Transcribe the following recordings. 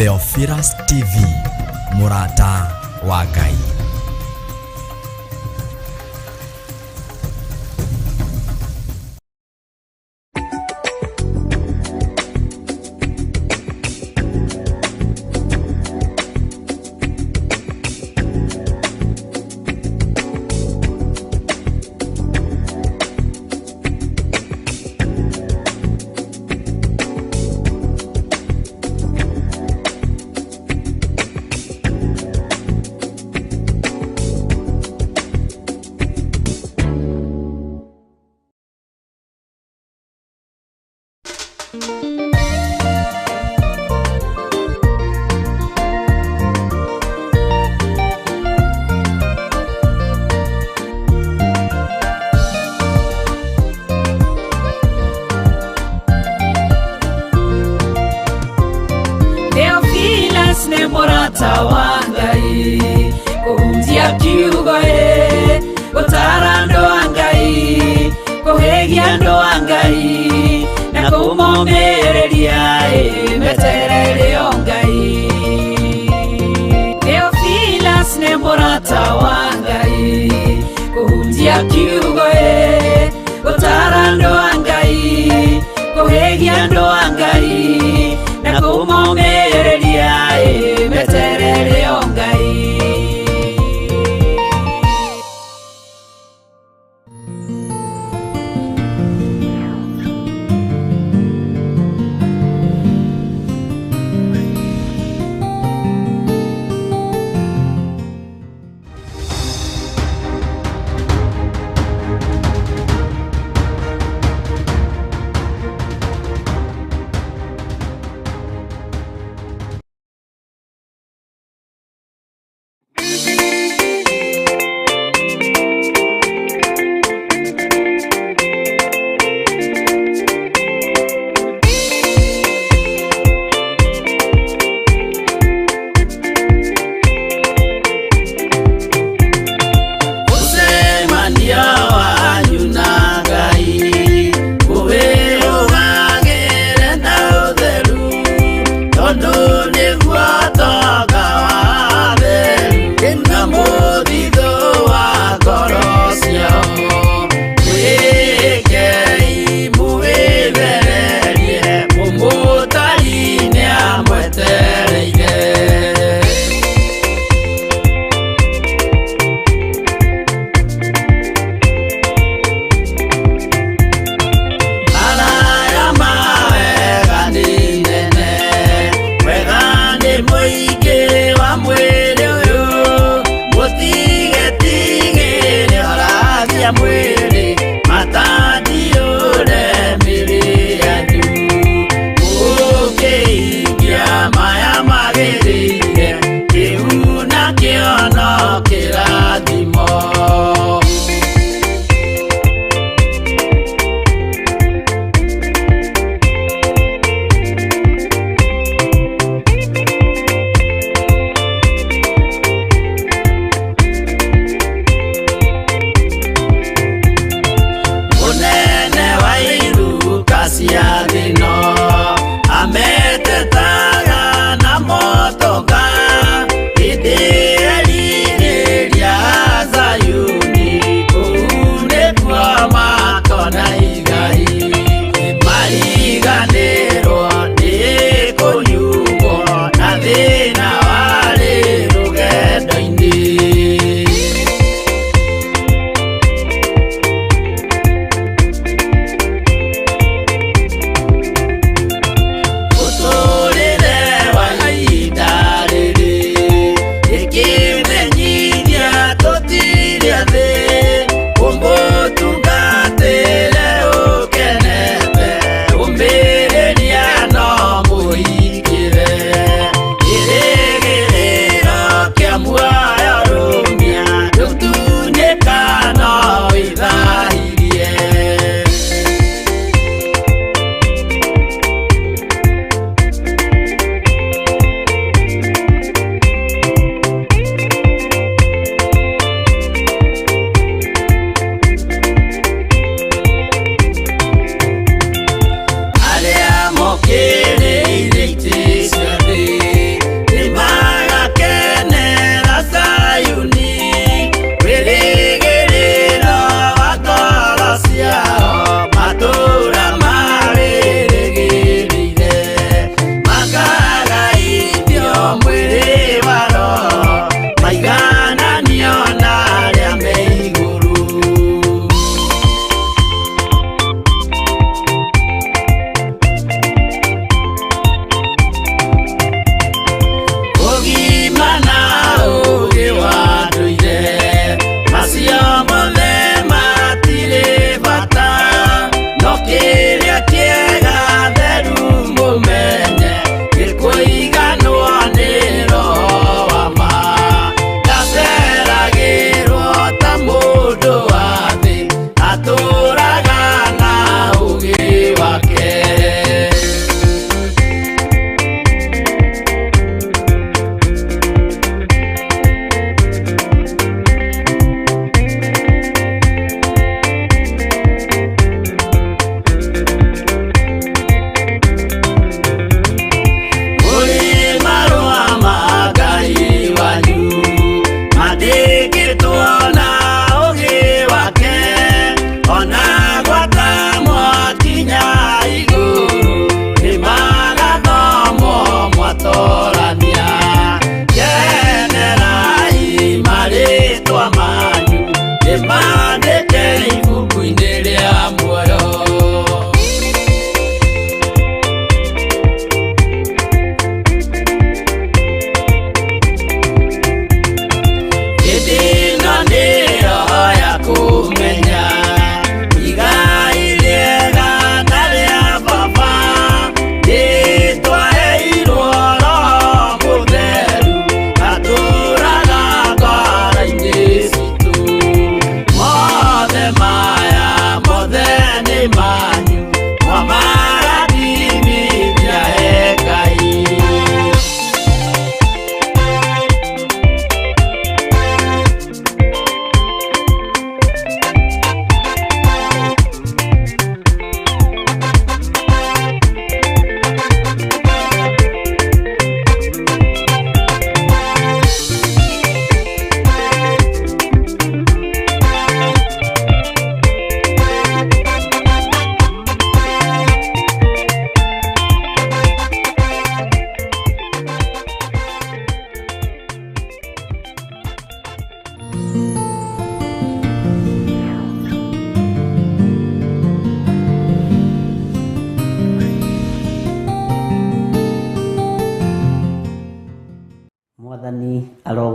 Theophilus TV, Murata wa Ngai. Theophilus ne Murata wa Ngai, kuhunjia kiugo gutara andũ a Ngai, kuhegia andũ a Ngai na kũmomĩrĩria meterere o Ngai. Theophilus ne Murata wa Ngai, kuhunjia kiugo gutara andũ a Ngai, kuhegia andũ a Ngai na kũmomĩrĩria meterere o Ngai.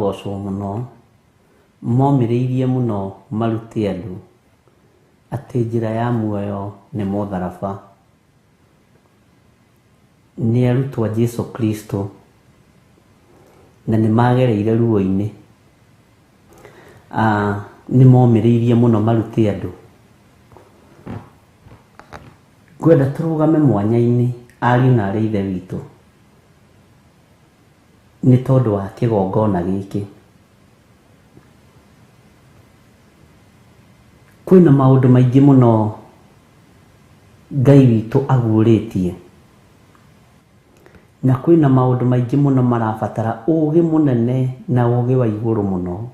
arogocwo muno momĩrĩirie mũno marute andũ atĩ njĩra ya muoyo nĩ mũtharaba. Nĩ arutwo a Jesu Kristo na nĩ magereire ruo-inĩ. Nĩ momĩrĩirie mũno marute andũ. Ngwenda tũrũgame mwanya-inĩ ariũ na aarĩ a Ithe witũ nĩ tondũ wa kĩgongona gĩkĩ. Kwĩna maũndũ maingĩ mũno Ngai witũ aguũrĩtie, na kwĩna maũndũ maingĩ mũno marabatara ũũgĩ mũnene na ũũgĩ wa igũrũ mũno.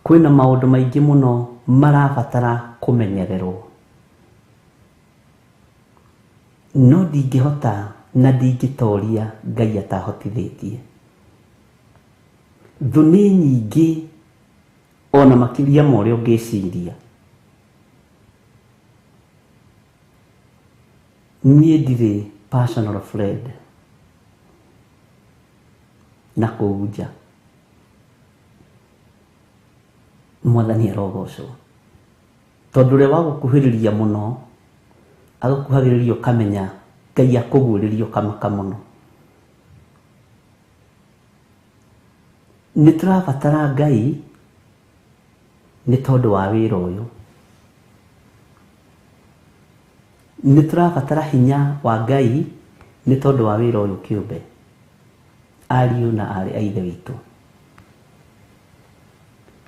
Kwĩna maũndũ maingĩ mũno marabatara kũmenyererwo, no ndingĩhota na ndingĩtoria Ngai atahotithĩtie. Thũ nĩ nyingĩ ona makĩria ma ũrĩa ũngĩciria. Niĩ ndirĩ personal friend na kũu nja. Mwathani arogocwo, tondũ ũrĩa wagũkuhĩrĩria mũno agũkuhagĩrĩria ũkamenya Ngai akũguũrĩria ũkamaka mũno. Nĩ tũrabatara Ngai nĩ tondũ wa wĩra ũyũ. Nĩ tũrabatara hinya wa Ngai nĩ tondũ wa wĩra ũyũ kĩũmbe. Ariũ na aarĩ a Ithe witũ,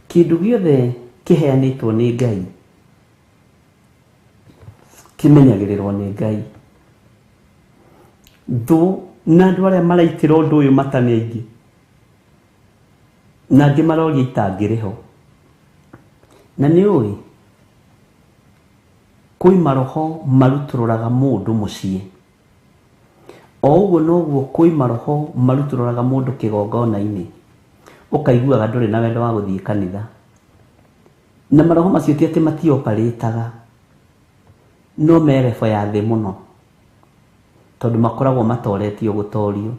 kĩndũ gĩothe kĩheanĩtwo nĩ Ngai kĩmenyagĩrĩrwo nĩ Ngai. Thũ na andũ arĩa maraitĩra ũndũ ũyũ mata nĩ aingĩ, na angĩ maroria itangĩrĩ ho. Na nĩ ũĩ kwĩ maroho marutũrũraga mũndũ mũciĩ, o ũguo noguo kwĩ maroho marutũrũraga mũndũ kĩgongona-inĩ, ũkaiguaga ndũrĩ na wendo wa gũthiĩ kanitha. Na maroho macio ti atĩ matioparĩtaga, no me level ya thĩ mũno, tondũ makoragwo matoretio gũtorio.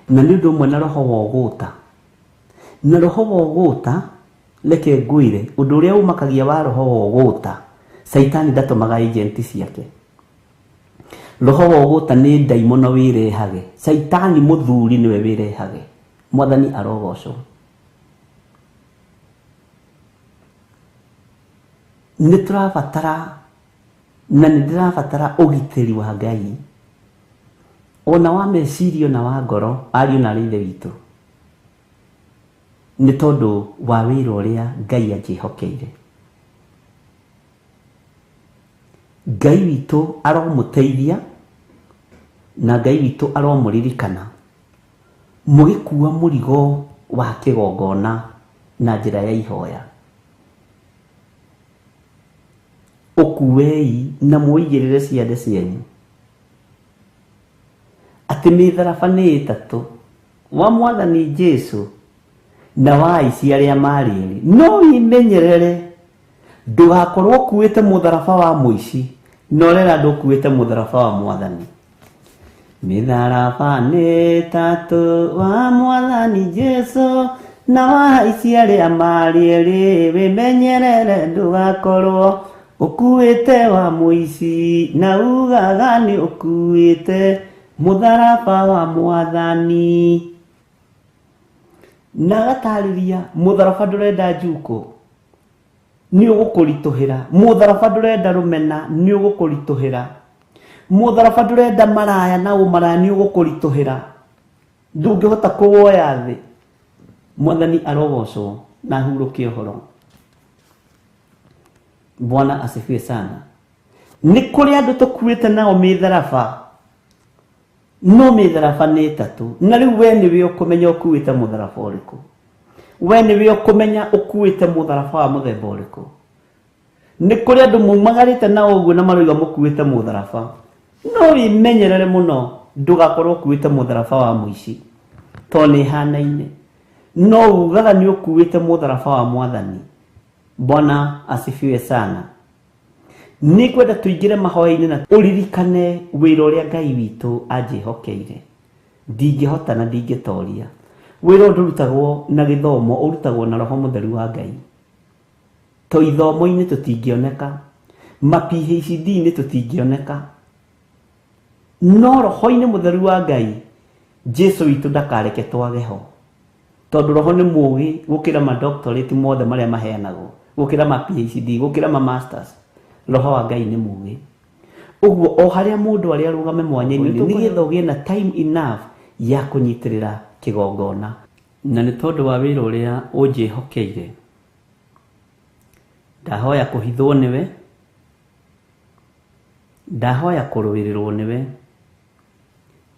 Na nĩ ũndũ ũmwe na roho wa ũgũta. Na roho wa ũgũta, reke ngwĩre ũndũ ũrĩa umakagia wa roho wa ũgũta, Saitani ndatũmaga agenti ciake. Roho wa ũgũta nĩ ndaimono wĩrehage, Saitani mũthuri nĩwe wĩrehage. Mwathani arogocwo. Nĩ tũrabatara na nĩ ndĩrabatara ũgitĩri wa Ngai, ona wa meciria na wa ngoro, ariũ na aarĩ a Ithe witũ, nĩ tondũ wa wĩra ũrĩa Ngai anjĩhokeire. Ngai witũ aromũteithia na Ngai witũ aromũririkana mũgĩkua mũrigo wa kĩgongona na njĩra ya ihoya. Ũkuei na mũigĩrĩre ciande cianyu atĩ mĩtharaba nĩ ĩtatũ, wa Mwathani Jesũ na wa aici arĩa marĩ erĩ. No imenyerere ndũgakorwo ũkuĩte mũtharaba wa mũici, no rĩrĩa andũ ũkuĩte mũtharaba wa Mwathani. Mĩtharaba nĩ ĩtatũ, wa Mwathani Jesũ na wa aici arĩa marĩ erĩ. Wĩmenyerere ndũgakorwo ũkuĩte wa mũici na ugaga nĩ ũkuĩte mũtharaba wa Mwathani. Na gatarĩria mũtharaba ndũrenda njuko, nĩ ũgũkũritũhĩra. Mũtharaba ndũrenda rũmena, nĩ ũgũkũritũhĩra. Mũtharaba ndũrenda maraya na ũmaraya, nĩ ũgũkũritũhĩra. Ndũngĩhota kũwoya thĩ. Mwathani arogocwo na ahurũke ũhoro. Bwana asifiwe sana. Nĩ kũrĩ andũ tũkuĩte nao mĩtharaba, no mĩtharaba nĩ ĩtatũ. Na rĩu we nĩwe ũkũmenya ũkuĩte mũtharaba ũrĩkũ. We nĩwe ũkũmenya ũkuĩte mũtharaba wa mũthemba ũrĩkũ. Nĩ kũrĩ andũ maumagarĩte nao ũguo na maroiga mũkuĩte mũtharaba. No wĩmenyerere mũno ndũgakorwo ũkuĩte mũtharaba wa mũici, to nĩ hanaine. No ugaga nĩ ũkuĩte mũtharaba wa Mwathani. Bwana asifiwe sana. Nĩ kwenda tũingĩre mahoya-inĩ na ũririkane wĩra ũrĩa Ngai witũ anjĩhokeire. ndingĩhota na ndingĩtoria. Wĩra ndũrutagwo na gĩthomo, ũrutagwo na Roho Mũtheru wa Ngai. To ithomo-inĩ tũtingĩoneka, ma-PhD-inĩ tũtingĩoneka, no Roho-inĩ Mũtheru wa Ngai Jesu witũ ndakareke twage ho, tondũ Roho nĩ mũũgĩ gũkĩra ma-doctorate mothe marĩa maheanagwo, gũkĩra ma-PhD, gũkĩra ma-masters. Roho wa Ngai nĩ mũũgĩ. Ũguo o harĩa mũndũ arĩ arũgame mwanya-inĩ nĩgetha ũgĩe na time enough ya kũnyitĩrĩra kĩgongona. Na nĩ tondũ wa wĩra ũrĩa ũnjĩhokeire, ndahoya kũhithwo nĩwe, ndahoya kũrũĩrĩrwo nĩwe,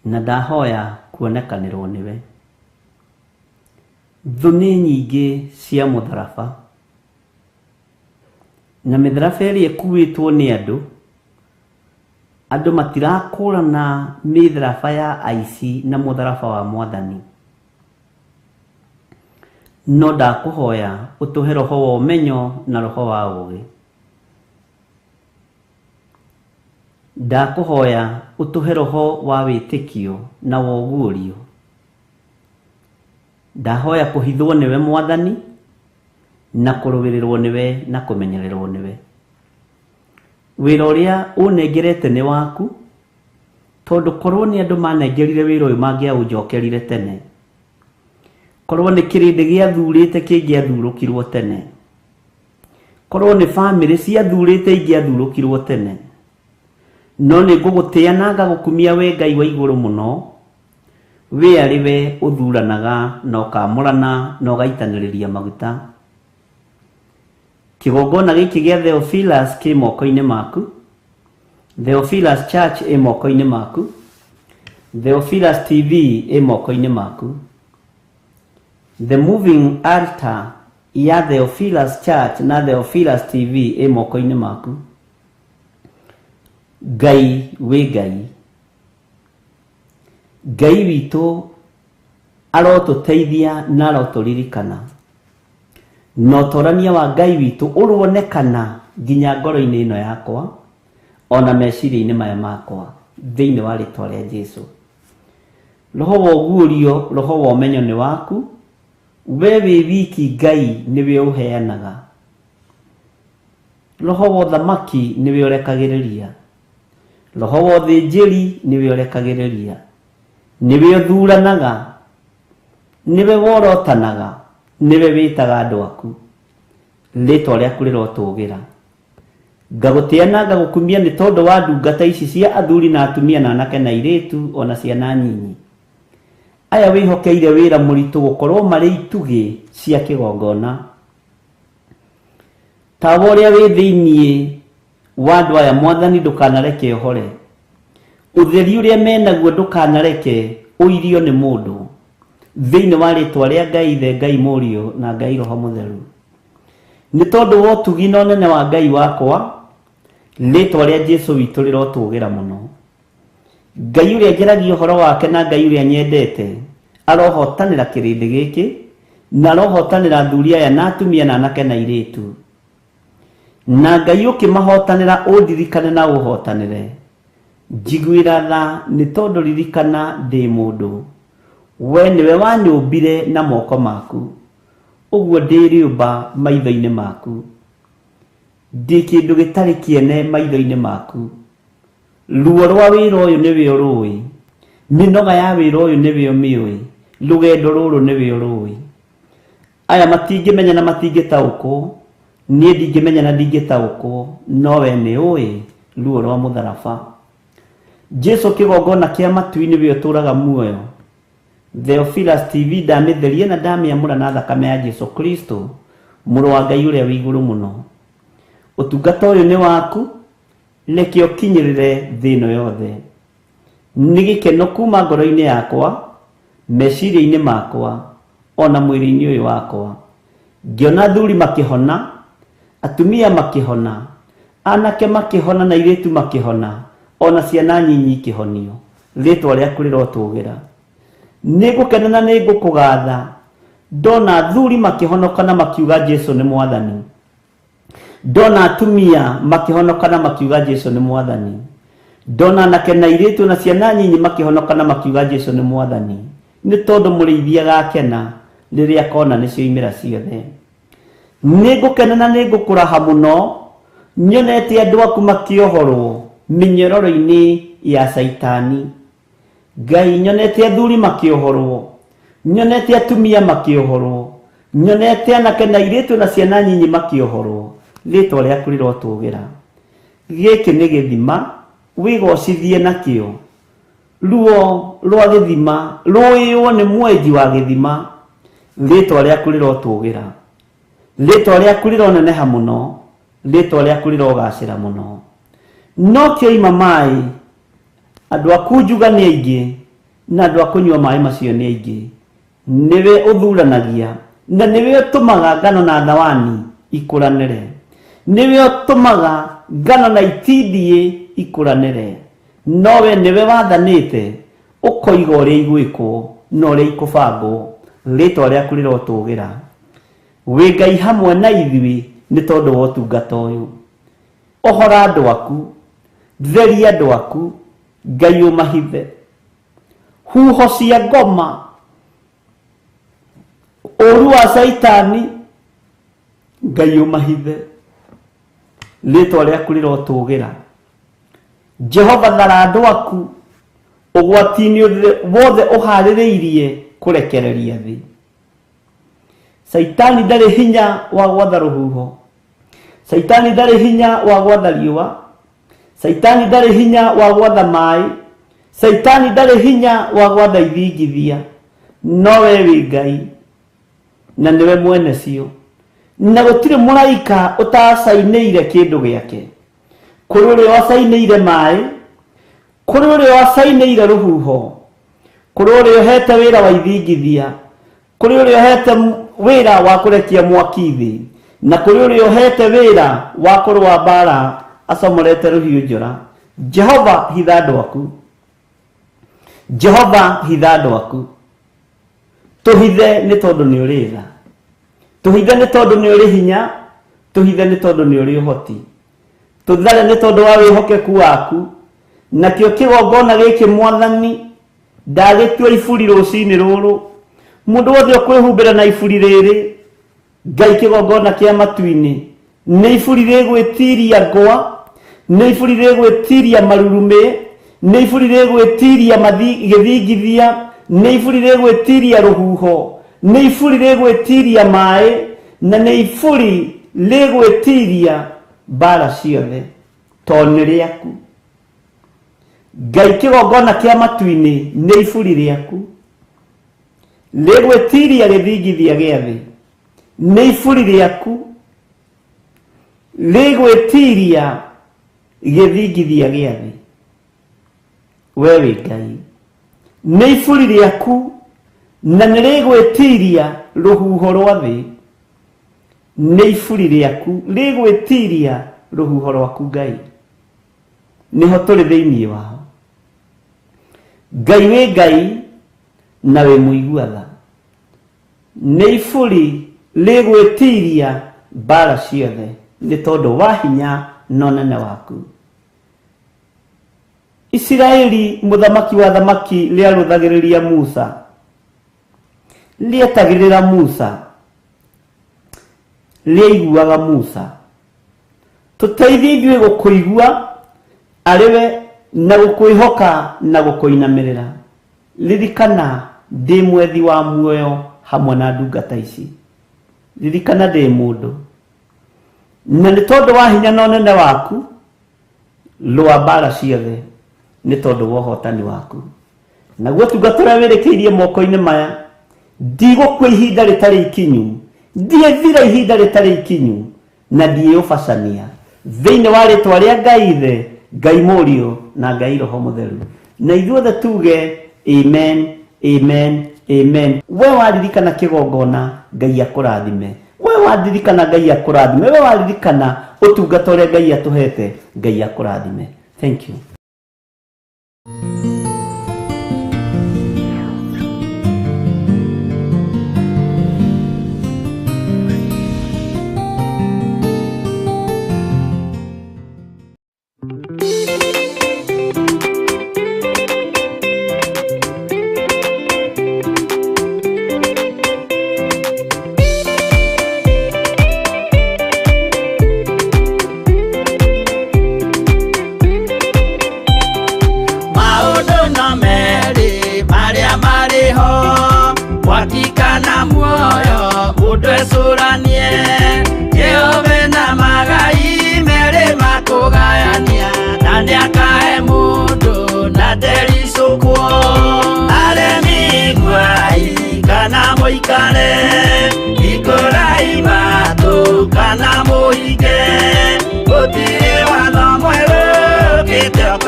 na ndahoya kuonekanĩrwo nĩwe. Thũ nĩ nyingĩ cia mũtharaba, na mĩtharaba ĩrĩa ĩkuĩtwo nĩ andũ matirakũrana mĩtharaba ya aici na mũtharaba wa Mwathani. No ndakũhoya ũtũhe roho wa ũmenyo na roho wa ũũgĩ. Ndakũhoya ũtũhe roho wa wĩtĩkio na woguũrio. Ndahoya kũhithwo nĩwe Mwathani, na kũrũĩrĩrwo nĩwe na kũmenyererwo nĩwe. Wĩra ũrĩa ũnengerete nĩ waku, tondũ korwo nĩ andũ manengerire wĩra ũyũ mangĩaũnjokerire tene. Korwo nĩ kĩrĩndĩ gĩathurĩte kĩngĩathurũkirwo tene. Korwo nĩ bamĩrĩ ciathurĩte ingĩathurũkirwo tene. No nĩ ngũgũtĩa na ngagũkumia we Ngai wa igũrũ mũno, we arĩ we ũthuranaga na ũkamũrana na ũgaitanĩrĩria maguta. Kĩgongona gĩkĩ gĩa Theophilus kĩ moko-inĩ maku. Theophilus Church ĩ moko-inĩ maku. Theophilus TV ĩ moko-inĩ maku. The moving altar ya Theophilus Church na Theophilus TV ĩ moko-inĩ maku. Ngai wĩ Ngai. Ngai witũ arotũteithia na arotũririkana. Na ũtorania wa Ngai witũ ũronekana nginya ngoro-inĩ ĩno yakwa, ona meciria-inĩ maya makwa, thĩinĩ wa rĩtwa rĩa Jesu. Roho wa ũguũrio, roho wa ũmenyo nĩ waku, we wĩ wiki Ngai nĩwe ũheanaga. Roho wa ũthamaki nĩwe ũrekagĩrĩria. Roho wa ũthĩnjĩri nĩwe ũrekagĩrĩria. Nĩwe ũthuranaga, nĩwe worotanaga, nĩwe wĩtaga andũ aku. Rĩtwa rĩaku rĩrotũũgĩra. Ngagũtĩa na ngagũkumia nĩ tondũ wa ndungata ici cia athuri na atumia na anake na airĩtu ona ciana nyinyi. Aya wĩhokeire wĩra mũritũ gũkorwo marĩ itugĩ cia kĩgongona. Tawa ũrĩa wĩ thĩinĩ wa andũ aya Mwathani ndũkanareke ũhore. Ũtheri ũrĩa menaguo ndũkanareke ũirio nĩ mũndũ. Thĩinĩ wa rĩtwa rĩa Ngai Ithe, Ngai Mũriũ na Ngai Roho Mũtheru. Nĩ tondũ wa ũtugi na ũnene wa Ngai wakwa, rĩtwa rĩa Jesu witũ rĩrotũũgĩra mũno. Ngai ũrĩa njaragia ũhoro wake na Ngai ũrĩa nyendete arohotanĩra kĩrĩndĩ gĩkĩ, na arohotanĩra athuri aya na atumia na anake na airĩtu. Na Ngai ũkĩmahotanĩra ũndirikane na ũhotanĩre. Njiguĩra tha nĩ tondũ ririkana ndĩ mũndũ. We nĩwe wanyũmbire na moko maku. Ũguo ndĩ rĩũmba maitho-inĩ maku. Ndĩ kĩndũ gĩtarĩ kĩene maitho-inĩ maku. Ruo rwa wĩra ũyũ nĩwe ũrũĩ. Mĩnoga ya wĩra ũyũ nĩwe ũmĩũĩ. Rũgendo rũrũ nĩwe ũrũĩ. Aya matingĩmenya na matingĩtaũkwo. Niĩ ndingĩmenya na ndingĩtaũkwo. No we nĩ ũĩ ruo rwa mũtharaba. Jesu kĩgongona kĩa matu nĩwe ũtũũraga muoyo. Theophilus TV ndamĩtherie na ndamĩamũra na thakame ya Jesu Kristo, mũrũ wa Ngai ũrĩa wĩ igũrũ mũno. Ũtungata ũyũ nĩ waku, reke ũkinyĩrĩre thĩ ĩno yothe. Nĩ gĩkeno kuma ngoro-inĩ yakwa, meciria-inĩ makwa, ona mwĩrĩ-inĩ ũyũ wakwa. Ngĩona athuri makĩhona, atumia makĩhona, anake makĩhona na airĩtu makĩhona, ona ciana nyinyi ikĩhonio. Rĩtwa rĩaku rĩrotũũgĩra. Nĩngũkena na nĩngũkũgatha ndona athuri makĩhonoka na makiuga Jesu nĩ Mwathani. Ndona atumia makĩhonoka na makiuga Jesu nĩ Mwathani. ndona anake na airĩtu na ciana nyinyi makĩhonoka na makiuga Jesu nĩ mwathani, nĩ tondũ mũrĩithia gakena rĩrĩa akona nĩcio imĩra ciothe. Nĩngũkena na nĩngũkũraha mũno nyonete andũ aku makĩohorwo mĩnyororo-inĩ ya Saitani. Ngai, nyonete athuri makĩohorwo, nyonete atumia makĩohorwo, nyonete anake na airĩtu na ciana nyinyi makĩohorwo. Rĩĩtwa rĩaku rĩrotũgĩra. Gĩkĩ nĩ gĩthima, wĩgocithie nakĩo. Ruo rwa gĩthima rũĩywo nĩ mwenji wa gĩthima. Rĩĩtwa rĩaku rĩrotũgĩra. Rĩĩtwa rĩaku rĩroneneha mũno. Rĩĩtwa rĩaku rĩrogacĩra mũno. No kĩoima maĩ, andũ aku njuga nĩ aingĩ, na andũ a kũnyua maĩ macio nĩ aingĩ. Nĩwe ũthuranagia, na nĩwe ũtũmaga ngano na thawani ikũranĩre. Nĩwe ũtũmaga ngano na itindiĩ ikũranĩre. Nowe nĩwe wathanĩte ũkoiga ũrĩa igwĩkwo na ũrĩa ikũbangwo. Rĩĩtwa rĩaku rĩrotũgĩra. Wĩ Ngai hamwe na ithuĩ nĩ tondũ wa ũtungata ũyũ. Ohora andũ aku, theria andũ aku, Ngai ũmahithe. Huho cia ngoma, ũru wa Saitani, Ngai ũmahithe. Rĩĩtwa rĩaku rĩrotũgĩra. Jehova, thara andũ aku ũgwati-inĩ wothe ũharĩrĩirie kũrekereria thĩ. Saitani ndarĩ hinya wa gwatha rũhuho. Saitani ndarĩ hinya wa gwatha riũa. Saitani ndarĩ hinya wa gwatha maĩ. Saitani ndarĩ hinya wa gwatha ithingithia. Nowe wĩ Ngai, na nĩwe mwene cio. Na gũtirĩ mũraika ũtacainĩire kĩndũ gĩake. Kũrĩ ũrĩa wacainĩire maĩ, kũrĩ ũrĩa wacainĩire rũhuho, kũrĩ ũrĩa ũhete wĩra wa ithingithia, kũrĩ ũrĩa ũhete wĩra wa kũrekia mwaki thĩ, na kũrĩ ũrĩa ũhete wĩra wa kũrũa mbara acomorete rũhiũ njora. Jehova, hitha andũ aku. Jehova, hitha andũ aku. Tũhithe nĩ tondũ nĩ ũrĩ tha. Tũhithe nĩ tondũ nĩ ũrĩ hinya. Tũhithe nĩ tondũ nĩ ũrĩ ũhoti. Tũthare nĩ tondũ wa wĩhokeku waku. Nakĩo kĩgongona gĩkĩ Mwathani ndagĩtua iburi rũcinĩ rũrũ. Mũndũ wothe ũkwĩhumbĩra na iburi rĩrĩ, Ngai, kĩgongona kĩa matu-inĩ, nĩ iburi rĩgwĩtiria ngwa, nĩ iburi rĩgwĩtiria marurumĩ, nĩ iburi rĩgwĩtiria gĩthingithia, nĩ iburi rĩgwĩtiria rũhuho, nĩ iburi rĩgwĩtiria maĩ, na nĩ iburi rĩgwĩtiria mbara ciothe, tondũ nĩ rĩaku. Ngai, kĩgongona kĩa matu-inĩ nĩ iburi rĩaku. Rĩgwĩtiria gĩthingithia gĩa thĩ, nĩ iburi rĩaku. Rĩgwĩtiria gĩthingithia gĩa thĩ. We wĩ Ngai, nĩ iburi rĩaku, na nĩ rĩgwĩtiria rũhuho rwa thĩ. Nĩ iburi rĩaku rĩgwĩtiria rũhuho rwaku Ngai. Nĩho tũrĩ thĩinĩ wao. Ngai, wĩ Ngai na wĩ mũigua tha. Nĩ iburi rĩgwĩtiria mbara ciothe nĩ tondũ wa hinya na ũnene waku. Isiraeli, mũthamaki wa thamaki, rĩarũthagĩrĩria Musa, rĩetagĩrĩra Musa, rĩaiguaga Musa. Tũteithie ithuĩ gũkũigua arĩwe na gũkwĩhoka na gũkũinamĩrĩra. Ririkana ndĩ mwethi wa muoyo hamwe na ndungata ici. Ririkana ndĩ mũndũ, na nĩ tondũ wa hinya na ũnene waku, rũa mbara ciothe nĩ tondũ wa ũhotani waku. Naguo ũtungata ũrĩa wĩrĩkĩirie moko-inĩ maya, ndigũkua ihinda rĩtarĩ ikinyu, ndiethira ihinda rĩtarĩ ikinyu, na ndiĩũbacania thĩinĩ wa rĩtwa rĩa Ngai Ithe, Ngai Mũriũ na Ngai Roho Mũtheru. Na ithuothe tuge amen, amen, amen. We waririkana kĩgongona, Ngai akũrathime. We waririkana, Ngai akũrathime. We waririkana ũtungata ũrĩa Ngai atũhete, Ngai akũrathime. Thank you.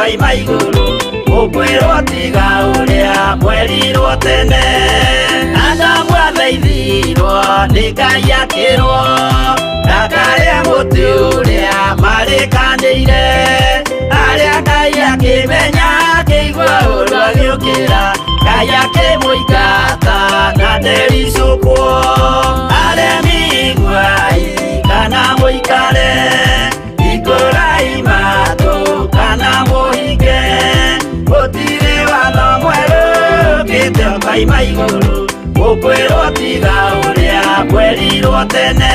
Kaima iguru ukwirwo tiga uria mwerirwo tene Adamu athaithirwo ni Ngai akirwo ndakaria muti uria marikanĩire aria Ngai akimenya akĩigua ũndũ agĩũkĩra Ngai akĩmũingata na ndericũkwo aremi iguai kana mũikare ikũrai matũ kana mũhinge gũtirĩ watho mwerũ ũkĩte ũkaima igũrũ ũkwĩrwo tiga ũrĩa mwerirwo tene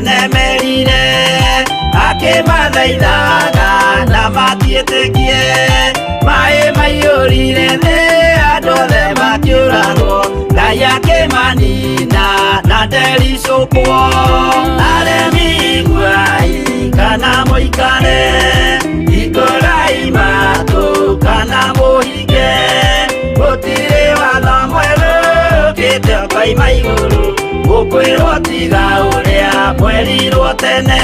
Nemerire akĩmathaithaga na matiĩtĩkie maĩ maiyũrire thĩ andũ othe makĩũragwo Ngai akĩmanina na ndericũkwo aremi iguai kana mũikare ikũrai matũ kana mũhinge gũtirĩ watho mwerũ ũkĩte ũkaima igũrũ ũkwĩrwo tiga ũrĩa mwerirwo tene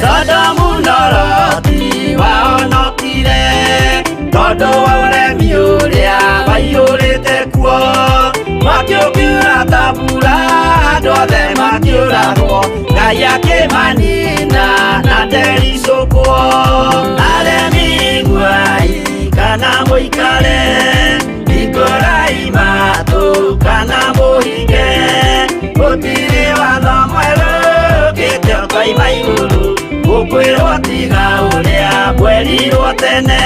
Sodomu na Loti wahonokire tondũ wa ũremi ũrĩa waiyũrĩte kuo mwaki ũkiura ta mbura andũ othe makĩũragwo Ngai akĩmanina na ndericũkwo aremi iguai kana mũikare ikũrai matũ kana mũhinge gũtirĩ watho mwerũ ũkĩte ũkaima igũrũ ũkwĩrwo tiga ũrĩa mwerirwo tene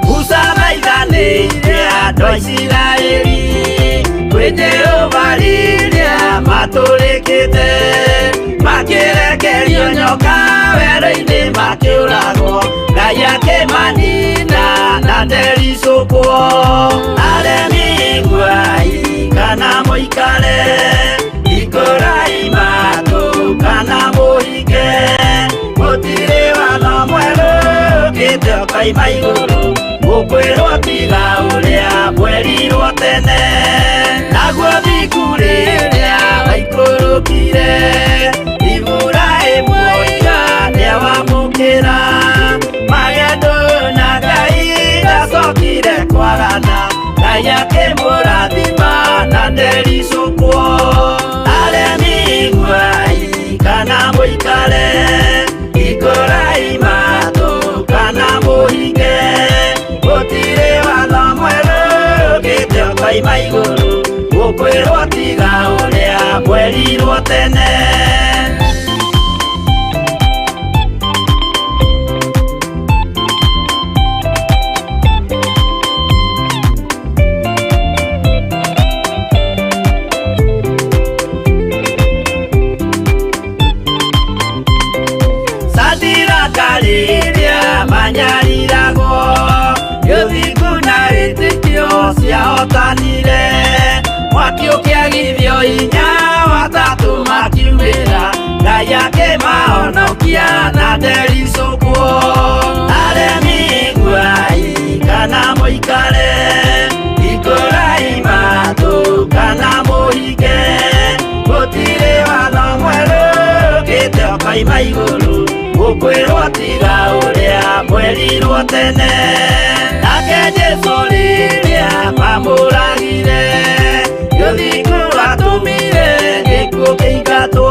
Musa maithanĩire andũ a Isiraeli Jehova rĩrĩa matũrĩkĩte makĩrekerio nyoka werũ-inĩ makĩũragwo Ngai akĩmanina na ndericũkwo aremi iguai kana mũikare ikũrai matũ kana mũhinge gũtirĩ watho mwerũ ũkĩte ũkaima igũrũ ũkwĩrwo tiga ũrĩa mwerirwo tene Naguo thiku rĩrĩa waikũrũkire Iburahĩmu oiga nĩawamũkĩra magendo na Ngai ndacokire kwarana Ngai akĩmũrathima na ndericũkwo aremi iguai kana mũikare ikũrai matũ kana mũhinge gũtirĩ watho mwerũ ũkĩte ũkaima igũrũ ũkwĩrwo tiga ũrĩa mwerirwo tene Sadiraka rĩrĩa manyariragwo gĩthiku na wĩtĩkio ciahotanire mwaki ũkĩagithio hinya watatũ makiumĩra Ngai akĩmahonokia na ndericũkwo aremi iguai kana mũikare ikũrai matũ kana mũhinge gũtirĩ watho mwerũ ũkĩte ũkaima igũrũ ũkwĩrwo tiga ũrĩa mwerirwo tene nake Jesũ rĩrĩa mamũragire gĩthiku atũmire gĩkuũ kĩingatwo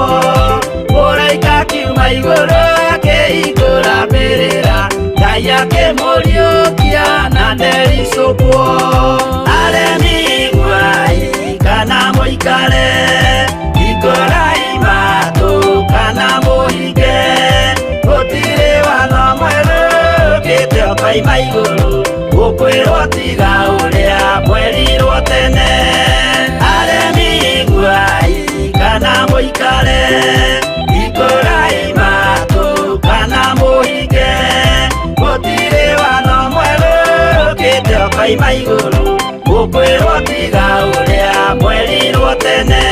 mũraika akiuma igũrũ akĩhingũra mbĩrĩra Ngai akĩmũriũkia na ndericũkwo aremi iguai kana mũikare ikũrai matũ kana mũhinge gũtirĩ watho mwerũ ũkĩte ũkaima igũrũ ũkwĩrwo tiga ũrĩa wa iguru gukwirwo tiga uria mwerirwo tene.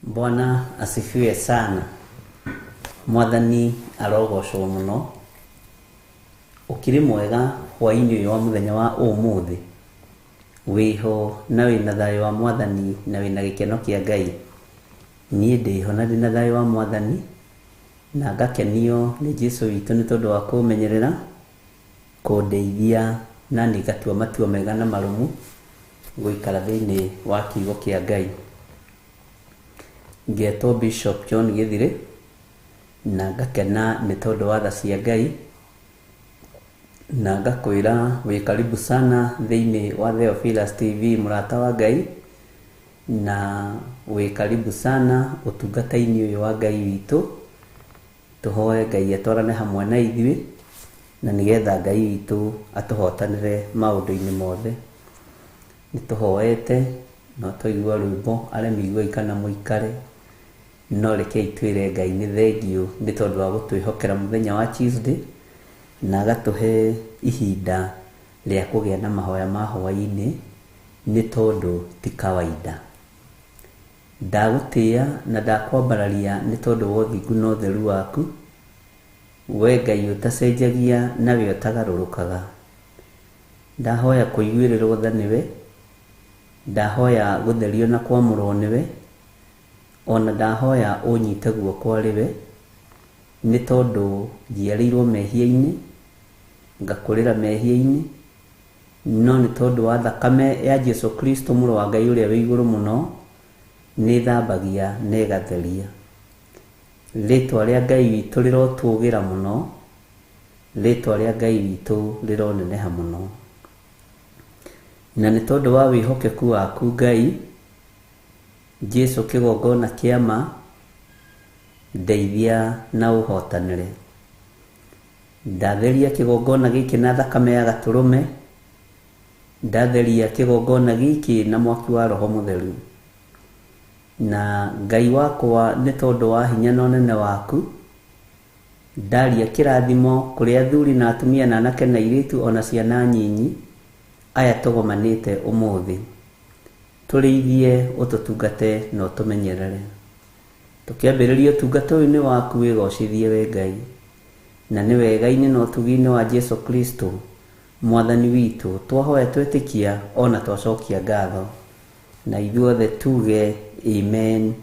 Bwana asifiwe sana. Mwathani arogocwo muno. Ukiri mwega hwaini uyu wa muthenya wa umuthi. Wiho na wina thayo wa Mwathani na wina gikeno kia Ngai. Nie ndiho na ndina thayo wa Mwathani na ngakenio ni Jesu witu ni tondu wa kumenyerera, kundeithia na nigatua matua mega na marumu guikara thiini wa kiugo kia Ngai. Ngetwo Bishop John Githire na ngakena ni tondu wa tha cia Ngai na ngakwira wi karibu sana thiini wa Theophilus TV murata wa Ngai na wi karibu sana utungata-ini uyu wa Ngai witu. Tuhoe Ngai atwarane hamwe na ithuĩ na nigetha Ngai witu atuhotanire maundu-ini mothe. Nituhoete no tũigua rwĩmbo aremi igua ikana muikare no rekei twĩre Ngai nĩ thengiũ nĩ tondũ wa gũtwĩhokera mũthenya wa Tuesday na agatuhe ihinda rĩa kũgĩa na mahoya ma hwaĩ-inĩ nĩ tondũ ti kawaida. Ndagũtĩĩa na ndakwambararia nĩ tondũ wa ũthingu na ũtheru waku. We Ngai ũtacenjagia nawe ũtagarũrũkaga. Ndahoya kũiguĩrĩrwo tha nĩwe, ndahoya gũtherio na kwamũrwo nĩwe, ona ndahoya ũnyite guoko rĩwe nĩ tondũ njiarĩirwo mehia-inĩ, ngakũrĩra mehia-inĩ, no nĩ tondũ wa thakame ya Jesu Kristo mũrũ wa Ngai ũrĩa wĩ igũrũ mũno nĩ thambagia na ĩgatheria. Rĩtwa rĩa Ngai witũ rĩrotũgĩra mũno, rĩtwa rĩa Ngai witũ rĩroneneha mũno. Na nĩ tondũ wa wĩhokeku waku Ngai, Jesu kĩgongona kĩama, ndeithia na ũhotanĩre. Ndatheria kĩgongona gĩkĩ na thakame ya gatũrũme, ndatheria kĩgongona gĩkĩ na mwaki wa Roho Mũtheru. Na Ngai wakwa nĩ tondũ wa hinya na ũnene waku, ndaria kĩrathimo kũrĩ athuri na atumia na anake na airĩtu ona ciana nyinyi aya tũgomanĩte ũmũthĩ. Tũrĩithie, ũtũtungate na ũtũmenyerere. Tũkĩambĩrĩria ũtungata ũyũ nĩ waku wĩgocithie we Ngai, na nĩ wega-inĩ na ũtugi-inĩ wa Jesu Kristo Mwathani witũ twahoya twĩtĩkia ona twacokia ngatho, na ithuothe tuge amen,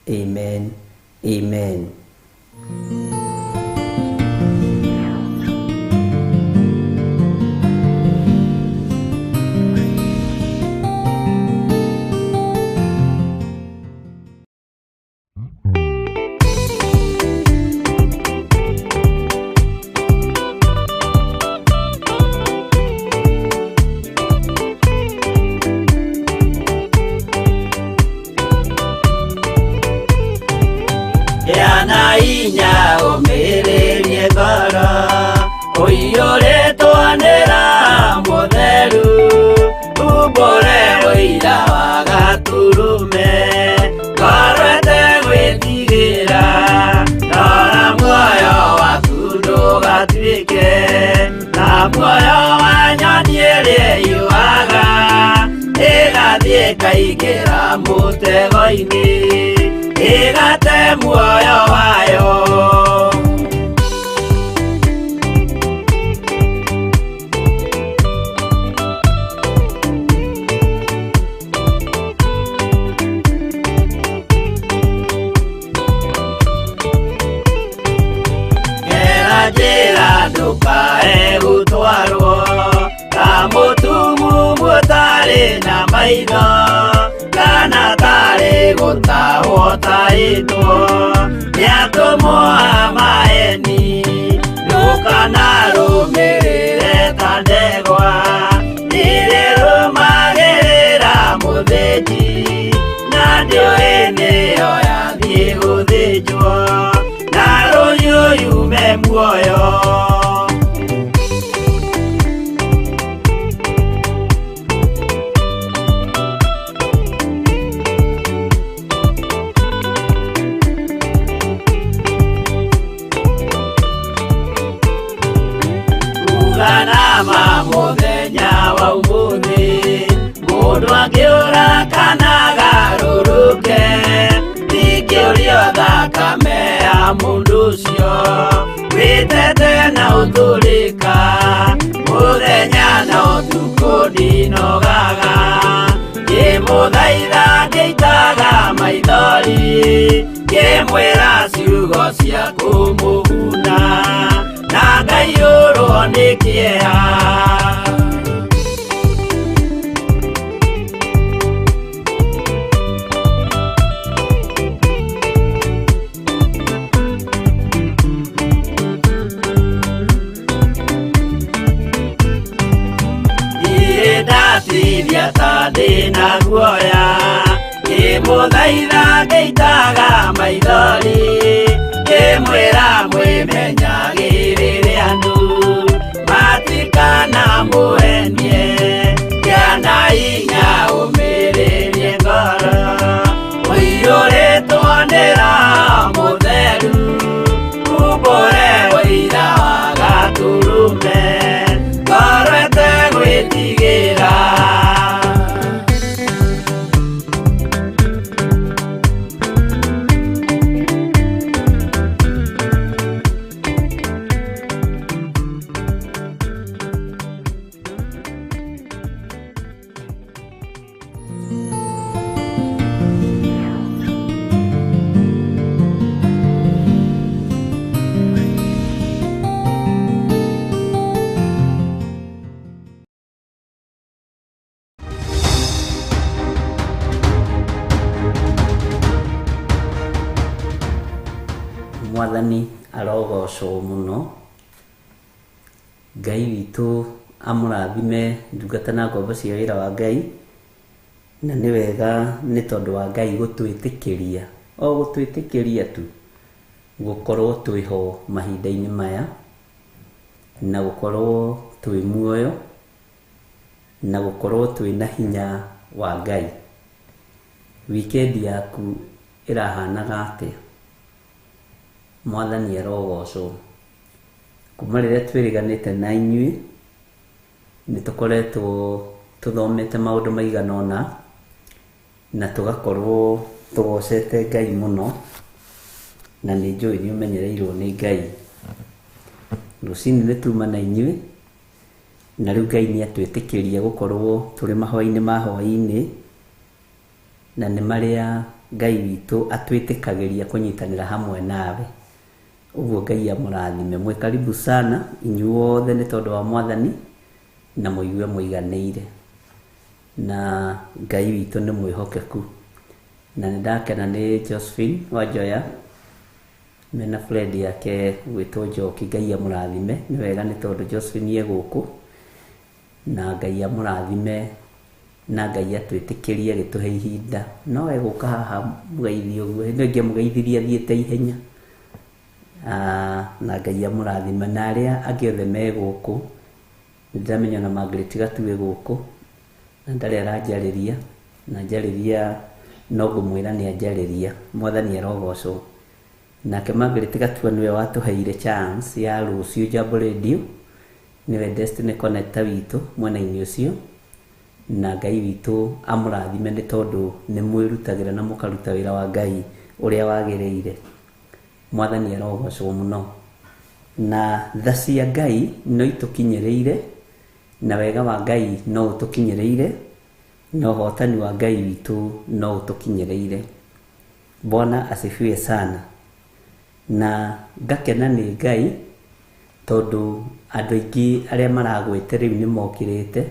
amen, amen. Inya umirerie ngoro uiyũrĩtwo nĩ Roho Mũtheru, umbũre ũira wa gatũrũme, ngoro ĩtegwĩtigĩra, rora muoyo waku ndũgatuĩke na muoyo wa nyoni ĩrĩa ĩyũaga ĩgathiĩ ĩkaingĩra mũtego-inĩ ĩgate muoyo wayo. Gera njĩra ndũkae gũtwarwo ta mũtumumu ũtarĩ na maitho kana tarĩ gũtahwo tahĩtwo nĩatũmwo a maeni ndũkanarũmĩrĩre ta ndegwa irĩ rũmagĩrĩra mũthĩnji na ndĩũĩ nĩyo yathiĩ gũthĩnjwo na rũhiũ yume muoyo. Nama mũthenya wa ũmũthĩ mũndũ angĩũra kana garũrũke ndingĩũrio thakame ya mũndũ ũcio wĩtete na ũthũrĩka mũthenya na ũtukũ ndinogaga ngĩmũthaitha ngĩitaga maithori ngĩmwĩra ciugo cia kũmũguna na ngaiyũrwo nĩ kĩeha. Ndatithia ta ndĩna guoya ngĩmũthaitha ngĩitaga maithori ngĩmwĩra mwĩmenyagĩrĩre andũ matikana mũhenie kĩana hinya ũmĩrĩrie ngoro ũiyũrĩtwo nĩ Roho Mũtheru umbũre ũira wa Gatũrũme ngoro ĩtegwĩtigĩra. Mwathani arogocwo mũno. Ngai witũ amũrathime ndungata na ngombo cia wĩra wa Ngai, na nĩ wega nĩ tondũ wa Ngai gũtwĩtĩkĩria o gũtwĩtĩkĩria tu gũkorwo twĩho mahinda-inĩ maya na gũkorwo twĩ muoyo na gũkorwo twĩna hinya wa Ngai. Wikendi yaku ĩrahanaga atĩa? Mwathani arogocwo. Kuma rĩrĩa twĩrĩganĩte na inyuĩ nĩtũkoretwo tũthomete maũndũ maigana ũna na tũgakorwo tũgocete Ngai mũno, na nĩnjũĩ nĩũmenyereirwo nĩ Ngai. Rũcinĩ nĩtuma na inyuĩ na rĩu Ngai nĩatwĩtĩkĩria gũkorwo tũrĩ mahwa-inĩ ma hwainĩ, na nĩ marĩa Ngai witũ atwĩtĩkagĩria kũnyitanĩra hamwe nawe. Ũguo Ngai amũrathime. Mwĩ karibu sana inyuothe nĩ tondũ wa Mwathani na mũigue mũiganĩire, na Ngai witũ nĩ mwĩhokeku. Na nĩndakena nĩ Josephine Wanjoya mena friend yake gwĩtwo Njoki. Ngai amũrathime. Nĩ wega nĩ tondũ Josephine gũkũ, na Ngai amũrathime na Ngai atwĩtĩkĩrie gĩtũhe ihinda. No egũka haha mũgeithie ũguo, hĩndĩ ĩngĩ mũgeithirie athiĩte ihenya. Na Ngai amũrathime. Na arĩa angĩ othe me gũkũ, nĩndĩramenya ona Margaret Gatu gũkũ na ndarĩ aranjarĩria, na njarĩria no ngũmwĩra nĩ anjarĩria. Mwathani arogocwo. Nake Margaret Gatu nĩwe watũheire chance ya rũciũ Jambo Radio, nĩwe Destiny Connector witũ mwena-inĩ ũcio, na Ngai witũ amũrathime nĩ tondũ nĩ mwĩrutagĩra na mũkaruta wĩra wa Ngai ũrĩa wagĩrĩire. Mwathani arogocwo mũno. Na tha cia Ngai no itũkinyĩrĩire, na wega wa Ngai no ũtũkinyĩrĩire, na ũhotani wa Ngai witũ no ũtũkinyĩrĩire. Bwana asifiwe sana. Na ngakena nĩ Ngai tondũ andũ aingĩ arĩa maragwĩte rĩu nĩ mokĩrĩte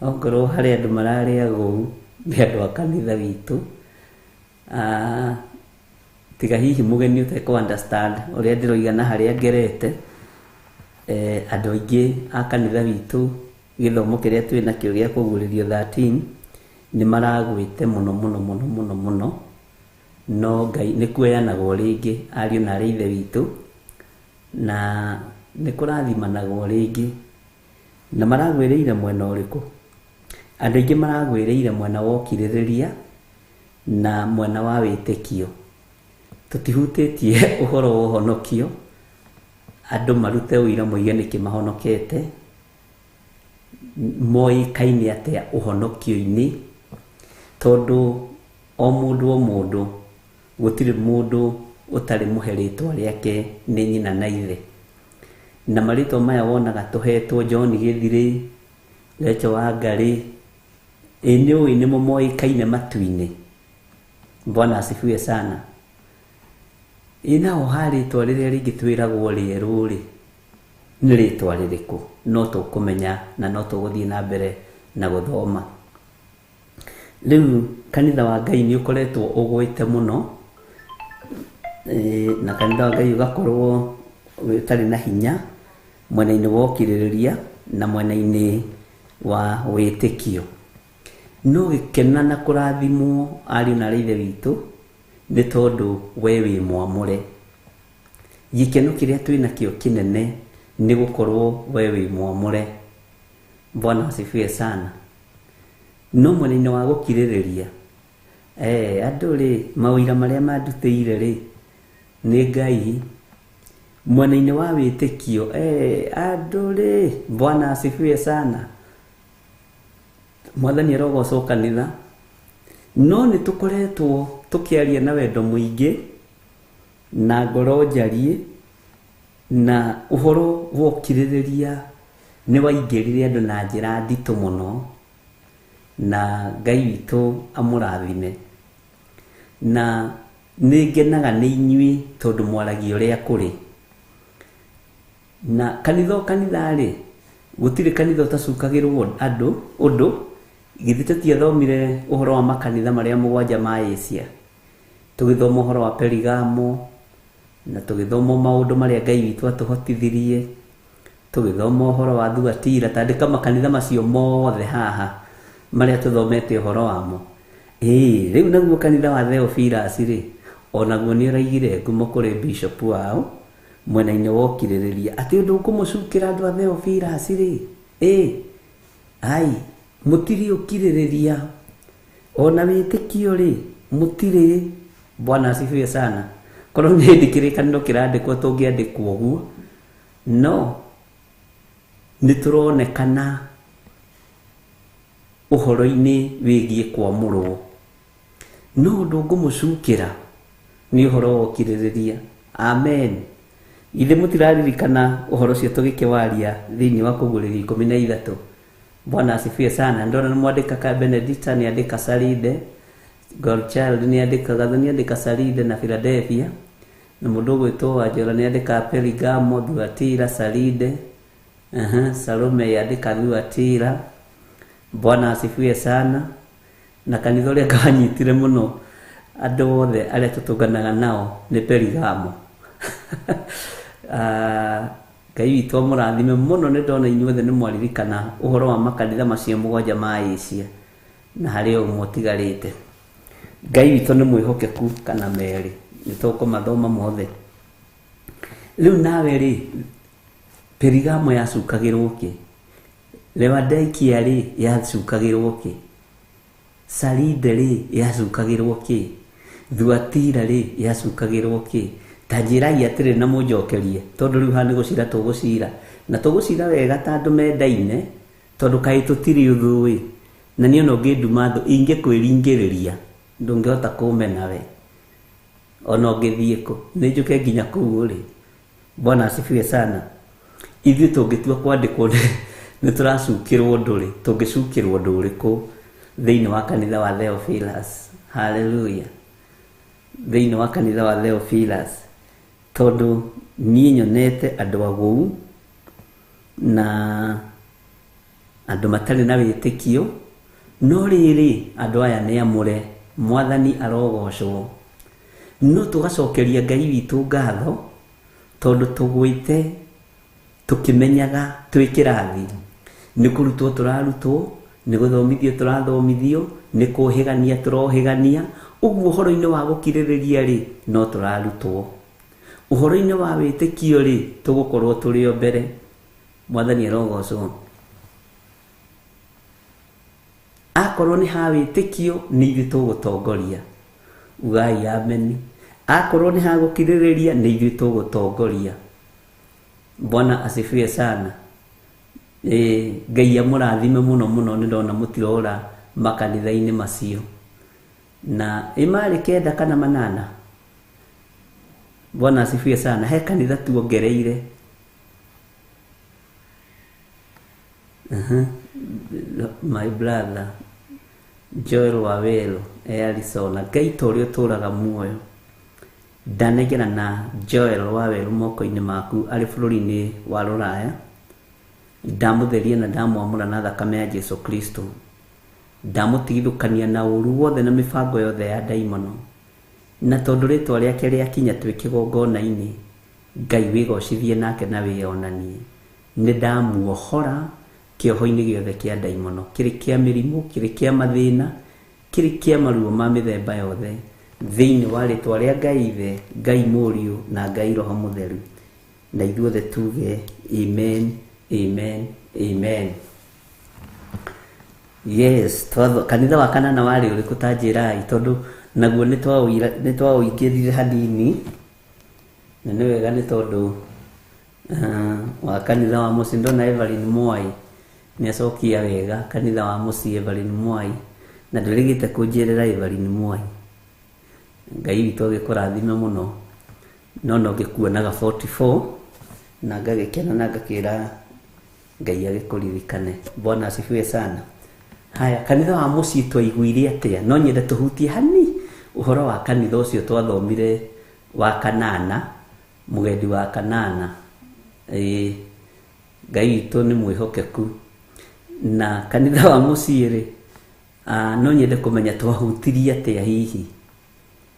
ongorwo hari andu mararia guu ni andu a kanitha witu tiga hihi mugeni uteko understand uria ndiroiga na haria ngerete andu aingi a kanitha witu githomo kiria twina kio gia kuguririo 13 ni maragwite muno no Ngai ni kuoyanagwo ringi ariu na ari ithe witu na ni kurathimanagwo ringi na maragwireire mwena uriku andu aingi maragwireire mwena wa ukiririria na mwena wa witikio tutihutitie uhoro wa uhonokio andu marute uira muige niki mahonokete moikaine atia uhonokio-ini tondu o mundu gutire mundu utari muheritwa riake ni nyina na ithe na marito maya wonaga tuhetwo John Githiri Lecho wa Ngari eneo inimo moikaine matu-ini. Bwana asifiwe sana. Ina ohari twarire rigitwiragwo rieru ri ni ritwa ririku no tukumenya na no tuguthie na mbere na guthoma. Riu kanitha wa Ngai ni ukoretwo ugwite muno na kanitha wa Ngai ugakorwo witari na hinya mwena-ini wa ukiririria na mwena-ini wa witikio. No gikena na kurathimwo ari na ithe witu ni tondu we wi mwamure. Gikeno kiria twina kio kinene ni gukorwo we wi mwamure. Bwana asifiwe sana. No mwena-ini wa gukiririria andu ri mawira maria mandutire ri ni Ngai. Mwena-ini wa witikio andu ri Bwana asifiwe sana. Mwathani arogocwo kanitha no ni tukoretwo tukiaria na wendo muingi na ngoro njarie na uhoro wa ukiririria ni waingirire andu na njira nditu muno na Ngai witu amurathime na ni ngenaga ni inyui tondu mwaragia uria kuri na kanitha ri gutire kanitha utacukagirwo andu undu githite tiathomire uhoro wa makanitha maria mugwanja ma Asia. Tugithoma uhoro wa Perigamo na tugithoma maundu maria Ngai witu atuhotithirie. Tugithoma uhoro wa Thuatira tandika makanitha macio mothe haha maria tuthomete uhoro wamo. Riu naguo kanitha wa Theophilus ri onaguo ni uraigire ngumo kuri bishop wao mwena-ini wa ukiririria ati undu ukumucukira andu a Theophilus ri ai mutiri ukiririria ona witikio ri mutiri. Bwana asifiwe sana. Korwo ni ndikirikaniro kirandikwo tungiandikwo guo no ni turonekana uhoro-ini wigie kwamurwo no undu ngumucukira ni uhoro wa ukiririria. Amen. Ithe mutiraririkana uhoro cio tugikiwaria thiini wa kuguriria 13. Bwana asifiwe sana. Ndona mwandika ka Benedicta ni andika Salide, Goldchild ni andika Gatho ni andika Salide na Philadelphia, na mundu gwitwo Wajora ni andika Perigamo, Thuatira, Salide, Salome ya andika Thuatira. Bwana asifiwe sana. Na kanitha uria kanyitire muno andu othe aria tutunganaga nao ni Perigamo. Ngai witu amurathime muno ni ndona inyuothe ni mwaririkana uhoro wa makanitha macio mugwanja ma Asia na hari o motigarite. Ngai witu ni mwihokeku kana meri ni tukumathoma mothe. Riu nawe ri Perigamo yacukagirwo ki? Laodikia ri yacukagirwo ki? Salide ri yacukagirwo ki? Thuatira ri yacukagirwo ki? Tanjiragia atire na mujokerie tondu riu hani gucira tugucira na tugucira wega tandu mendaine tondu kai tutiri uthui na ni ono nginduma thu inge kwiringiriria ndungihota kumena we ona ngithie ku ni njuke nginya kuu ri. Bwana asifiwe sana. Ithuĩ tungitua kwandikwo ni turacukirwo nduri tungicukirwo nduriku thiini wa kanitha wa Theophilus. Hallelujah. Thiini wa kanitha wa Theophilus tondu nie nyonete andu aguu na andũ matarĩ na wĩtĩkio, no rĩrĩ andũ aya nĩ amũre, Mwathani arogocwo. No tũgacokeria Ngai witũ ngatho tondũ tũgwĩte tũkĩmenyaga twĩ kĩrathi, nĩ kũrutwo tũrarutwo, nĩ gũthomithio tũrathomithio, nĩ kũhĩgania tũrohĩgania. Ũguo ũhoro-inĩ wa gũkirĩrĩria rĩ, no tũrarutwo. Ũhoro-inĩ wa wĩtĩkio rĩ, tũgũkorwo tũrĩ o mbere. Mwathani arogocwo. Akorwo nĩ ha wĩtĩkio, nĩ ithuĩ tũgũtongoria. Ugai ameni. Akorwo nĩ ha gũkirĩrĩria, nĩ ithuĩ tũgũtongoria. Bwana asifiwe sana. Ngai amũrathime mũno mũno, nĩ ndona mũtirora makanitha-inĩ macio. Na marĩ 9 kana 8. Bwana asifiwe sana. He kanitha tuongereire. My brother Joel Wawelo Arizona, Ngai torĩ ũtũraga muoyo. Ndanegera na Joel Wawelo moko-inĩ maku arĩ bũrũri-inĩ wa Rũraya. Ndamũtheria na ndamwamũra na thakame ya Jesu Kristo. Ndamũtigithũkania na ũru wothe na mĩbango yothe ya ndaimono. Na tondũ rĩtwa rĩake rĩakinya twĩ kĩgongona-inĩ, Ngai wĩgocithie nake na wĩonanie. Nĩ ndamuohora kĩoho-inĩ gĩothe kĩa ndaimono, kĩrĩ kĩa mĩrimũ, kĩrĩ kĩa mathĩna, kĩrĩ kĩa maruo ma mĩthemba yothe, thĩinĩ wa rĩtwa rĩa Ngai Ithe, Ngai Mũriũ na Ngai Roho Mũtheru. Na ithuothe tuge amen, amen, amen. Yes, kanitha wa kanana warĩ ũrĩkũ ta njĩrai, tondũ naguo nĩ twaũingĩrire hanini, na nĩ wega nĩ tondũ wa kanitha wa mũciĩ ndona Evelyn Mwai nĩ acokia wega. Kanitha wa mũciĩ Evelyn Mwai, na ndũrĩgĩte kũnjĩrĩra Evelyn Mwai. Ngai witũ agĩkũrathime mũno, no ngĩkuonaga 44 na ngagĩkena na ngakĩra Ngai agĩkũririkane. Bwana asifiwe sana. Haya, kanitha wa mũciĩ twaiguire atĩa? No nyende tũhutie hani ũhoro wa kanitha ũcio twathomire wa kanana, mũgendi wa kanana. Ngai witũ nĩ mwĩhokeku. Na kanitha wa mũciĩ rĩ, no nyende kũmenya twahutirie atĩa hihi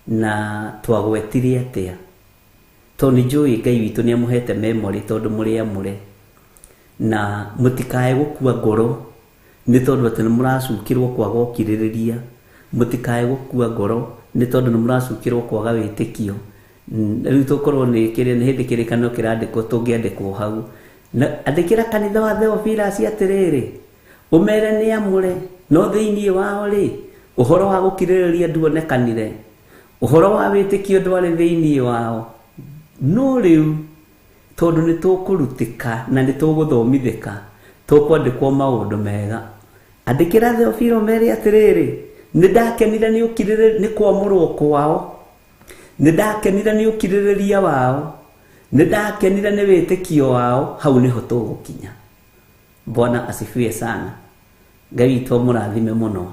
na twagwetire atĩa, tondũ nĩ njũĩ Ngai witũ nĩ amũhete memory tondũ mũrĩ amũre. Na mũtikae gũkua ngoro nĩ tondũ atĩ nĩ mũracukĩrwo kwaga ũkirĩrĩria, mũtikae gũkua ngoro nĩ tondũ nĩ mũracukĩrwo kwaga wĩtĩkio. Rĩu tũkorwo nĩ hĩndĩ kĩrĩkanĩro kĩrandĩkwo tũngĩandĩkwo hau. Andĩkĩra kanitha wa Theophilus atĩrĩrĩ, ũmere nĩ amũre, no thĩinĩ wao rĩ, ũhoro wa gũkirĩrĩria nduonekanire, ũhoro wa wĩtĩkio ndwarĩ thĩinĩ wao. No rĩu tondũ nĩ tũkũrutĩka na nĩ tũgũthomithĩka, tũkwandĩkwo maũndũ mega. Andĩkĩra Theophilus ũmere atĩrĩrĩ, nĩ ndakenire nĩ kwamũrwo kwao, nĩ ndakenire nĩ ũkirĩrĩria wao, nĩ ndakenire nĩ wĩtĩkio wao. Hau nĩho tũgũkinya. Bwana asifiwe sana. Ngai witũ mũrathime mũno.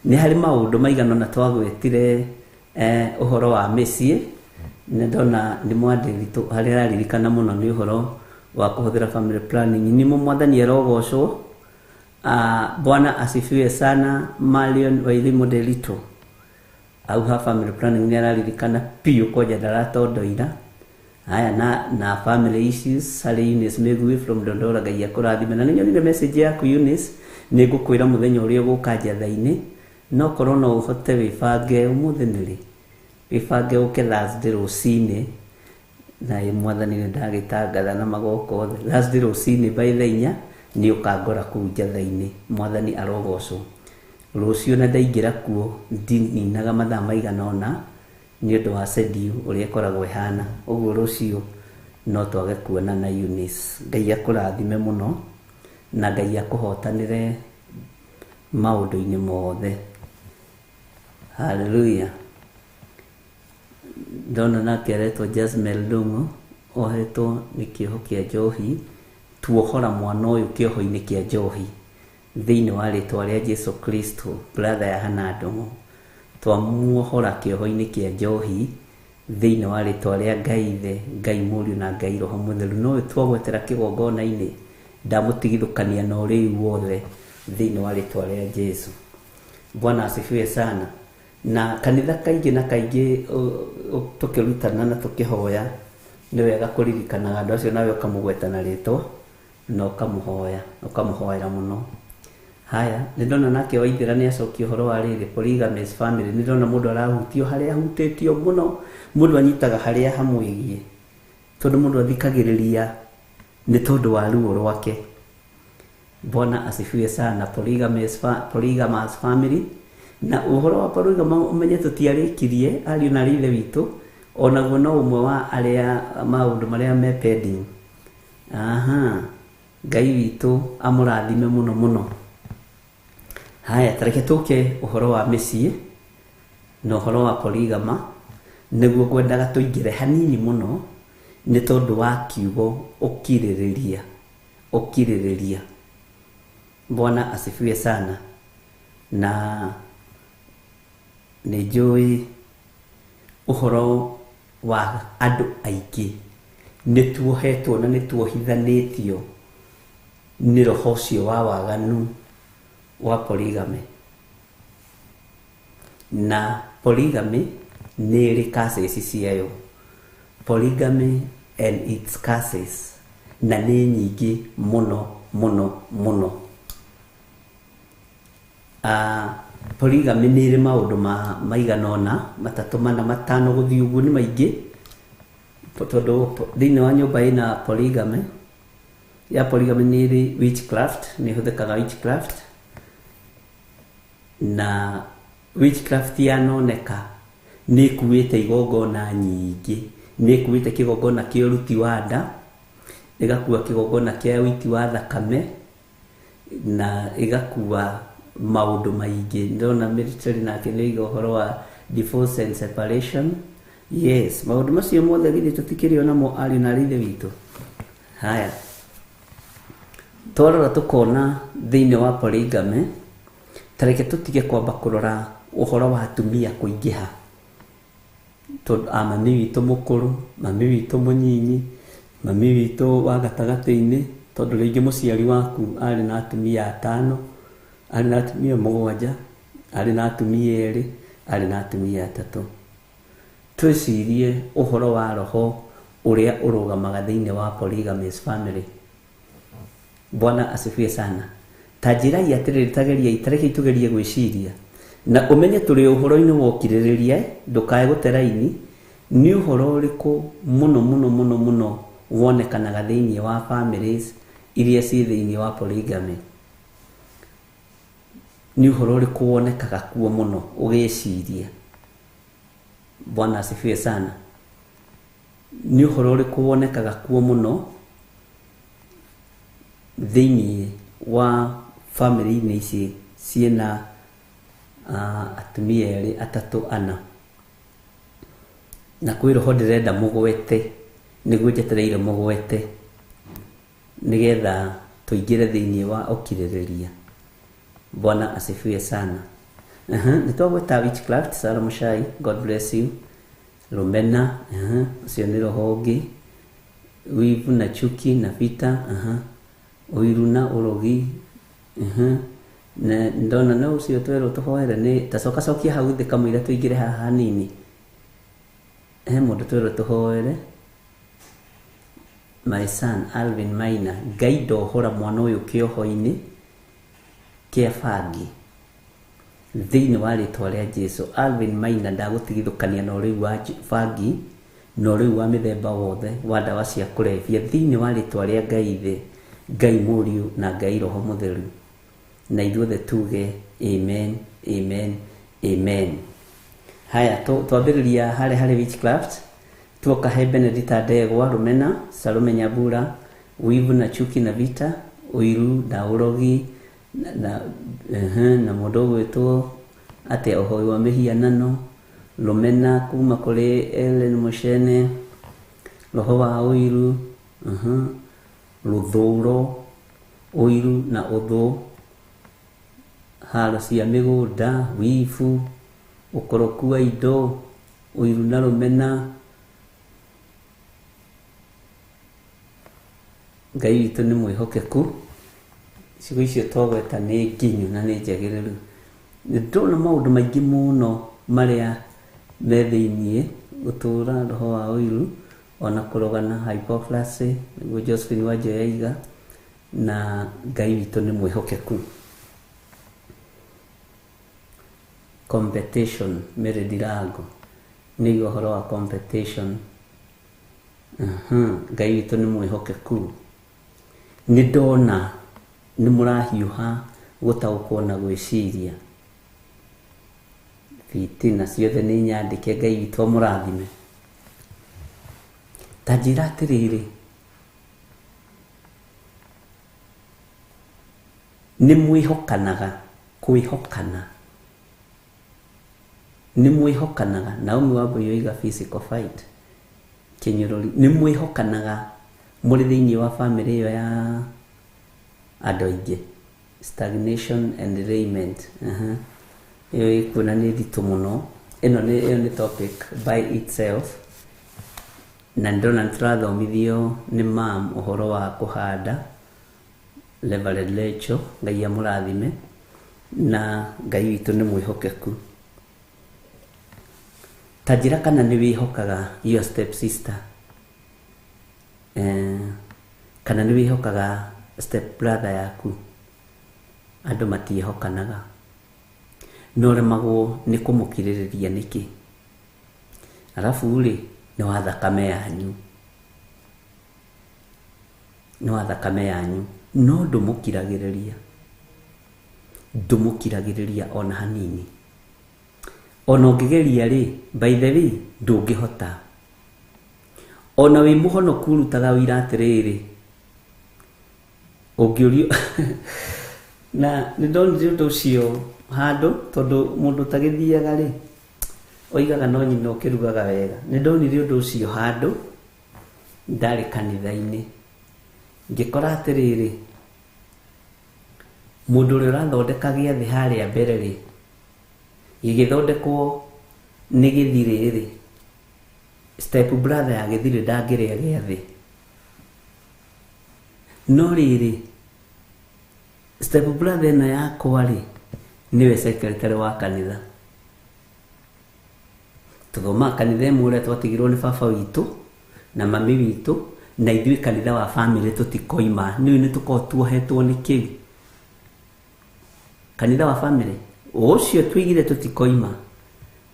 Nĩ harĩ maũndũ maigana na twagwetire ũhoro wa mĩciĩ. Nĩ ndona nĩ mwandĩki harĩa araririkana mũno nĩ ũhoro wa kũhũthĩra family planning. Nĩ Mwathani arogocwo. Bwana asifiwe sana. Marion Wairimu Delito au ha family planning nĩ araririkana piũ koja ndaratondoira. Haya na family issues. Sally Eunice Megui from Dondora, Ngai akũrathime. Na nĩnyonire message yaku Eunice, nĩ ngũkwĩra mũthenya ũrĩa ũgũka njatha-inĩ, no korwo no ũhote wĩbange ũmũthĩ nĩrĩ, wĩbange ũke Thursday rũcinĩ. Na Mwathani nĩ ndagĩtangatha na magoko othe. Thursday rũcinĩ by 4 nĩ ũkangora kũu njatha-inĩ. Mwathani arogocwo. Rũciũ na ndaingĩra kuo ndininaga mathaa maigana ũna nĩ ũndũ wa schedule ũrĩa ĩkoragwo ĩhana. Ũguo rũciũ no twage kuona na Eunice. Ngai akũrathime mũno na Ngai akũhotanĩre maũndũ-inĩ mothe. Hallelujah. Ndona nake aretwo Jasmine Ndung'u, ohetwo nĩ kĩoho kĩa njohi. Tuohora mwana ũyũ kĩoho-inĩ kĩa njohi thĩinĩ wa rĩtwa rĩa Jesu Kristo. Brother ya Hana Ndung'u, twamuohora kĩoho-inĩ kĩa njohi thĩinĩ wa rĩtwa rĩa Ngai Ithe, Ngai Mũriũ na Ngai Roho Mũtheru. No twagwetera kĩgongona-inĩ ndamutigithukania na uriu wothe thiini wa ritwa ria Jesu. Bwana asifiwe sana. Na kanitha kaingi na kaingi tukirutana na tukihoya ni wega kuririkana andu acio nawe ukamugweta na ritwa na ukamuhoera muno. Haya, nindona nake Waithira ni acokia uhoro wa riri polygamous family. Nindona mundu arahutio haria hutitio muno, mundu anyitaga haria hamwigie, tondu mundu athikagiriria ni tondu wa ruo rwake. Bwana asifiwe sana. Polygamous family, na uhoro wa polygamous umenye tutiarikirie ariu na rithe witu, onaguo no umwe wa aria maundu maria me pending. Ngai witu amurathime muno muno. Haya, tareke tuke uhoro wa micii na uhoro wa polygama, niguo ngwendaga tuingire hanini muno ni tondu wa kiugo ukiririria. Bwana asifiwe sana. Na nijui uhoro wa andu aingi nituohetwo na nituohithanitio ni roho ucio wa waganu wa polygamy. Na polygamy ni ri cases ciayo, polygamy and its cases, na ni nyingi muno muno muno. Polygamy ni ri maundu maiganona matatu mana matano guthii uguo ni maingi, tondu thiini wa nyumba ina polygamy ya polygamy ni ri witchcraft, ni huthikaga witchcraft. Na witchcraft yanoneka ni kuite igongona nyingi, ni kuite kigongona kia uruti wa nda, igakua kigongona kia uiti wa thakame, na igakua maundu maingi. Ndona military na kiniga uhoro wa divorce and separation. Yes, maundu macio mothe githii tutikirio namo ari na rithe witu. Haya, twarora tukona thiini wa polygamy, tareke tutige kwamba kurora uhoro wa atumia kuingiha, tondu mami witu mukuru, mami witu munyinyi, mami witu wa gatagati-ini, tondu ringi muciari waku ari na atumia 5, ari na atumia 7, ari na atumia 2, ari na atumia 3. Twicirie uhoro wa roho uria urugamaga thiini wa polygamous family. Bwana asifiwe sana. Tajirai atiriri tageria itareke itugerie gwiciria na umenye turi uhoro-ini wa ukiririria, ndukae guteraini ni uhoro uriku muno muno muno muno wonekanaga thiini wa families iria ci thiini wa polygamy. Ni uhoro uriku wonekaga kuo muno ugiciria. Bwana asifiwe sana. Ni uhoro uriku wonekaga kuo muno thiini wa family ici ciena atumia 2, 3, 4. Na kwi roho ndirenda mugwete, niguo njetereire mugwete nigetha tuingire thiini wa ukiririria. Bwana asifiwe sana. Nitwagweta witchcraft, Sarah Mushai, God bless you. Lumena, ucio ni roho ungi. Wivu na chuki na vita, uiru na urogi, na ndona no ucio twero tuhoere ni tacoka cokia hau thi kamwira tuingire haha hanini. Mundu twero tuhoere. My son Alvin Maina, Ngai ndohora mwana uyu kioho-ini kia fangi thiini wa ritwa ria Jesu. Alvin Maina ndagutigithukania na uriu wa fangi na uriu wa mithemba wothe wa ndawa cia kulevya thiini wa ritwa ria Ngai thi, Ngai Muriu na Ngai Roho Mutheru. Na ithuothe tuge amen, amen, amen. Haya, twambiriria hare witchcraft. Tuoka he Benedict Ndegwa, Rumena, Salome Nyambura, wivu na chuki na vita, uiru na urogi na mundu gwitwo ate uhoi wa mihianano. Rumena kuma kuri Ellen Mushene, roho wa uiru, ruthuro, uiru na uthu, haro cia migunda, wivu, ukoroku wa indo, uiru na rumena. Ngai witũ nĩ mwĩhokeku, ciugo icio twagweta nĩ nginyu na nĩ njagĩrĩru. Ndĩrona maũndũ maingĩ mũno marĩa me thĩiniĩ gũtũũra roho wa ũiru, ona kũrogana hypoplasy, nĩguo Josephine Wanjoya aiga, na Ngai witũ nĩ mwĩhokeku. Competition, Mary Ndirango nĩ ũhoro wa competition. Ngai witũ nĩ mwĩhokeku. Nĩ ndona nĩ mũrahiũha gũtaũkwo na gwĩciria. Fitina ciothe nĩ nyandĩke, Ngai witũ amũrathime. Ta njĩra atĩrĩrĩ, nĩ mwĩhokanaga, kwĩhokana. Nĩ mwĩhokanaga, Naomi Wambui yoiga physical fight. Kĩnyũrũri, nĩ mwĩhokanaga mũrĩ thĩinĩ wa family ĩyo ya andũ aingĩ. Stagnation and derailment. Ĩyo ĩkuona nĩ nditũ mũno. Ĩyo nĩ topic by itself. Na ndona nĩtũrathomithio nĩ mam ũhoro wa kũhanda, Reverend Rachel, Ngai amũrathime, na Ngai witũ nĩ mwĩhokeku. Ta njĩra kana nĩ wĩhokaga your step sister, kana nĩ wĩhokaga step brother yaku. Andũ matiĩhokanaga, no remagwo nĩ kũmũkirĩrĩria nĩkĩ. Arabu rĩ, nĩ wa thakame yanyu, nĩ wa thakame yanyu, no ndũmũkiragĩrĩria ona hanini. Ona ũngĩgeria rĩ, by the way, ndũngĩhota. Ona wĩ mũhonoku ũrutaga wĩra atĩrĩrĩ, ũngĩũrio na nĩ ndonire ũndũ ũcio handũ, tondũ mũndũ tagĩthiaga rĩ, oigaga no nyina ũkĩrugaga wega. Nĩ ndonire ũndũ ũcio handũ, ndarĩ kanitha-inĩ, ngĩkora atĩrĩrĩ, mũndũ ũrĩa ũrathondeka gĩathĩ harĩa mbere rĩ, gĩgĩthondekwo nĩ gĩthirĩ rĩ, step brother ya gĩthirĩ ndangĩrĩa gĩathĩ. No rĩrĩ, step brother ĩno yakwa rĩ, nĩwe secretary wa kanitha. Tũthomaga kanitha ĩmwe ũrĩa twatigirwo nĩ baba witũ na mami witũ, na ithuĩ kanitha wa family tũtikoima. Nĩũĩ nĩtũkorwo tuohetwo nĩ kĩu. Kanitha wa family ũcio twĩgire tũtikoima,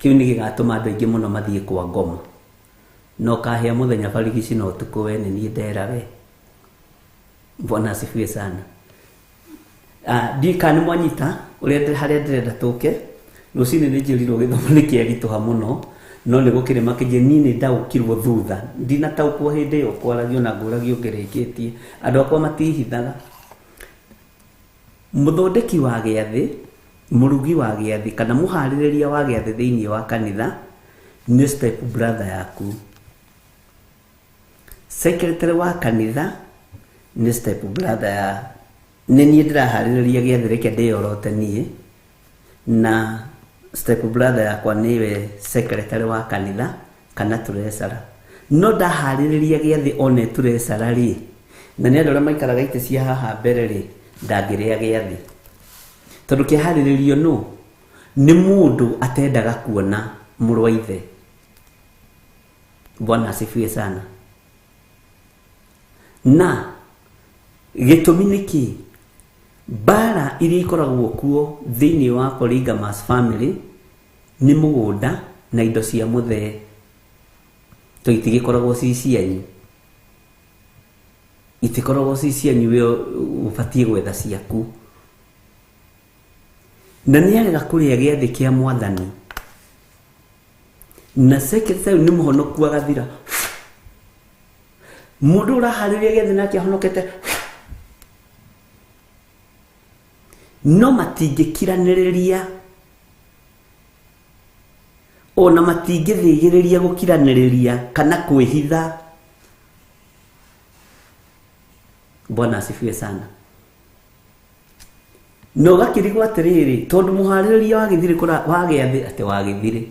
kĩu nĩ gĩgatũma andũ aingĩ mũno mathiĩ kwa ngoma. No kahĩa mũthenya barigici no ũtukũ, we nĩ niĩ ndera we. Bwana asifiwe sana. Ndika nĩ mwanyita ũrĩa harĩa ndĩrenda tũke. Rũcinĩ nĩ njĩrirwo gĩthomo nĩ kĩagitũha mũno, no nĩ gũkĩrĩma kĩnjĩ niĩ nĩ ndaũkirwo thutha. Ndinataũkwo hĩndĩ ĩyo kwaragio na ngũragio ngĩrĩkĩtie. Andũ akwa matihithaga. Mũthondeki wa gĩathĩ, mũrugi wa gĩathĩ, kana mũharĩrĩria wa gĩathĩ thĩinĩ wa kanitha nĩ step brother yaku. Secretary wa kanitha nĩ step brother ya nĩ niĩ ndĩraharĩrĩria gĩathĩ, reke ndĩyorote niĩ, na step brother yakwa nĩwe secretary wa kanitha kana treasurer. No ndaharĩrĩria gĩathĩ one treasurer rĩ, na nĩ andũ arĩa maikaraga itĩ cia haha mbere rĩ, ndangĩrĩa gĩathĩ. Tondũ kĩharĩrĩrio nũ? Nĩ mũndũ atendaga kuona mũrũ wa ithe. Bwana asifiwe sana. Na gĩtũmi nĩkĩ? Bara iria ikoragwo kuo thĩinĩ wa polygamous family nĩ mũgũnda na indo cia mũthee. To itigĩkoragwo ci cianyu. Itikoragwo ci cianyu, we ũbatiĩ gwetha ciaku. Na nĩarega kũrĩa gĩathĩ kĩa Mwathani. Na secretary nĩ mũhonoku agathira. Mũndũ ũraharĩria gĩathĩ nake ahonokete. No matingĩkiranĩrĩria, ona matingĩthĩgĩrĩria gũkiranĩrĩria kana kwĩhitha. Bwana asifiwe sana. No gakĩrigwo atĩrĩrĩ, tondũ mũharĩrĩria wa gĩthirĩ wa gĩathĩ atĩ wa gĩthirĩ,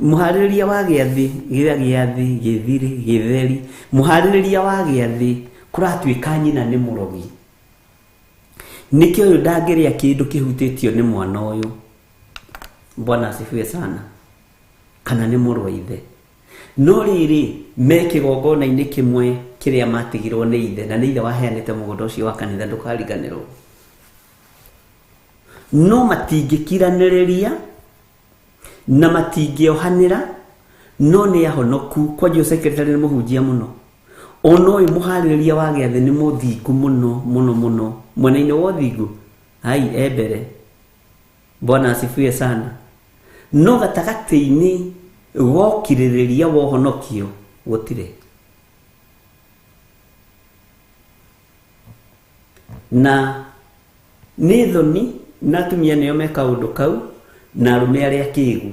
mũharĩrĩria wa gĩathĩ gĩthiri gĩtheri, mũharĩrĩria wa gĩathĩ kuratuika nyina nĩ mũrogi nikio ũyũ ndangĩrĩa kĩndũ kĩhutĩtio nĩ mwana ũyũ. Bwana asifiwe sana. Kana nĩ mũrũ wa ithe. No rĩrĩ me kĩgongona-inĩ kĩmwe kĩrĩa matigirwo nĩ ithe, na nĩ ithe waheanĩte mũgũnda ũcio wa kanitha ndũkariganĩrwo. No matingĩkiranĩrĩria na matingĩohanĩra, no nĩ ahonoku. Kwanjia secretary nĩ mũhunjia mũno. Ona ũyũ mũharĩrĩria wa gĩathĩ nĩ mũthingu mũno mwena-inĩ wa ũthingu. Hai ebere. Bwana asifiwe sana. No gatagatĩ-inĩ wokirĩrĩria wa ũhonokio gũtirĩ. Na nĩ thoni na atumia nĩo meka ũndũ kau, na arũme arĩa kĩĩgu.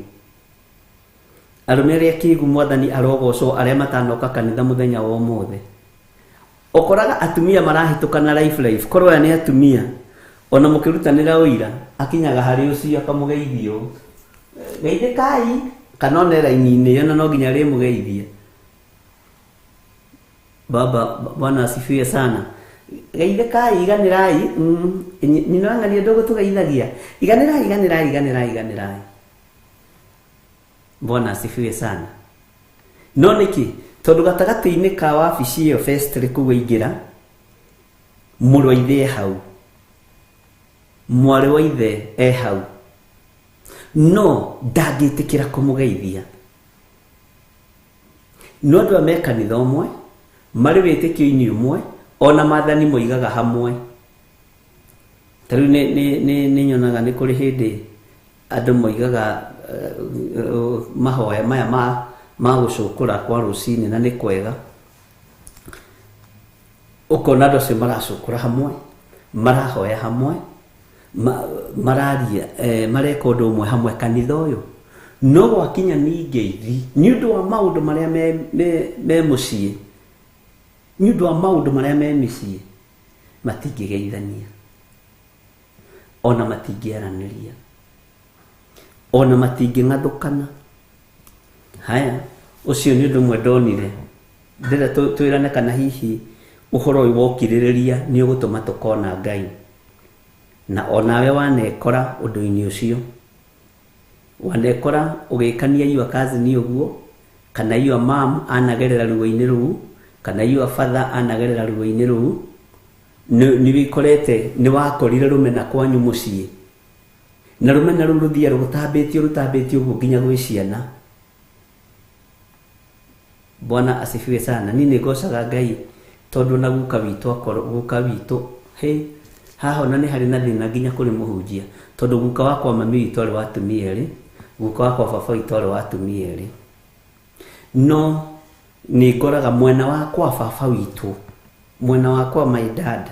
Arũme arĩa kĩĩgu Mwathani arogocwo arĩa matanoka kanitha mũthenya wa ũmũthĩ. Ũkoraga atumia marahĩtũkana life korwo aya nĩ atumia, ona mũkĩrutanĩra ũira akinyaga harĩ ũcio akamũgeithio, geithĩkai, kana ona raini-inĩ ĩyo no nginya rĩmũgeithie. Bwana asifiwe sana. Geithĩkai, iganĩrai, nyina ng'ania ndũgũtũgeithagia, iganĩrai. Bwana asifiwe sana. No nĩkĩ? Tondũ gatagatĩ-inĩ ka wabici ĩyo first kũu ingĩra, mũrũ wa ithe hau, mwarĩ wa ithe hau, no ndangĩtĩkĩra kũmũgeithia. No andũ me kanitha ũmwe, marĩ wĩtĩkio-inĩ ũmwe, ona mathani moigaga hamwe. Tarĩu nĩ nyonaga nĩ kũrĩ hĩndĩ andũ moigaga mahoya maya ma gũcũkũra kwa rũcinĩ na nĩ kwega. Ũkona andũ acio maracũkũra hamwe, marahoya hamwe, mararia, mareka ũndũ ũmwe hamwe kanitha ũyũ. No gwakinya nĩ ngeithi nĩ ũndũ wa maũndũ marĩa me mũciĩ, nĩ ũndũ wa maũndũ marĩa me mĩciĩ, matingĩgeithania, ona matingĩaranĩria, ona matingĩng'athũkana. Haya, ũcio nĩ ũndũ ũmwe ndonire. Ndĩra twĩrane kana hihi ũhoro ũyũ wokirĩrĩria nĩ ũgũtũma tũkona Ngai. Na onawe wanekora ũndũ-inĩ ũcio, wanekora ũgĩkania your cousin ũguo, kana your mom anagerera ruo-inĩ rũu, kana your father anagerera ruo-inĩ rũu, nĩ wĩkorete nĩ wakorire rũmena kwanyu mũciĩ, na rũmena rũu rũthiaga rũtambĩtio ũguo nginya gwĩ ciana. Bwana asifiwe sana. Niĩ nĩngocaga Ngai tondũ na guka witũ haha ona nĩ harĩ na thĩna nginya kũrĩ mũhunjia, tondũ guka wakwa mami witũ arĩ wa atumia erĩ, guka wakwa baba witũ arĩ wa atumia erĩ. No nĩ ngoraga mwena wakwa baba witũ, mwena wakwa my dad,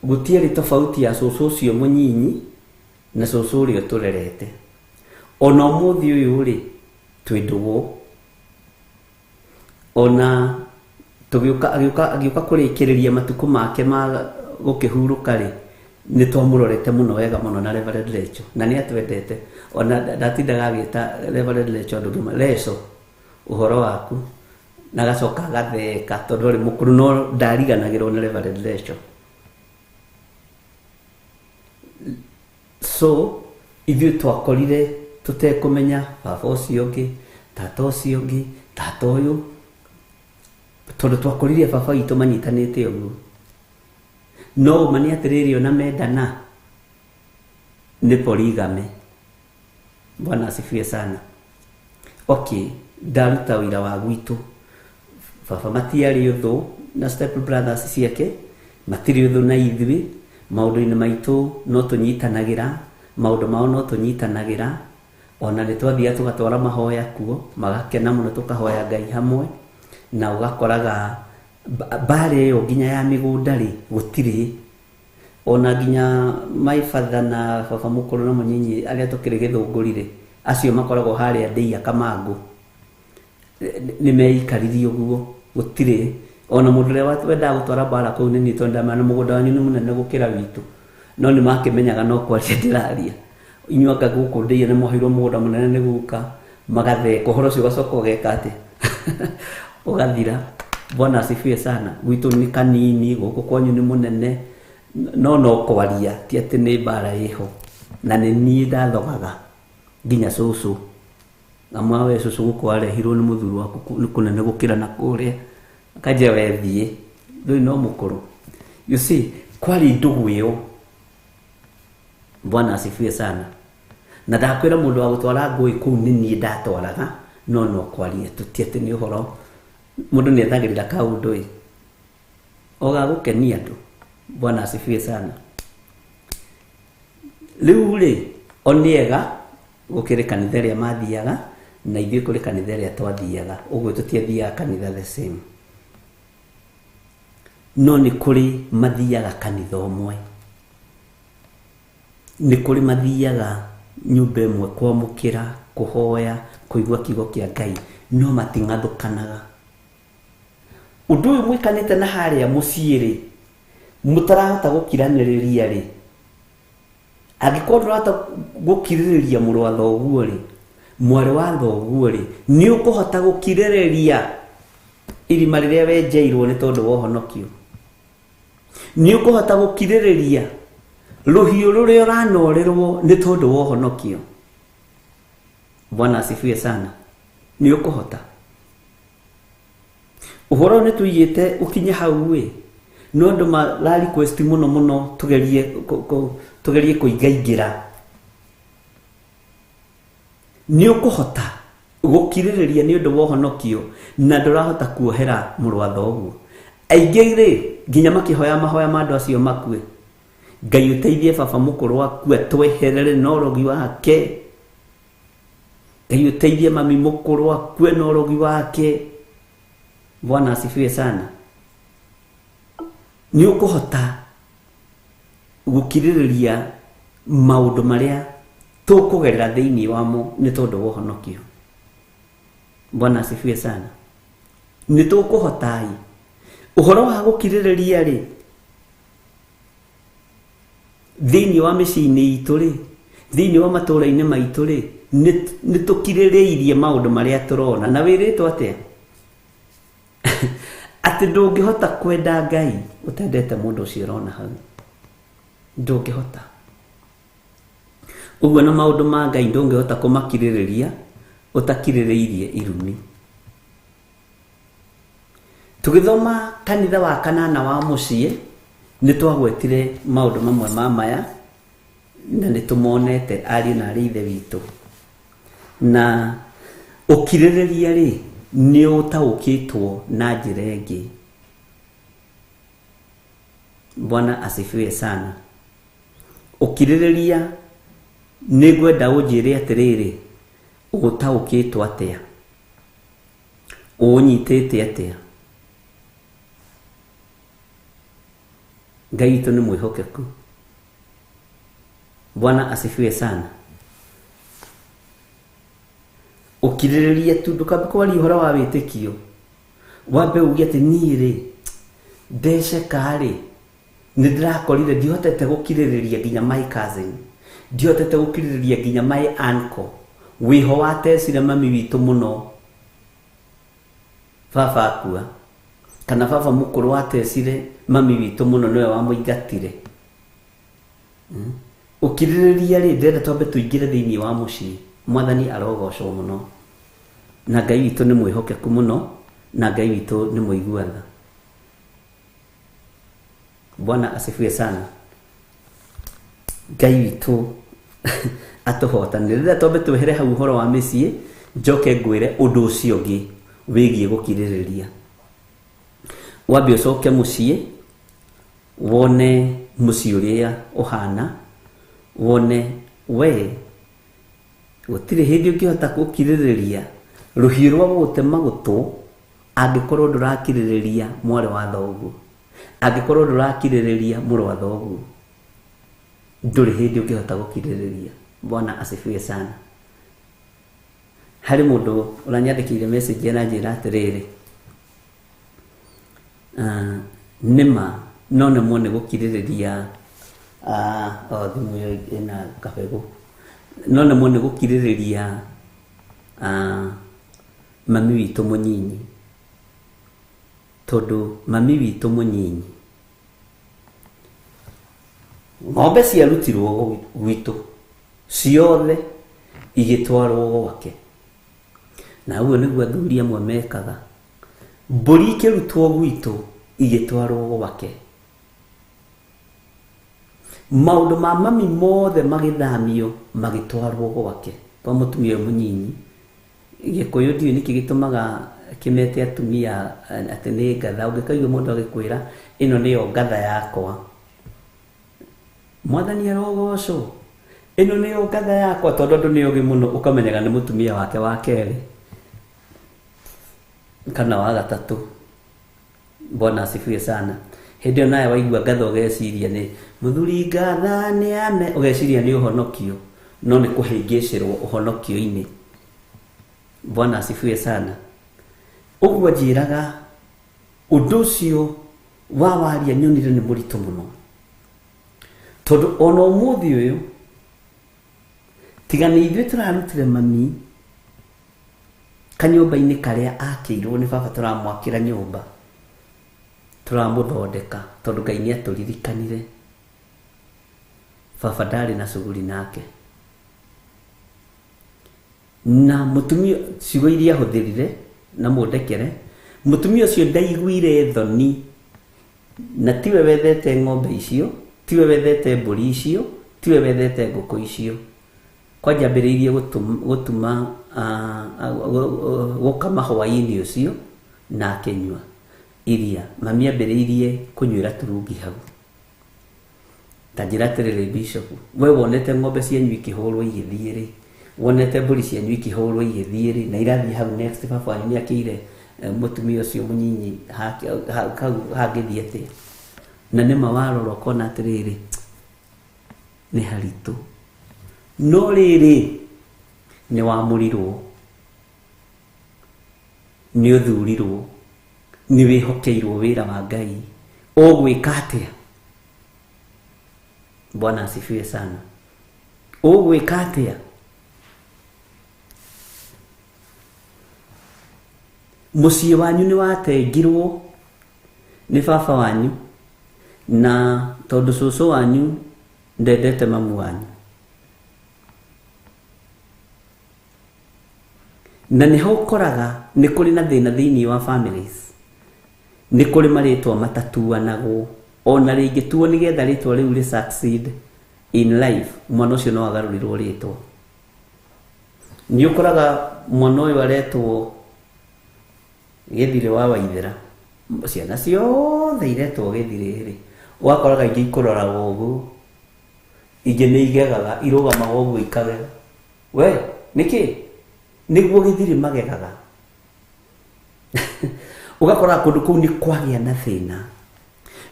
gũtiarĩ tofauti ya cũcũ ũcio mũnyinyi na cũcũ ũrĩa tũrerete. Ona ũmũthĩ ũyũ rĩ twĩ ndũgũ. Ona agĩũka kũrĩkĩrĩria matukũ make ma gũkĩhurũka rĩ, nĩ twamũrorete mũno wega mũno na Reverend Lecho, na nĩ atwendete. Ona ndatindaga agĩta Reverend Lecho andũ ngĩma Lecho ũhoro waku, na agacoka agatheka tondũ arĩ mũkũrũ, no ndariganagĩrwo nĩ Reverend Lecho. So ithuĩ twakorire tũtekũmenya baba ũcio ũngĩ, tata ũcio ũngĩ, tata ũyũ, tondũ twakũririe baba witũ manyitanĩte ũguo. No ũma nĩ atĩrĩrĩ ona mendana nĩ polygamy. Bwana asifiwe sana. Okay, ndaruta wĩra wa gwitũ, baba matiarĩ ũthũ na step brothers ciake, matirĩ ũthũ na ithuĩ, maũndũ-inĩ maitũ no tũnyitanagĩra, maũndũ mao no tũnyitanagĩra, ona nĩ twathiaga tũgatwara mahoya kuo, magakena mũno tũkahoya Ngai hamwe. Na ũgakoraga mbarĩ ĩyo nginya ya mĩgũnda rĩ gũtirĩ. Ona nginya my father na baba mũkũrũ na mũnyinyi arĩa tũkĩrĩ Gĩthũngũri, acio makoragwo harĩa Ndeiya Kamangũ, nĩ meikaririe ũguo gũtirĩ. Ona mũndũ ũrĩa wendaga gũtwara mbara kũu nĩ niĩ, tondũ ndamana mũgũnda wanyu nĩ mũnene gũkĩra witũ, no nĩ makĩmenyaga no kwaria ndĩraria. Inyuĩ anga gũkũ Ndeiya nĩ moheirwo mũgũnda mũnene nĩ guka, magatheka ũhoro ũcio ũgacoka ũgeka atĩ ugathira. Bwana asifiwe sana. Gwitu ni kanini, guku kwanyu ni munene, no kwaria ti ati ni bara iho, na ni nie ndathogaga nginya cucu amawe cucu guku arehirwo ni muthuri waku ni kunene gukira na kuria akaje wethie ndui no mukuru. You see, kwari ndugu iyo. Bwana asifiwe sana. Na ndakwira mundu wa gutwara ngui kuu ni nie ndatwaraga, no kwaria tutiete ni uhoro mundu ni ethagirira kaundu ogagukenia andu. Bwana asifiwe sana. Riu ri oniega gukire kanitha ria mathiaga na ithuĩ kũrĩ kanitha ria twathiaga, ũguo tũtiathiaga kanitha the same, no nĩ kũrĩ mathiaga kanitha ũmwe, nĩ kũrĩ mathiaga nyũmba ĩmwe kwamũkĩra, kũhoya, kũigua kiugo kĩa Ngai, no mating'athũkanaga. Ũndũ ũyũ mwĩkanĩte na harĩa mũciĩ rĩ, mũtarahota gũkiranĩrĩria rĩ, angĩkorwo ndũrahota gũkirĩrĩria mũrũ wa thoguo rĩ, mwarĩ wa thoguo rĩ, nĩ ũkũhota gũkirĩrĩria irima rĩrĩa wenjeirwo nĩ tondũ wa ũhonokio. Nĩ ũkũhota gũkirĩrĩria rũhiũ rũrĩa ũranorerwo nĩ tondũ wa ũhonokio. Bwana asifiwe sana. Nĩ ũkũhota. Ũhoro nĩ tũigĩte ũkinye hau ĩ, no andũ mara request mũno tugerie kũingaingĩra. Nĩ ũkũhota gũkirĩrĩria nĩ ũndũ wa ũhonokio na ndũrahota kuohera mũrũ wa thoguo. Aingĩ rĩ, nginya makĩhoya mahoya ma andũ acio makue. Ngai ũteithie baba mũkũrũ akue, tweherere na ũrogi wake. Ngai ũteithie mami mũkũrũ akue na ũrogi wake. Bwana asifiwe sana. Nĩ ũkũhota gũkirĩrĩria maũndũ marĩa tũkũgerera thĩinĩ wamo nĩ tondũ wa ũhonokio. Bwana asifiwe sana. Nĩ tũkũhota ĩ. Ũhoro wa gũkirĩrĩria rĩ, thĩinĩ wa mĩciĩ-inĩ itũ rĩ, thĩinĩ wa matũũra-inĩ maitũ rĩ, nĩ tũkirĩrĩirie maũndũ marĩa tũrona. Na wĩrĩtwo atĩa? Atĩ ndũngĩhota kwenda Ngai ũtendete mũndũ ũcio ũrona hau. Ndũngĩhota. Ũguo na maũndũ ma Ngai ndũngĩhota kũmakirĩrĩria ũtakirĩrĩirie irumi. Tũgĩthoma kanitha wa kanana wa mũciĩ, nĩ twagwetire maũndũ mamwe ma maya na nĩ tũmonete ariũ na arĩ ithe witũ. Na ũkirĩrĩria rĩ, nĩ ũtaũkĩtwo na njĩra ĩngĩ. Bwana asifiwe sana. Ũkirĩrĩria nĩ ngwenda ũnjĩre atĩrĩrĩ, ũtaũkĩtwo atĩa, ũnyitĩte atĩa. Ngai witũ nĩ mwĩhokeku. Bwana asifiwe sana. Ũkirĩrĩria tu, ndũkambe kwaria ũhoro wa wĩtĩkio. Wambe uge atĩ niĩ rĩ, ndeceka rĩ, nĩ ndĩrakorire ndihotete gũkirĩrĩria nginya my cousin, ndihotete gũkirĩrĩria nginya my uncle, wĩho watecire mami witũ mũno baba akua, kana baba mũkũrũ watecire mami witũ mũno nĩwe wamũingatire. Ũkirĩrĩria rĩ, ndĩrenda twambe tũingĩre thĩinĩ wa mũciĩ. Mwathani arogocwo mũno. Na Ngai witũ nĩ mwĩhokeku mũno, na Ngai witũ nĩ mũigua tha. Bwana asifiwe sana. Ngai witũ atũhotanĩre. Rĩrĩa twambe twehere hau ũhoro wa mĩciĩ, njoke ngwĩre ũndũ ũcio ũngĩ wĩgiĩ gũkirĩrĩria. Wambe ũcoke mũciĩ, wone mũciĩ ũrĩa ũhana, wone we gũtirĩ hĩndĩ ũngĩhota gũkirĩrĩria rũhiũ rwa gũtema gũtũ angĩkorwo ndũrakirĩrĩria mwarĩ wa thoguo, angĩkorwo ndũrakirĩrĩria mũrũ wa thoguo, ndũrĩ hĩndĩ ũngĩhota gũkirĩrĩria. Bwana asifiwe sana. Harĩ mũndũ ũranyandĩkĩire message na njĩra atĩrĩrĩ, nĩma no nĩmwo nĩ gũkirĩrĩria thimũ ĩna kabegũ, no nĩmwo nĩ gũkirĩrĩria mami witũ mũnyinyi. tondu mami witu munyinyi ng'ombe ciarutirwo gwitu ciothe igitwarwo gwake, na uguo niguo athuri amwe mekaga. Mbũri ikĩrutwo gwitũ igĩtwarwo gwake, maũndũ ma mami mothe magĩthamio magĩtwarwo gwake kwa mũtumia mũnyinyi. Gĩkũyũ ndiũĩ nĩkĩ gĩtũmaga kĩmete atumia atĩ nĩ ngatha. Ũngĩkaigua mũndũ agĩkwĩra ĩno nĩyo ngatha yakwa, Mwathani arogocwo, ĩno nĩyo ngatha yakwa, tondũ andũ nĩ ũgĩ mũno ũkamenyaga nĩ mũtumia wake wa kerĩ kana wa gatatũ. Bwana asifiwe sana. Hĩndĩ ĩyo nawe waigua ngatha ũgeciria nĩ mũthuri ngatha nĩame, ũgeciria nĩ ũhonokio, no nĩ kũhĩngĩcĩrwo ũhonokio-inĩ. Bwana asifiwe sana. Ũguo njĩraga ũndũ ũcio wa waria nyonire nĩ mũritũ mũno, tondũ ona ũmũthĩ ũyũ tiga nĩ ithuĩ tũrarutire mami kanyũmba-inĩ karĩa akĩirwo nĩ baba, tũramwakĩra nyũmba, tũramũthondeka tondũ Ngai nĩ atũririkanire. Baba ndarĩ na cuguri nake, na mũtumia ciugo iria ahũthĩrire na mũndekere, mũtumia ũcio ndaiguire thoni, na tiwe wethete ng'ombe icio, tiwe wethete mbũri icio, tiwe wethete ngũkũ icio. Kwanja ambĩrĩirie gũkama hwaĩ-inĩ ũcio na akĩnyua iria. Mami ambĩrĩirie kũnywĩra turungi hau. Ta njĩra atĩrĩrĩ Bishop, we wonete ng'ombe cianyu ikĩhũrwo igĩthiĩ rĩ, wonete mbũri cianyu ikĩhũrwo igĩthiĩ rĩ, na irathiĩ hau next baba wanyu nĩ akĩire mũtumia ũcio mũnyinyi hangĩthiĩ atĩa? Na nĩma warora ũkona atĩrĩrĩ nĩ haritũ, no rĩrĩ nĩ wamũrirwo, nĩ ũthurirwo, nĩ wĩhokeirwo wĩra wa Ngai, ũgwĩka atĩa? Bwana asifiwe sana. Ũgwĩka atĩa? Mũciĩ wanyu nĩ watengirwo nĩ baba wanyu, na tondũ cũcũ wanyu ndendete mamu wanyu, na nĩho ũkoraga nĩ kũrĩ na thĩna thĩinĩ wa families. Nĩ kũrĩ marĩtwa matatuanagwo, ona rĩngĩtuo nĩgetha rĩtwa rĩu rĩ succeed in life, mwana ũcio no agarũrĩrwo rĩtwa. Nĩ ũkoraga mwana ũyũ aretwo Gĩthirĩ wa Waithĩra, ciana ciothe iretwo Gĩthirĩ rĩ, ũgakoraga ingĩ ikũroraga ũguo, ingĩ nĩ igegaga, irũgamaga ũguo ikagega. We nĩkĩ? Nĩguo Gĩthirĩ magegaga. Ũgakora kũndũ kũu nĩ kwagĩa na thĩna,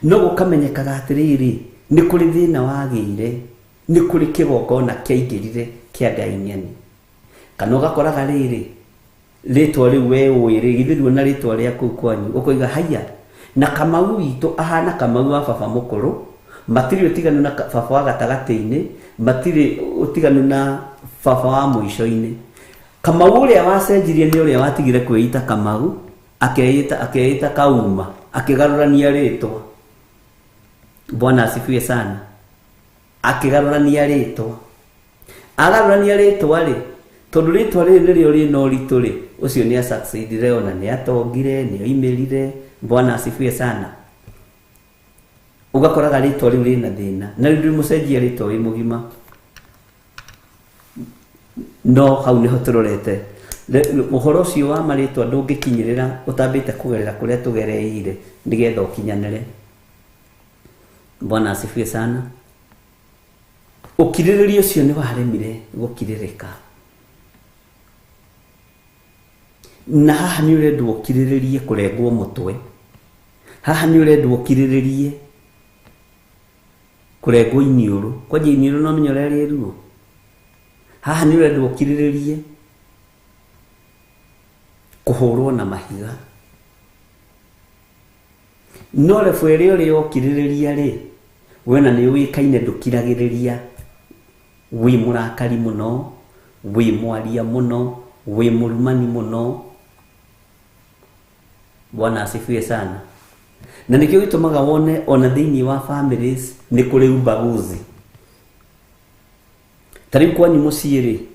no gũkamenyekaga atĩrĩrĩ nĩ kũrĩ thĩna wagĩire, nĩ kũrĩ kĩgongona kĩaingĩrire kĩa Ngai nyeni. Kana ũgakoraga rĩrĩ rĩtwa rĩu we ũĩ githirwo na rĩtwa rĩa kũu kwanyu, ũkoiga haya na Kamau witũ ahana Kamau wa baba mũkũrũ, matirĩ ũtiganu na baba wa gatagatĩ-inĩ, matirĩ ũtiganu na baba wa mũico-inĩ. Kamau ũrĩa wacenjirie nĩ ũrĩa watigire kwĩita Kamau, akeita Kauma, akĩgarũrania rĩtwa. Bwana asifiwe sana. Akĩgarũrania rĩtwa, agarũrania rĩtwa rĩ, tondũ rĩtwa rĩrĩ nĩrĩo rĩna ũritũ rĩ, ũcio nĩ succeedire, ona nĩ atongire, nĩ oimĩrire. Bwana asifiwe sana. Ũgakoraga rĩtwa rĩu rĩna thĩna, na rĩu ndĩmũcenjia rĩtwa wĩ mũgima. No hau nĩho tũrorete ũhoro ũcio wa marĩtwa ndũngĩkinyĩrĩra ũtambĩte kũgerera kũrĩa tũgereire nĩgetha ũkinyanĩre. Bwana asifiwe sana. Ũkirĩrĩria ũcio nĩ waremire gũkirĩrĩka, na haha nĩ ũrendwo ũkirĩrĩrie kũrengwo mũtwe, haha nĩ ũrendwo ũkirĩrĩrie kũrengwo iniũrũ. Kwanja iniũrũ no menya ũrĩa rĩruo. Haha nĩ ũrendwo ũkirĩrĩrie kũhũrwo na mahiga. No rebu ĩrĩa ũrĩa ũkirĩrĩria rĩ, wena nĩ ũĩkaine ndũkiragĩrĩria, wĩ mũrakari mũno, wĩ mwaria mũno, wĩ mũrumani mũno. Bwana asifiwe sana. Na nikio gitumaga wone ona thiini wa families ni kuri ubaguzi. Tari kwanyu muciiri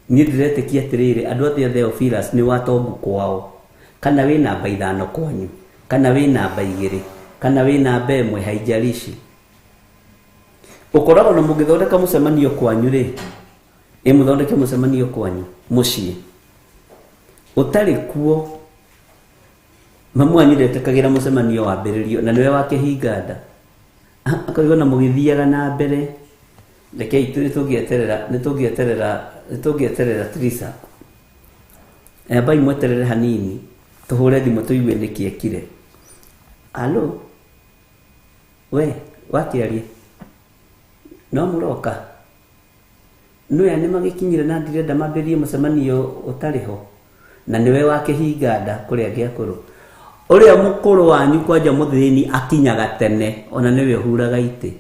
ni ndiretekia atiriri andu othe Theophilus ni watombu kwao, kana wi namba 5 kwanyu, kana wi namba 2, kana wi namba 1, haijalishi ukoragwo na mugithondeka mucemanio kwanyu ri muthondeke mucemanio kwanyu mucii utari kuo mamu anyirete mucemanio wa mbiririo na niwe wake hinganda akaigwa na mugithiaga na mbere rekei nitungieterera Trisa bai mweterere hanini tuhure thimu tuigue nikiekire. Alo we wakiarie no muroka nuya ni magikinyire na ndirenda mambirie mucemanio utariho na niwe wake hinganda kuria giakuru uria mukuru wanyu kwanja muthini akinyaga tene ona niwe huraga ite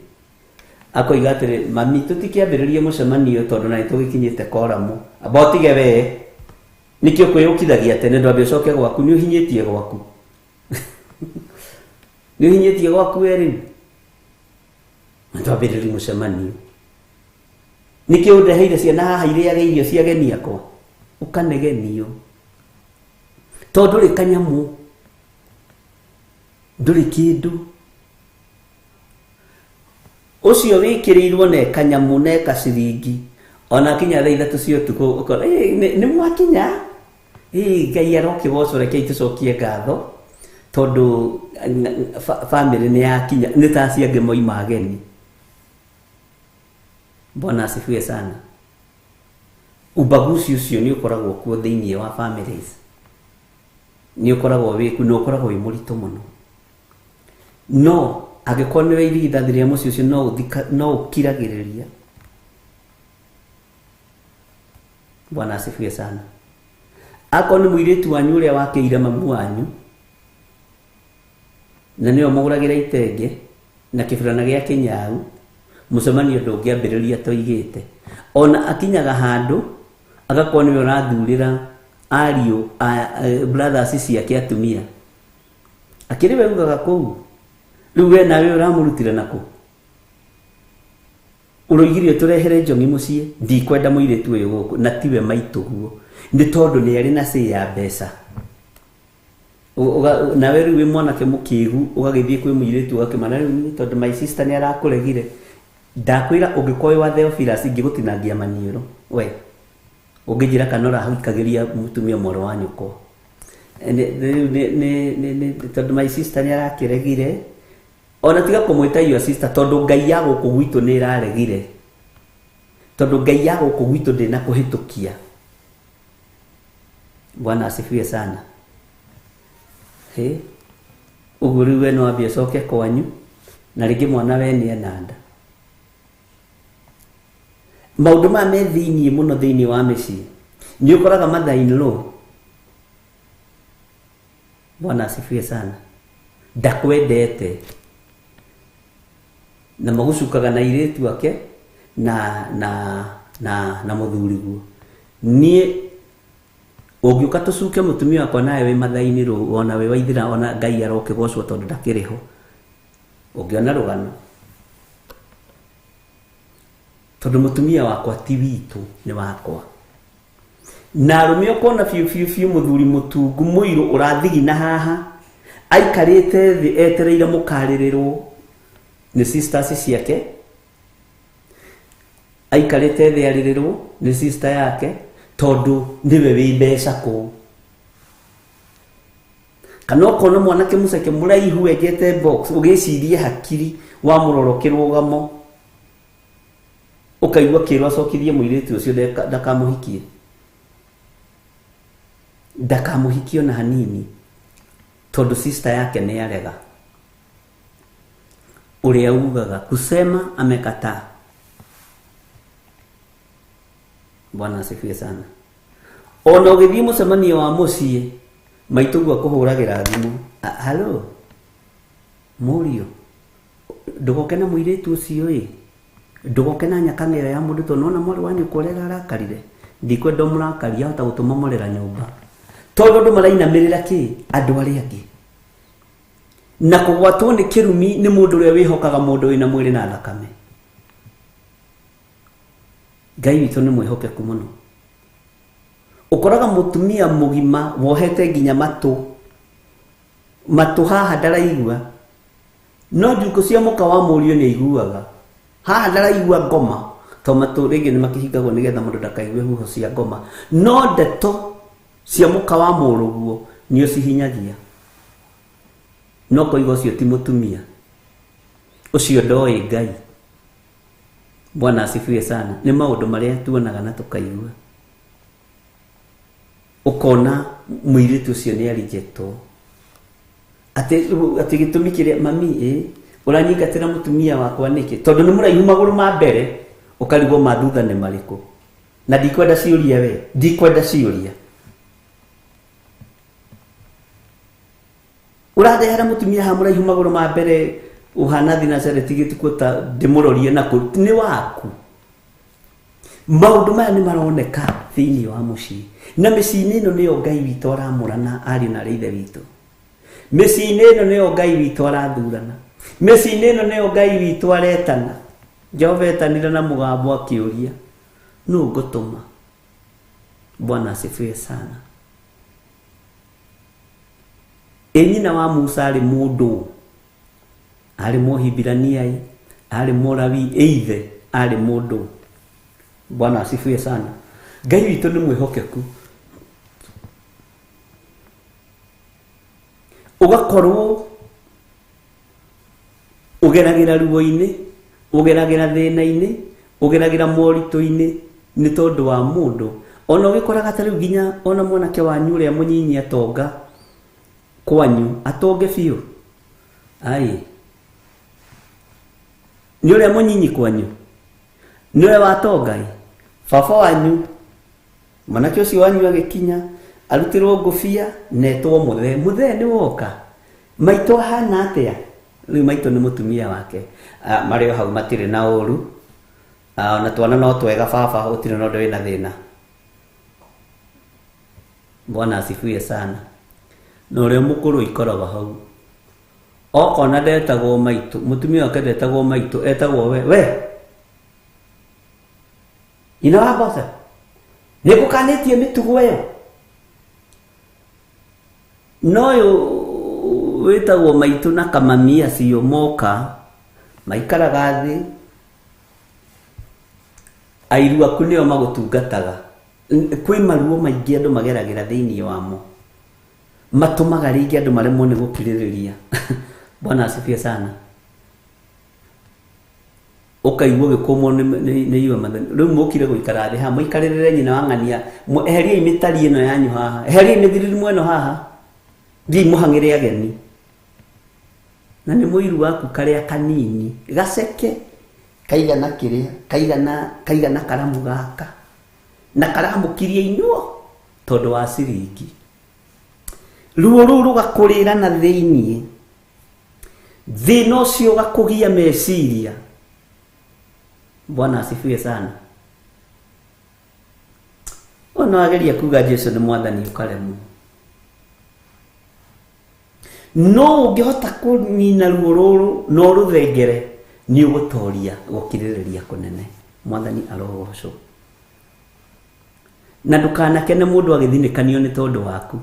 akoiga atiri mami tutikiambiririe mucemanio tondu na nitugikinyite koramu abotige we nikio kwiyukithagia tene ndwambe ucoke gwaku ni uhinyitie gwaku ni uhinyitie gwaku weri ndwambiririe mucemanio nikio ndeheire ciana haha iriage irio cia geni akwa ukanegenio tondu ri kanyamu nduri kindu ucio wikirirwo ne kanyamu ne kasiringi ona kinya thaa 3 cia utuku ukora ni mwakinya Ngai arokibocore kei tucokie ngatho tondu family ni yakinya ni ta ciange moima ageni. Bwana asifiwe sana. Ubaguzi ucio ni ukoragwo kuo thiini wa families, ni ukoragwo wiku no ukoragwo wi murito muno no agikorwo ni wirigithathiria mucio ucio no ukiragiriria. Bwana asifiwe sana. Ako ni mwiritu wanyu uria wakiire mamu wanyu na niyo muguragira itenge na kibirana gia kinyau mucemanio ndungiambiriria toigite ona akinyaga handu agakorwo niwe urathurira ariu brothers ciake atumia akiri we ugaga kuu riu we nawe uramurutira naku uroigirio turehere njongi mucie ndikwenda muiritu uyu guku na tiwe maituguo ni tondu ni ari na sei ya mbeca nawe riu wi mwanake mukigu ugagithie kwi muiritu ugakimana riu tondu my sister ni arakuregire ndakwira ungikoyo wa Theophilus ingigutinangia maniero we ungijira kanora hauikagiria mutumia moro wa nyuko ne tondu my sister ni arakiregire ona tiga kumwita your sister tondu Ngai yago kugwitu ni iraregire tondu Ngai yago kugwitu ndina kuhitukia. Bwana asifiwe sana. Uguri we no abia coke kwanyu na ringi mwana we ni enanda maundu ma me thiini muno thiini wa micii ni ukoraga mother-in-law. Bwana asifiwe sana. Ndakwendete na magucukaga na iritu ake na muthuriguo nie ugiuka tucuke mutumia wakwa nawe wi mother-in-law ona we waithira ona Ngai arokigocwo tondu ndakiriho ungiona rugano tondu mutumia wakwa ti witu ni wakwa na rume ukona fiu muthuri mutungu muiru urathigina haha aikarite thi etereire mukaririrwo ni sisters ciake aikarite thi aririrwo ni sister yake tondu ndiwe wi mbeca ku kana ukona mwanake muceke muraihu egete box ugicirie hakiri wa murorokirwo gamo ukaigwa kirwa cokithie muiritu ucio ndakamuhikio na hanini tondu sister yake ni arega uria ugaga kusema amekataa. Bwana asifiwe sana. Ona ugithie mucemanio wa mucie maitugwa kuhuragira thimu halo murio ndugoke na muiritu ucio ndugoke na nyakang'era ya mundu to nona mwari wanyu kurera arakarire ndikwenda murakaria hota gutuma murera nyumba tondu andu marainamirira ki andu aria angi na kugwatwo ni kirumi ni mundu uria wihokaga mundu wina mwiri na thakame. Ngai witu ni mwihokeku muno. Ukoraga mutumia mugima wohete nginya matu haha ndaraigua, no njuko cia muka wa murio ni iguaga haha ndaraigua ngoma, to matu ringi ni makihingagwo nigetha mundu ndakaigue huho cia ngoma, no ndeto cia muka wa muruguo nio cihinyagia. No koigo ucio ti mutumia ucio ndoi Ngai. Bwana asifiwe sana. Ni maundu maria tuonaga na tukaigua, ukona mwiritu ucio ni arijeto ati gitumi kiria mami uranyingatira mutumia wakwa niki, tondu ni muraihu maguru ma mbere ukarigwo mathutha ni mariku, na ndikwenda ciuria we, ndikwenda ciuria. Uradehera mutumia ha muraihu maguru ma mbere uhana Nazareti gitikuta ndimurorie na ni waku. Maundu maya ni maroneka thiini wa mucii, na micii ino niyo Ngai witu aramurana ari na rithe witu. Micii ino niyo Ngai witu arathurana, micii ino niyo Ngai witu aretana. Jehova etanire na mugambo akiuria nu ngutuma. Bwana asifiwe sana. Enyina wa Musa ari mundu, ari Muhibirania, ari Murawi, eithe ari mundu. Bwana asifiwe sana. Ngai witu ni mwihokeku. Ugakorwo ugeragira ruo-ini, ugeragira thina-ini, ugeragira morito-ini ni tondu wa mundu. Ona ugikoraga tariu nginya ona mwanake wanyu uria munyinyi atonga kwanyu atonge biu. Ai, ni uria munyinyi kwanyu niwe watonga. Baba wanyu mwanake ucio wanyu agikinya arutirwo ngufia netwo muthe ni woka. Maito hana atia? Riu maito ni mutumia wake. Mario hau matire na uru. Ona twana no twega baba, utire no ndewe na thina. Bwana asifiwe sana. No ria mukuru ikoraga hau okona ndetagwo maito, mutumia wake ndetagwo maito, etagwo we ina wabotha nikukanetie mitugo yo. No wetagwo maito na kamamia cio moka maikaraga thi, airu aku nio magutungataga. Kwi maruo maingi andu mageragira thiini wamo, matumaga ringi andu maremwo ni gukiririria. Bwana asifiwe sana. Ukaigwo gikomwo ni iwe mathani. Riu mukire guikara thi ha muikaririre nyina wangania, eheria imitari ino yanyu haha, eheria imithiriri mweno haha, thi muhangire ageni. Na ni muiru waku karia kanini gaceke kaigana kiria kaigana karamu gaka na karamukirie inyuo tondu wa ciringi. Ruo ruru rugakurira na thiini, thina ucio ugakugia meciria. Bwana asifiwe sana. Ona ageria kuga Jesu ni mwathani ukaremu, no ungihota kunina ruo ruru no ruthengere ni ugutoria gukiririria kunene. Mwathani arogocwo. Na ndukanakene mundu agithinikanio ni tondu waku.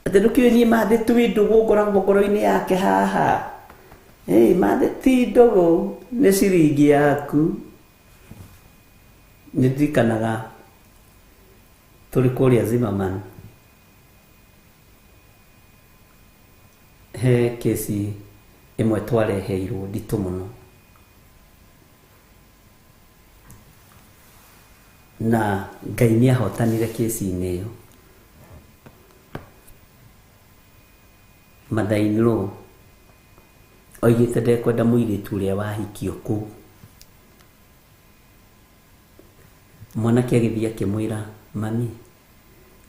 Ati ndukiunie mathe tu ndugu ngoragwo ngoro-ini yake haha. Mathe ti ndugu ni ciringi yaku. Ndirikanaga turi kuria Zimmerman, he kesi imwe twareheirwo nditu muno, na Ngai ni ahotanire kesi-ini iyo. Mathainiro oigite ndekwenda muiritu uria wahikio kuu. Mwanake agithii akimwira, mami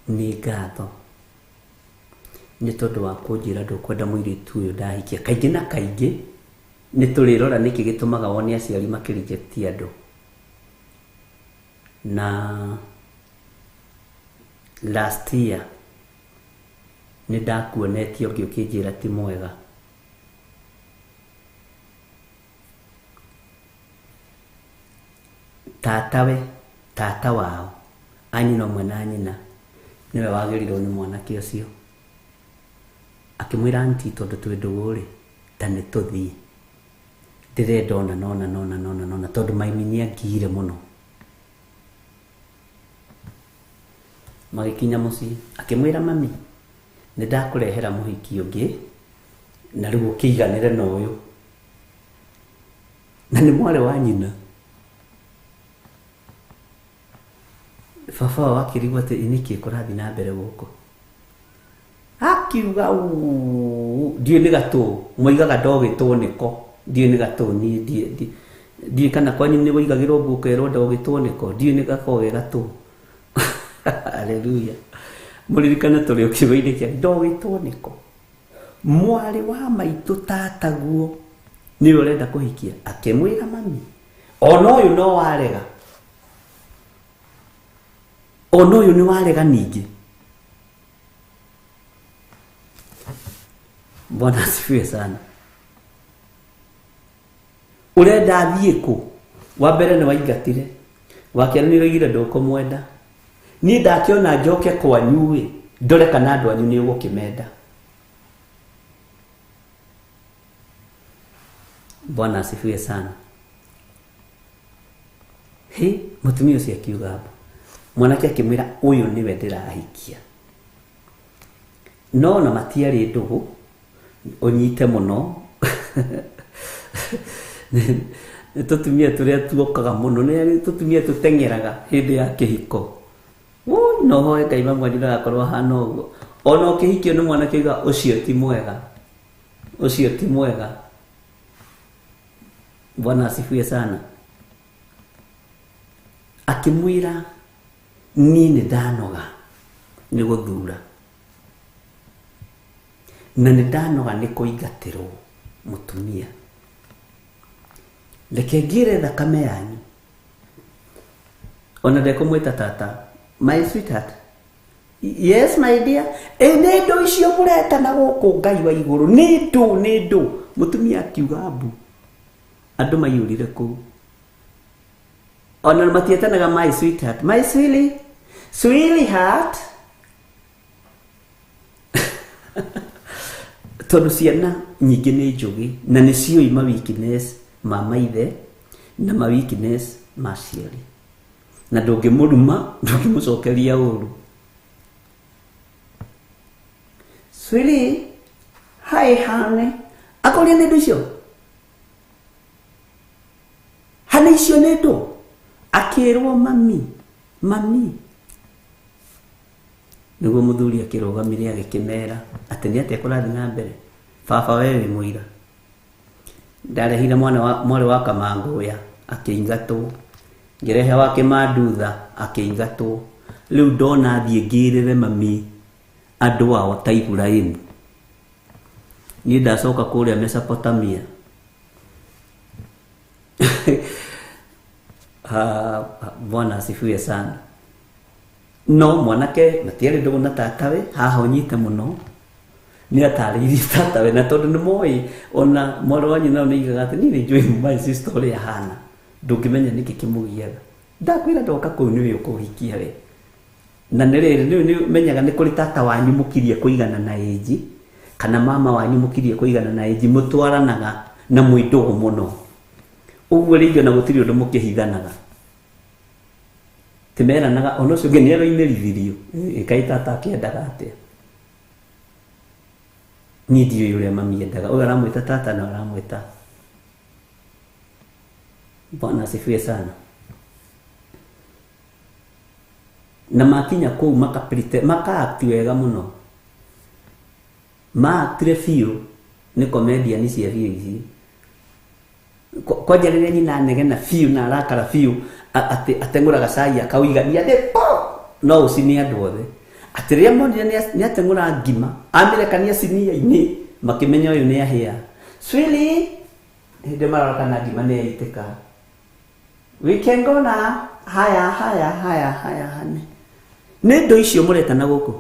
ni ngatho ni tondu wa kunjira ndukwenda muiritu uyu ndahikia. Kaingi na kaingi ni turirora niki gitumaga wone aciari makirejecti andu, na last year nĩ ndakuonetie ũngĩ ũkĩnjĩra ti mwega. Tata wao anyina ũmwe na nyina niwe wagĩrirwo nĩ mwanake ũcio, akĩmwĩra aunti tondũ twĩ ndũgũ-rĩ ta nĩ tũthiĩ, ndĩrenda nona tondũ maimi nĩangiire mũno. Magĩkinya mũciĩ akĩmwĩra mami nĩ ndakũrehera mũhiki ũngĩ na rĩu ũkĩiganĩre na ũyũ, na nĩ mwarĩ wa nyina. Baba wao akĩrigwo atĩ nĩkĩ kũrathiĩ na mbere gũkũ, akiuga ndiũĩ nĩ gatũ moigaga ndogĩtwo nĩko, ndiũĩ nĩ gatũ ndiũĩ kana kwanyu nĩ woigagĩrwo ũguo ũkerwo ndogĩtwo nĩko, ndiũĩ nĩ gakoragwo ge gatũ. Haleluya. Mũririkane tũrĩ o kiugo-inĩ kĩa ndogĩtwo nĩko, mwarĩ wa maitũ tataguo nĩwe ũrenda kũhikia. Akĩmwĩra mami ona ũyũ no warega, ona ũyũ nĩ warega ningĩ. Bwana asifiwe sana. Ũrenda athiĩ kũ? Wa mbere nĩ waingatire, wa kerĩ nĩ ũraigire ndũkũmwenda. Niĩ ndakĩona njoke kwanyu-ĩ ndore kana andũ anyu nĩ ũgũkĩmenda. Bwana asifiwe sana. Mũtumia ũcio akiuga mwanake akĩmwĩra ũyũ nĩwe ndĩrahikia, no na matiarĩ ndũgũ ũnyite mũno. Nĩ tũtumia tũrĩa tuokaga mũno, nĩ tũtumia tũteng'eraga hĩndĩ ya kĩhiko. No hoe Ngai mamwe ndagakorwo hana ũguo, ona ũkĩhikio nĩ mwanake auga ũcio ti mwega, ũcio ti mwega. Bwana asifiwe sana. Akĩmwĩra niĩ nĩ ndanoga nĩ gũthura na nĩ ndanoga nĩ kũingatĩrwo mũtumia, reke ngĩre thakame yanyu. Ona ndekũmwĩta tata, my sweetheart, yes my dear, nĩ ndũ icio mũretana gũkũ Ngai wa igũrũ, nĩ ndũ. Mũtumia akiuga mbu, andũ maiyũrire kũu. Ona matietanaga my sweetheart, my sweetheart. Tondũ ciana nyingĩ nĩ njũgĩ na nĩ ciũĩ ma weakness ma maithe na ma weakness ma ciari, na ndũngĩmũruma ndũngĩmũcokeria ũru. Sweetie, hi honey. Akũria nĩ ndũ icio, hana icio nĩ ndũ. Akĩrwo mami. Nĩguo mũthuri akĩrũgamire agĩkĩmera atĩ nĩ atĩa kũrathiĩ na mbere. Baba we wĩ mũira, ndarehire mwarĩ wa Kamangũya akĩingatwo, ngĩrehe wa Kĩmandutha akĩingatwo. Rĩu ndona thiĩ ngĩrĩre mami andũ ao ta Iburahĩmu. Niĩ ndacoka kũrĩa Mesopotamia. Bwana asifiwe sana. No mwanake matiarĩ ndũgũ na tatawe, haha ũnyite mũno nĩ atarĩirie tatawe, na tondũ nĩ moĩ ona mwarĩ wa nyina nĩ aigaga atĩ niĩ nĩ njũĩ my sister ũrĩa hana, ndũngĩmenya nĩkĩ kĩmũgiaga. Ndakwĩra ndoka kũu nĩwe ũkũhikia we, na nĩ rĩrĩ nĩ menyaga nĩ kũrĩ tata wanyu mũkirie kũigana na ĩnji kana mama wanyu mũkirie kũigana na ĩnji, mũtwaranaga na mwĩ ndũgũ mũno. Ũguo rĩngĩ na gũtirĩ ũndũ mũkĩhithanaga, tĩmeranaga ona ũcio ũngĩ nĩ aroinĩrithirio ĩkai tata akĩendaga atĩa. Niĩ ndiũĩ ũrĩa mami endaga, ũyũ aramwĩta tata na aramwĩta. Bwana asifiwe sana. Na makinya kũu maka-act wega mũno, ma-actire biũ nĩ comedian cia biũ ici. Kwanja rĩrĩa nyina anegena biũ na arakara biũ ateng'ũraga cai akawĩigania thĩ, no ũcinie andũ othe. Atĩ rĩrĩa monire nĩ ateng'ũra ngima amĩrekania sinia-inĩ, makĩmenya ũyũ nĩ ahĩa. Swili hĩndĩ maroka na ngima nĩ yaitĩka. We can go now. Haya honey. nä ndå icio må retana gå kå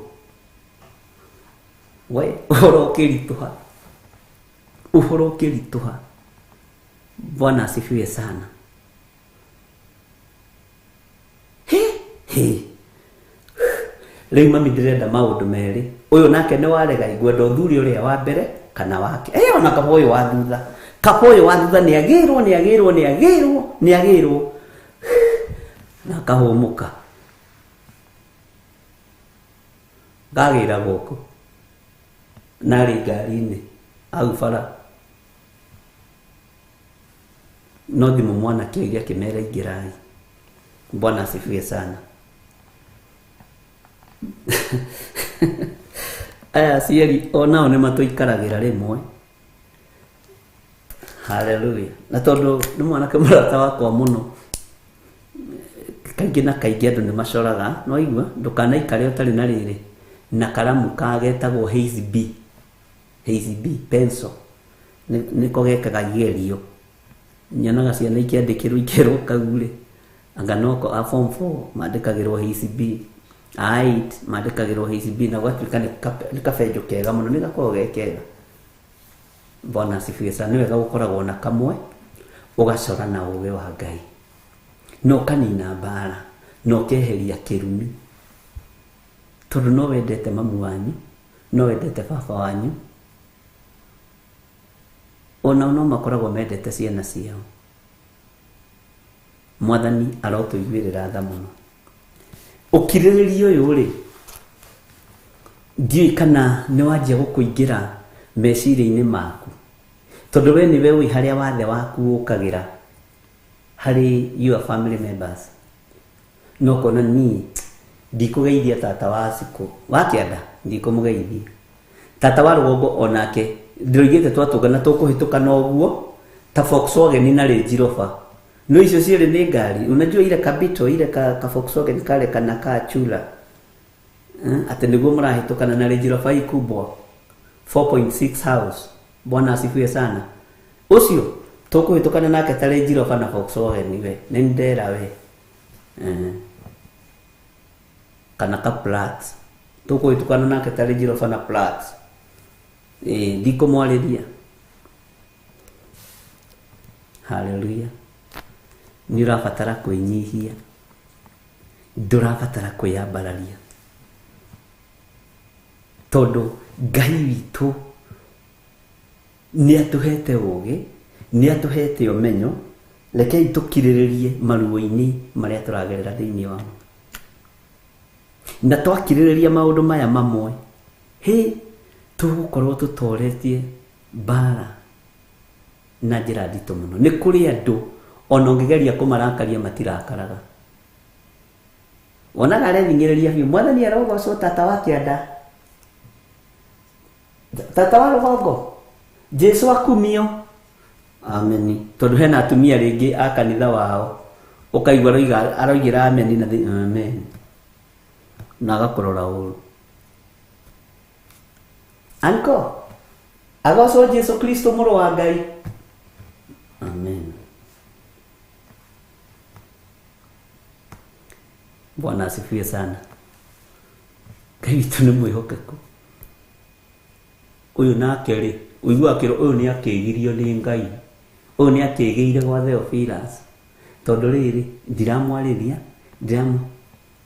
we å kä ritå uhoro å kä ritå ha. Bwana asifiwe sana. Rä u mami ndärenda maå ndå merä. Å yå nake nä warega igwenda å thuri å rä a wa mbere kana wake. Ona kaba å yå wa thutha, kaba å yå wa thutha nä agä rwo na akahå må ka ngagä ra goko narä ngari-inä au bara no thimå mwanake å akä mera ingä rai. Bwana asifiwe sana. Aya aciari onao nä matå ikaragä ra rä mwe. Haleluya. Na tondå nä mwanake må rata wakwa må no, kaingä na kaingä andå nä macoraga, no igua ndåkanaikare å tarä na rä rä na karamu kagetagwo Hazy B pencil niko gekaga igerio. Nyonaga ciana ikiandikirwo ikerwo kagure anga noko a form 4 mandikagirwo Hazy B, 8 mandikagirwo Hazy B, na gwatuika ni kabenjo kega muno, ni gakorwo gekega. Bwana asifiwe sana. Ni wega gukoragwo na kamwe ugacora na uwe wa Ngai, no kanina mbara, no keheria kirumi, tondu no wendete mamu wanyu, no wendete baba wanyu, ona no makoragwo mendete ciana ciao. Mwathani arotũiguĩrĩra tha mũno. Ũkirĩrĩria ũyũ rĩ, ndiũĩ kana nĩ wanjia gũkũingĩra meciria-inĩ maku, tondũ we nĩwe ũĩ harĩa wathe waku ũkagĩra harĩ your family members. No kona niĩ ndikũgeithia tata wa Ciko wa kĩanda, ndikũmũgeithia tata wa rũgongo, onake ndĩroigĩte twatũngana tũkũhĩtũkana ũguo ta Volkswagen na Range Rover. No icio ciĩrĩ nĩ ngari, unajua ile kabito ile ka Volkswagen kale kana ka chula ate nĩguo mũrahĩtũkana na Range Rover ikubwa 4.6 house. Bwana asifiwe sana. Ucio tũkũhĩtũkana nake ta Range Rover na Volkswagen we nĩ ndera we kana ka Platts tũkũhĩtũkana nake ta Range Rover na Platts. Ndikumwarĩria. Haleluya. Nĩ ũrabatara kwĩnyihia, ndũrabatara kwĩyambararia, tondũ Ngai witũ nĩ atũhete ũũgĩ, nĩ atũhete ũmenyo. Rekei tũkirĩrĩrie maruo-inĩ marĩa tũragerera thĩinĩ wamo, na twakirĩrĩria maũndũ maya mamwe tũgũkorwo tũtoretie mbara na njĩra nditũ mũno. Nĩ kũrĩ andũ ona ũngĩgeria kũmarakaria matirakaraga. Wonaga arethingĩrĩria biũ, Mwathani arogocwo tata wa kĩanda, tata wa rũgongo, Jesu akumio. Ameni. Tondũ hena atumia rĩngĩ a kanitha wao ũkaigua aroigĩra ameni na amen na agakũrora ũru. Anko agocwo Jesu Kristo mũrũ wa Ngai. Amen. Bwana asifiwe sana. Ngai witũ nĩ mwĩhokeku. Ũyũ nake rĩ, ũigua kĩro ũyũ nĩ akĩgirio nĩ Ngai, ũyũ nĩ akĩgĩire gwa Theophilus, tondũ rĩrĩ ndiramwarĩria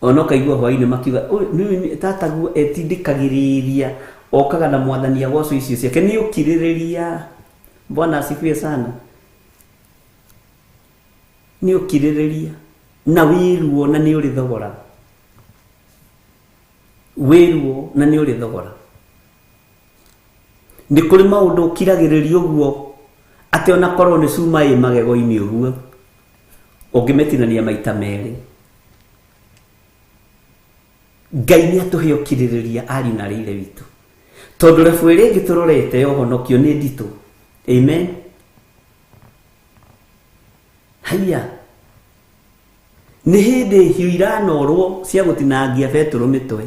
ona ũkaigua hwainĩ makiuga ũyũ tataguo etindĩkagĩrĩria okaga na Mwathani agocwo icio ciake. Nĩ ũkirĩrĩria. Bwana asifiwe sana. Nĩ ũkirĩrĩria na wĩruo na nĩ ũrĩ thogora, wĩruo na nĩ ũrĩ thogora. Nĩ kũrĩ maũndũ ũkiragĩrĩria ũguo atĩ ona korwo nĩ cuma ĩ magego-inĩ ũguo ũngĩmetinania maita merĩ. Ngai nĩ atũhe ũkirĩrĩria ariũ na rĩire witũ, tondũ rebu ĩrĩa ĩngĩ tũrorete ũhonokio nĩ nditũ. Amen. Haya, nĩ hĩndĩ hiũ iranorwo cia gũtinangia Petero mĩtwe,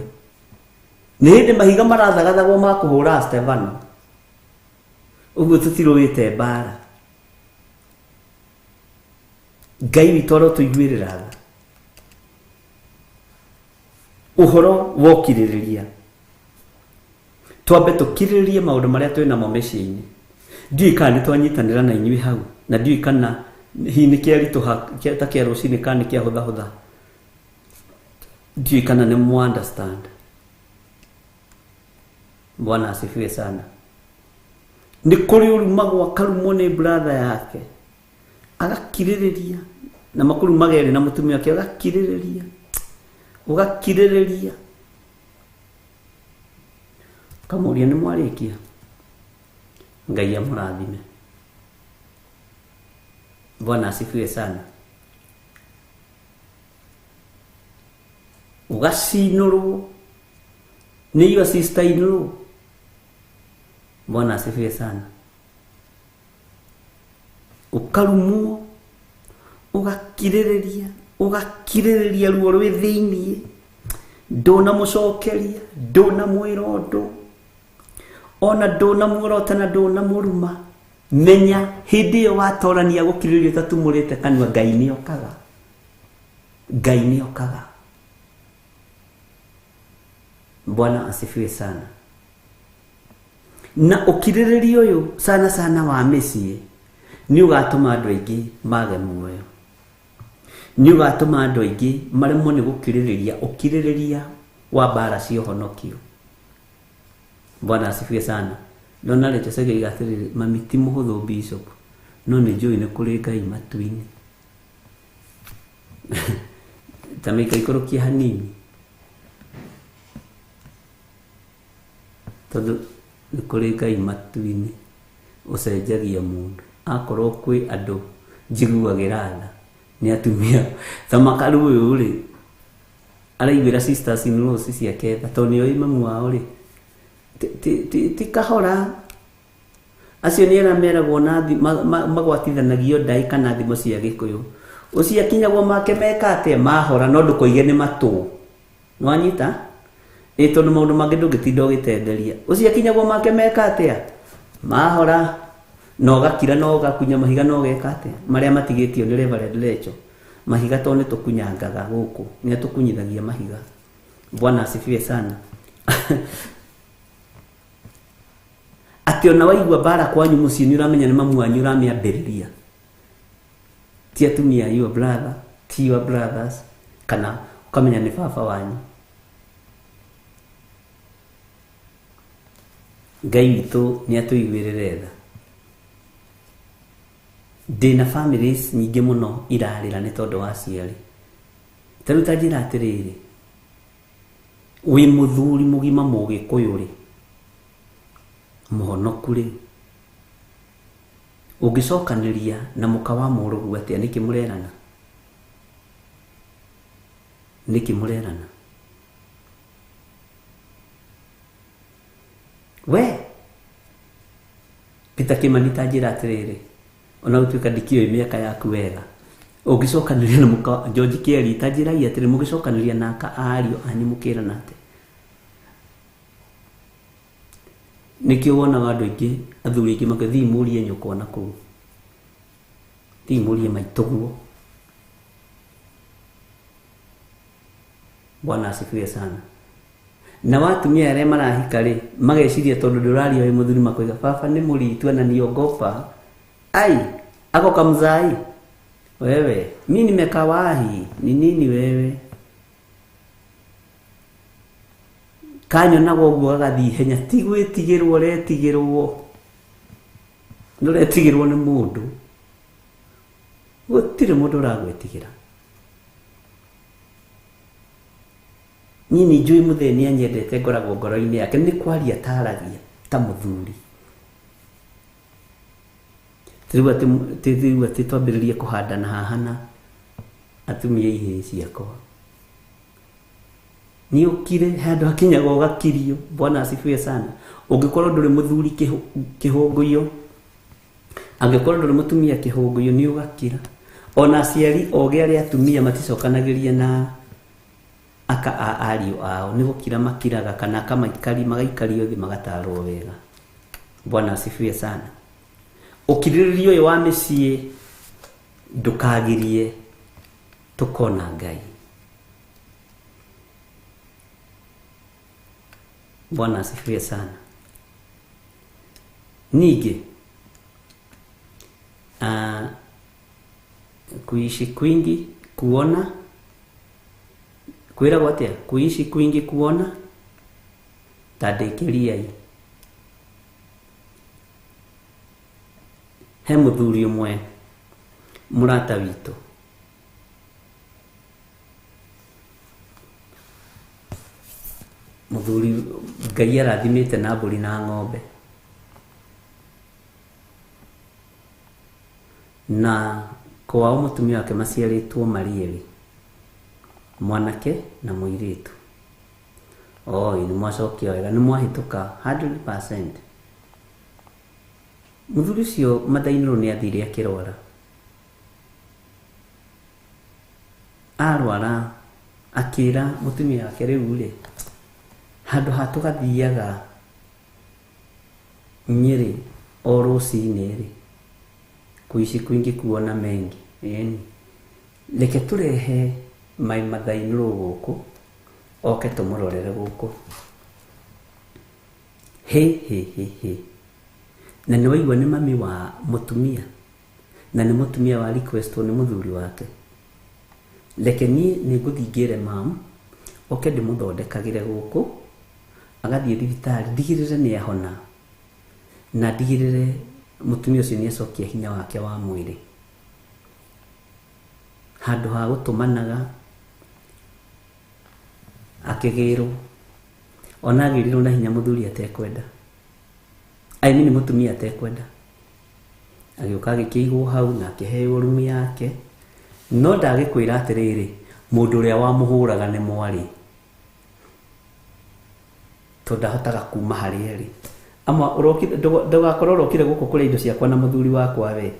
nĩ hĩndĩ mahiga marathagathagwo ma kũhũra Stefano. Ũguo tũtirũĩte mbara. Ngai witũ arotũiguĩrĩra tha. uhoro wokiririria twambe tukiriririe maundu maria twina mo meciini ndiui kana twanyitanira na inyui hau na ndiui kana hini kiaritu ta kia rucini kana kia hutha ndiui kana ni mu understand. Bwana asifiwe sana. Ni kuri urumagwa karumwo ni brother yake agakiririria na makuru magere na mutumia wake agakiririria ugakiririria kamuria ni mwarikia Ngai amurathime. Bwana asifiwe sana. Ugacinurwo ni iyo sister inuru. Bwana asifiwe sana. Ukarumwo ugakiririria ruo rwi thiini ndona mucokeria ndona mwirondo ona ndona muorota na ndona muruma menya hindi yo watorania gukiririo tatumurite kanwa Ngai ni okaga. Bwana asifiwe sana. Na ukiriririo uyu sana wa mecie ni ugatuma andu aingi mage muoyo, ni ugatuma andu aingi maremwo ni gukiririria ukiririria wa bara cio honokio. Bwana asifiwe sana. Ndona lecho sege igathiriri mamiti muhuthu bishop no ni njui ni kuri Ngai matuini tamika ikorokia hanini tondu ni kuri Ngai matuini ucenjagia mundu akorwo kwi andu njiguagira tha ni atumia tamakaru uyu ri araiguira sisters in laws ciake tha tondu ni imamu wao ri ti kahora acio ni era meragwo na magwatithanagio ndai kana thimo cia Gikuyu ucia kinyagwo make mekate mahora no ndukoige ni matu nwanyita tondu maundu mangi ndungitinda ugitenderia ucia kinyagwo make mekate mahora no gakira no gakunya mahiga no gekate maria matigitio ni Reverend Lecho mahiga to ni tukunyangaga guku ni tukunyithagia mahiga. Bwana asifiwe sana. Ati ona waigua bara kwanyu mucii ni uramenya ni mamu wanyu uramiambiriria ti atumia your brother ti your brothers kana ukamenya ni baba wanyu. Ngai witũ ni atuiguirire tha. Ndina families nyingi muno irarira ni tondu wa ciari. Taruta njira atiriri wi muthuri mugima Mugikuyu ri muhonoku ri ungicokaniria na muka wa murugu atia nikimurerana we Peter Kimani tajira atiriri ona utuika ndikio miaka yaku wega ungicokaniria na muka George Kieri tajira atiri mugicokaniria na ka ario ani mukirana ati nikio wona andu aingi athuri aingi magathi murie nyuko na ku ti murie maituguo. Bwana asifiwe sana. Na watumia aria marahika ri mageciria tondu ndurario wi muthuri makoiga baba ni muritu na niogopa ai ako kamzai wewe mimi nimekawahi ni nini wewe kanyo nago guo gathi henya ti gwitigirwo retigirwo nuretigirwo ni mundu gutire mundu uragwetigira nini njui mutheni anyendete ngoragwo ngoro-ini yake ni kwaria taragia ta muthuri tiriwa twambiririe kuhandana hahana atumia ihe ciakwa ni ukire handu hakinyaga ugakirio. Bwana asifiwe sana. Ungikorwo nduri muthuri kihunguyo angikorwo nduri mutumia kihunguyo ni ugakira. Ona aciari oge aria atumia maticokanagiria na aka ario ao ni gukira makiraga kana kamaikari magaikario thi magatarwo wega. Bwana asifiwe sana. Ukiriririo uyu wa micii ndukagirie tukona Ngai. Bwana asifiwe sana. Nige kuishi kwingi kuona, kwira gwatia kuishi kwingi kuona tadekeria hii. He muthuri umwe murata wito muthuri Ngai arathimite na mburi na ng'ombe, na kwao mutumia wake maciaritwo marĩ mwanake na mũirĩtu. Ni mwacokia wega, ni mwahĩtũka 100%. Muthuri ũcio mathainĩrwo nĩ athire akĩrwara, arwara akĩra mutumia wake rĩu handũ ha tũgathiaga Nyĩrĩ o rũcinĩ kuishi kwingi kuona mengi, reke tũrehe mai mathainĩrwo gũkũ oke tũmũrorere gũkũ. Na nĩ waigua nĩ mami wa mutumia, na nĩ mutumia wa requestwo nĩ muthuri wake. Reke niĩ nĩ ngũthingĩre mam oke ndĩmũthondekagĩre gũkũ, agathiĩ thibitarĩ, ndigĩrĩre nĩ ahona, na ndigĩrĩre mutumia ũcio nĩ acokia hinya wake wa mwĩrĩ, handũ ha gũtũmanaga akĩgĩrwo. Ona agĩrirwo na hinya muthuri atekwenda, nĩ mutumia atekwenda, agĩũka agĩkĩigwo hau na akĩheo rumu yake. No ndagĩkwĩra atĩrĩrĩ, mũndũ ũrĩa wamũhũraga nĩ mwarĩ, tondũ ndahotaga kuma harĩa ama ndũgakorwo ũrokire gũkũ kũrĩa indo ciakwa na muthuri wakwa we.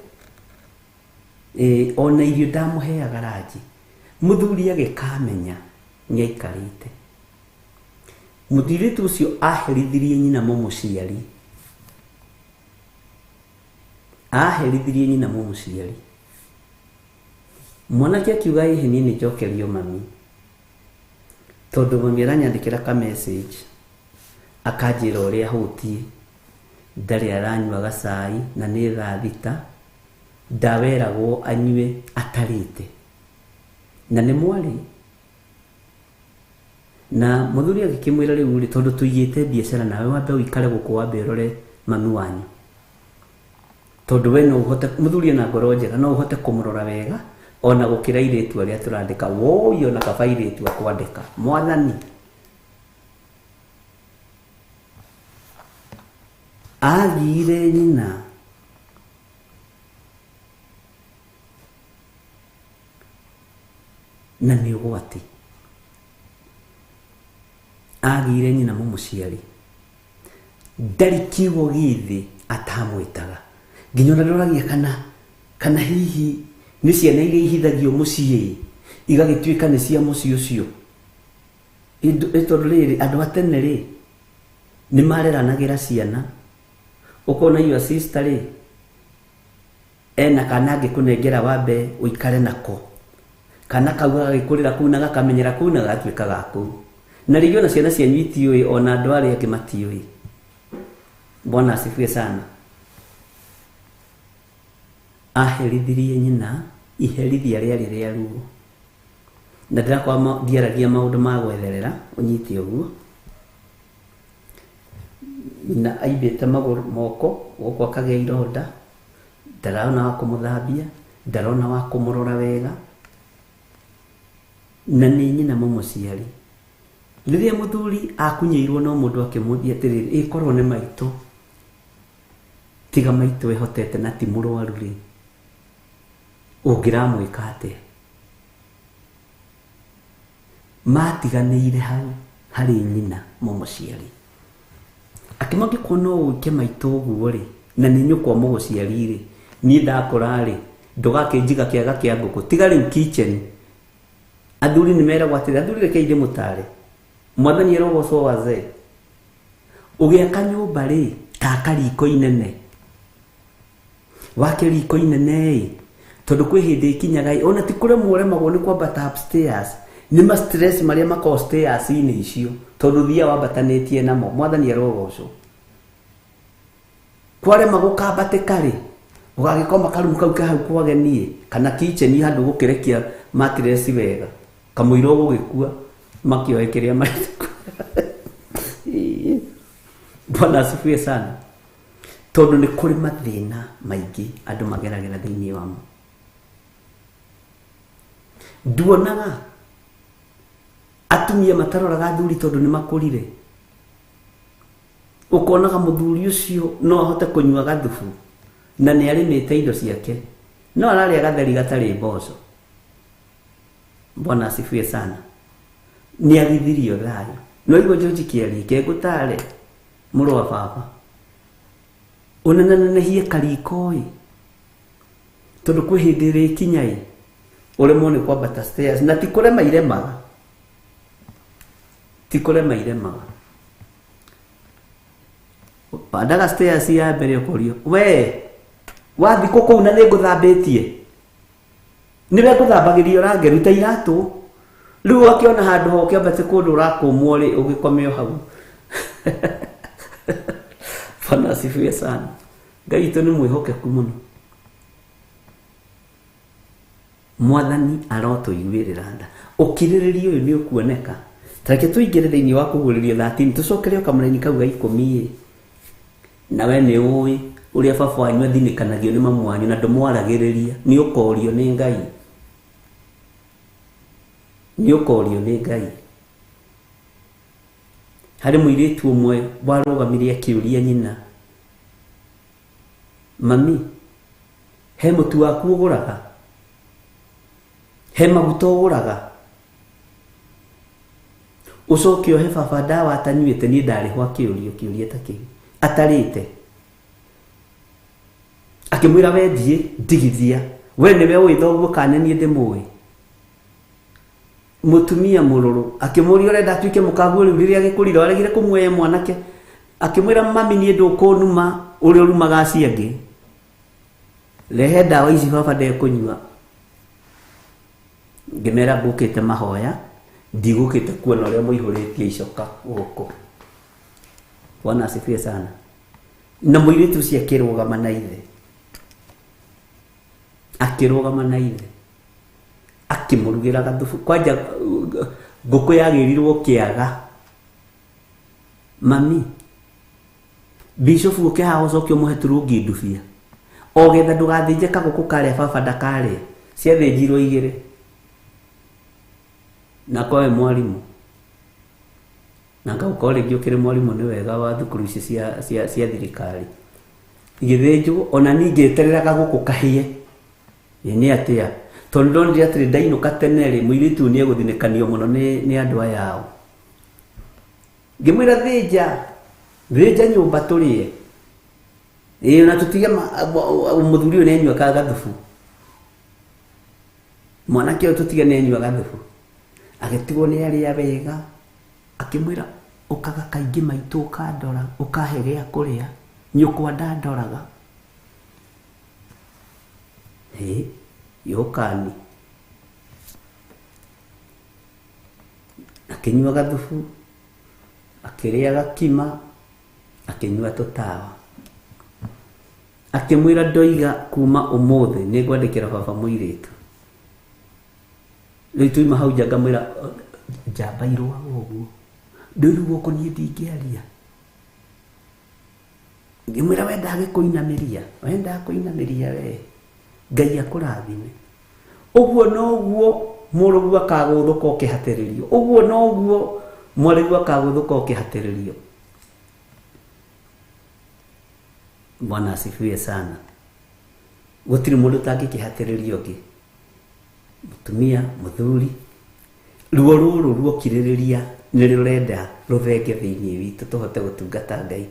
Ona irio ndamũheaga ranji, muthuri agĩkamenya nĩ aikarĩte. Mũthuritu ũcio aherithirie nyina mũmũciari, aherithirie nyina mũmũciari. Mwanake akiuga niĩ nĩ njokerio mami, tondũ mami aranyandĩkĩra ka message akanjĩra ũrĩa hũtiĩ, ndarĩ aranyua gacai na nĩ thaa thita, ndaweragwo anyue atarĩte, na nĩ mwarĩ. Na muthuri agĩkĩmwĩra rĩu tondũ tũigĩte biacara nawe, wambe ũikare gũkũ wambe ũrore mami wanyu, tondũ we no ũhote, muthuri na ngoro njega, no ũhote kũmũrora wega ona gũkĩra airĩtu arĩa tũrandĩka. Woyo na kaba airĩtu akwandĩka, mwathani. Agire nyina na nĩ ũgwati, agire nyina mũmũciari, ndarĩ kiugo gĩthĩ atamwĩtaga. Nginya ona ndoragia kana hihi nĩ ciana iria ihithagio mũciĩ igagĩtuĩka nĩ cia mũciĩ ũcio. Tondũ rĩrĩ andũ a tene nĩ mareranagĩra ciana, ukona your sister ena kana angĩkũnengera wambe ũikare nako, kana kau gagĩkũrĩra kũu na gakamenyera kũu na gatuĩka gaku. Na rĩngĩ ona ciana cianyu itiũĩ, ona andũ arĩa angĩ matiũĩ. Bwana asifiwe sana. Aherithirie nyina iherithia rĩarĩ rĩa ruo, na ndĩrakwa ndiaragia maũndũ ma gwetherera ũnyite ũguo. Na aibĩte magũrũ moko gũkũ akagĩa ironda, ndarona wa kũmũthambia, ndarona wa kũmũrora wega, na nĩ nyina mũmũciari. Rĩrĩa muthuri akunyĩirwo no mũndũ akĩmũthia atĩrĩrĩ, ĩkorwo nĩ maitũ, tiga maitũ ehotete na ti mũrwaru ũngĩramwĩka atĩa? Matiganĩire hau harĩ nyina mũmũciari, akĩmangĩkorwo no ũike maitũ ũguo na nĩ nyũkwa mũgũciari niĩ ndakũra ndũgakĩnjiga kĩaga kĩa ngũkũ, tiga rĩu kitchen. Athuri nĩ meragwo atĩrĩ, athuri reke inde mũtare, mwathani erogocwo wazee, ũgĩaka nyũmba taka riko inene, wake riko inene tondũ kwĩ hĩndĩ ikinyaga ona ti kũremwo ũremagwo nĩ kwambata upstairs, nĩ ma stress maria makoo stairs inĩ icio tondũ thia wambatanĩtie namo mwathani arogocwo kwarema gũkambatĩka rĩ ũgagĩkoma karumu kau hau kwagenie kana kitchen handũ gũkĩrekia mattress wega kamũira ũgũgĩkua makĩoe kĩrĩa marĩ Bwana asifiwe sana tondũ nĩ kũrĩ mathĩna maingĩ andũ mageragĩra thĩinĩ wamo nduonaga atumia mataroraga athuri tondũ nĩ makũrire ũkonaga mũthuri ũcio no ahote kũnyua gathubu na nĩ arĩmĩte indo ciake no ararĩa gatheri gatarĩ mboco Bwana asifiwe sana nĩ agithirio thayo no igua George Kiari kegũtare mũrũ wa baba unenanehie karikoi tondũ kwĩ hĩndĩ ĩrĩ kinyai ũremwo nĩ kwambata stairs na ti kũrema iremaga Pandaga stairs ya mbere ũkorio we wathi kũu na nĩ ngũthambĩtie nĩwe ngũthambagĩrio range ruta iratũ rĩu akĩona handũ ho kĩambate kũndũ ũrakũmwo rĩ ũgĩkomeo hau Bwana asifiwe sana Ngai witũ nĩ mwĩhokeku mũno mwathani arotũiguĩrĩra tha ũkirĩrĩria ũyũ nĩ ũkuoneka tareke tũingĩre thĩinĩ wa kũgũrĩrio 13 tũcokere kamũraini kau ga 10 nawe nĩ ũĩ ũrĩa baba wanyu athinĩkanagio nĩ mamu wanyu na ndũmwaragĩrĩria nĩ ũkorio nĩ Ngai harĩ mũirĩtu ũmwe warũgamire akĩũria nyina mami he mũtu waku ũgũraga he maguta ũgũraga ũcoke ũhe baba ndawa atanyuĩte niĩ ndarĩho akĩũrio kĩũria ta kĩu atarĩte akĩmwĩra wendie ndigithia we nĩwe ũĩ thoguo kana niĩ ndĩmũĩ mutumia mũrũrũ akĩmũria ũrenda atuĩke mũkaguo rĩu rĩrĩa agĩkũrire aregire kũmuoya mwanake akĩmwĩra mami niĩ ndũkũnuma ũrĩa ũrumaga acio angĩ rehe ndawa ici baba ndekũnyua ngĩmera ngũkĩte mahoya ndigũkĩte kuona ũrĩa mũihũrĩtie icoka gũkũ Bwana asifiwe sana na mũirĩtu ũcio akĩrũgama na ithe akĩmũrugĩra gathubu kwanja ngũkũ yagĩrirwo kĩaga mami bishop ũkĩhaha ũcoke ũmũhe turungi ndubia ogetha ndũgathĩnje kagũkũ karĩa baba ndakarĩa ciathĩnjirwo 2 na koe mwarimũ na ngauka rĩngĩ ũkĩrĩ mwarimũ nĩ wega wa thukuru ici cia thirikari igĩthĩnjwo ona ningĩ eterera gagũkũ kahĩe nĩ atĩa tondũ ndonire atĩrĩ ndainũka tene rĩ mũirĩtu nĩ egũthinĩkanio mũno nĩ andũ aya ao ngĩmwĩra thĩnja nyũmba tũrĩe na tũtige mũthuri ũyũ nĩ anyua gathubu mwanake ũyũ tũtige nĩ anyua gathubu agĩtigwo nĩ arĩa wega akĩmwĩra ũkaga kaingĩ maitũ ũkandora ũkahe gĩa kũrĩa nyũkwa ndandoraga yokani akĩnyua gathubu akĩrĩa gakima akĩnyua tũtawa akĩmwĩra ndoiga kuma ũmũthĩ nĩ ngwandĩkĩra baba mũirĩtu rĩu tuima hau nja ngamwĩra njamba irũaga ũguo ndũiru gũkũ niĩ ndingĩaria ngĩmwĩra wendaga kũinamĩria we Ngai akũrathime ũguo noguo mũrũgu akagũthũka ũkĩhatĩrĩrio ũguo noguo mwarĩgu akagũthũka ũkĩhatĩrĩrio Bwana asifiwe sana gũtirĩ mũndũ tangĩkĩhatĩrĩrio ũngĩ mũtumia mũthuri ruo rũrũ ruokirĩrĩria nĩ rũrenda rũthenge thĩinĩ witũ tũhote gũtungata Ngai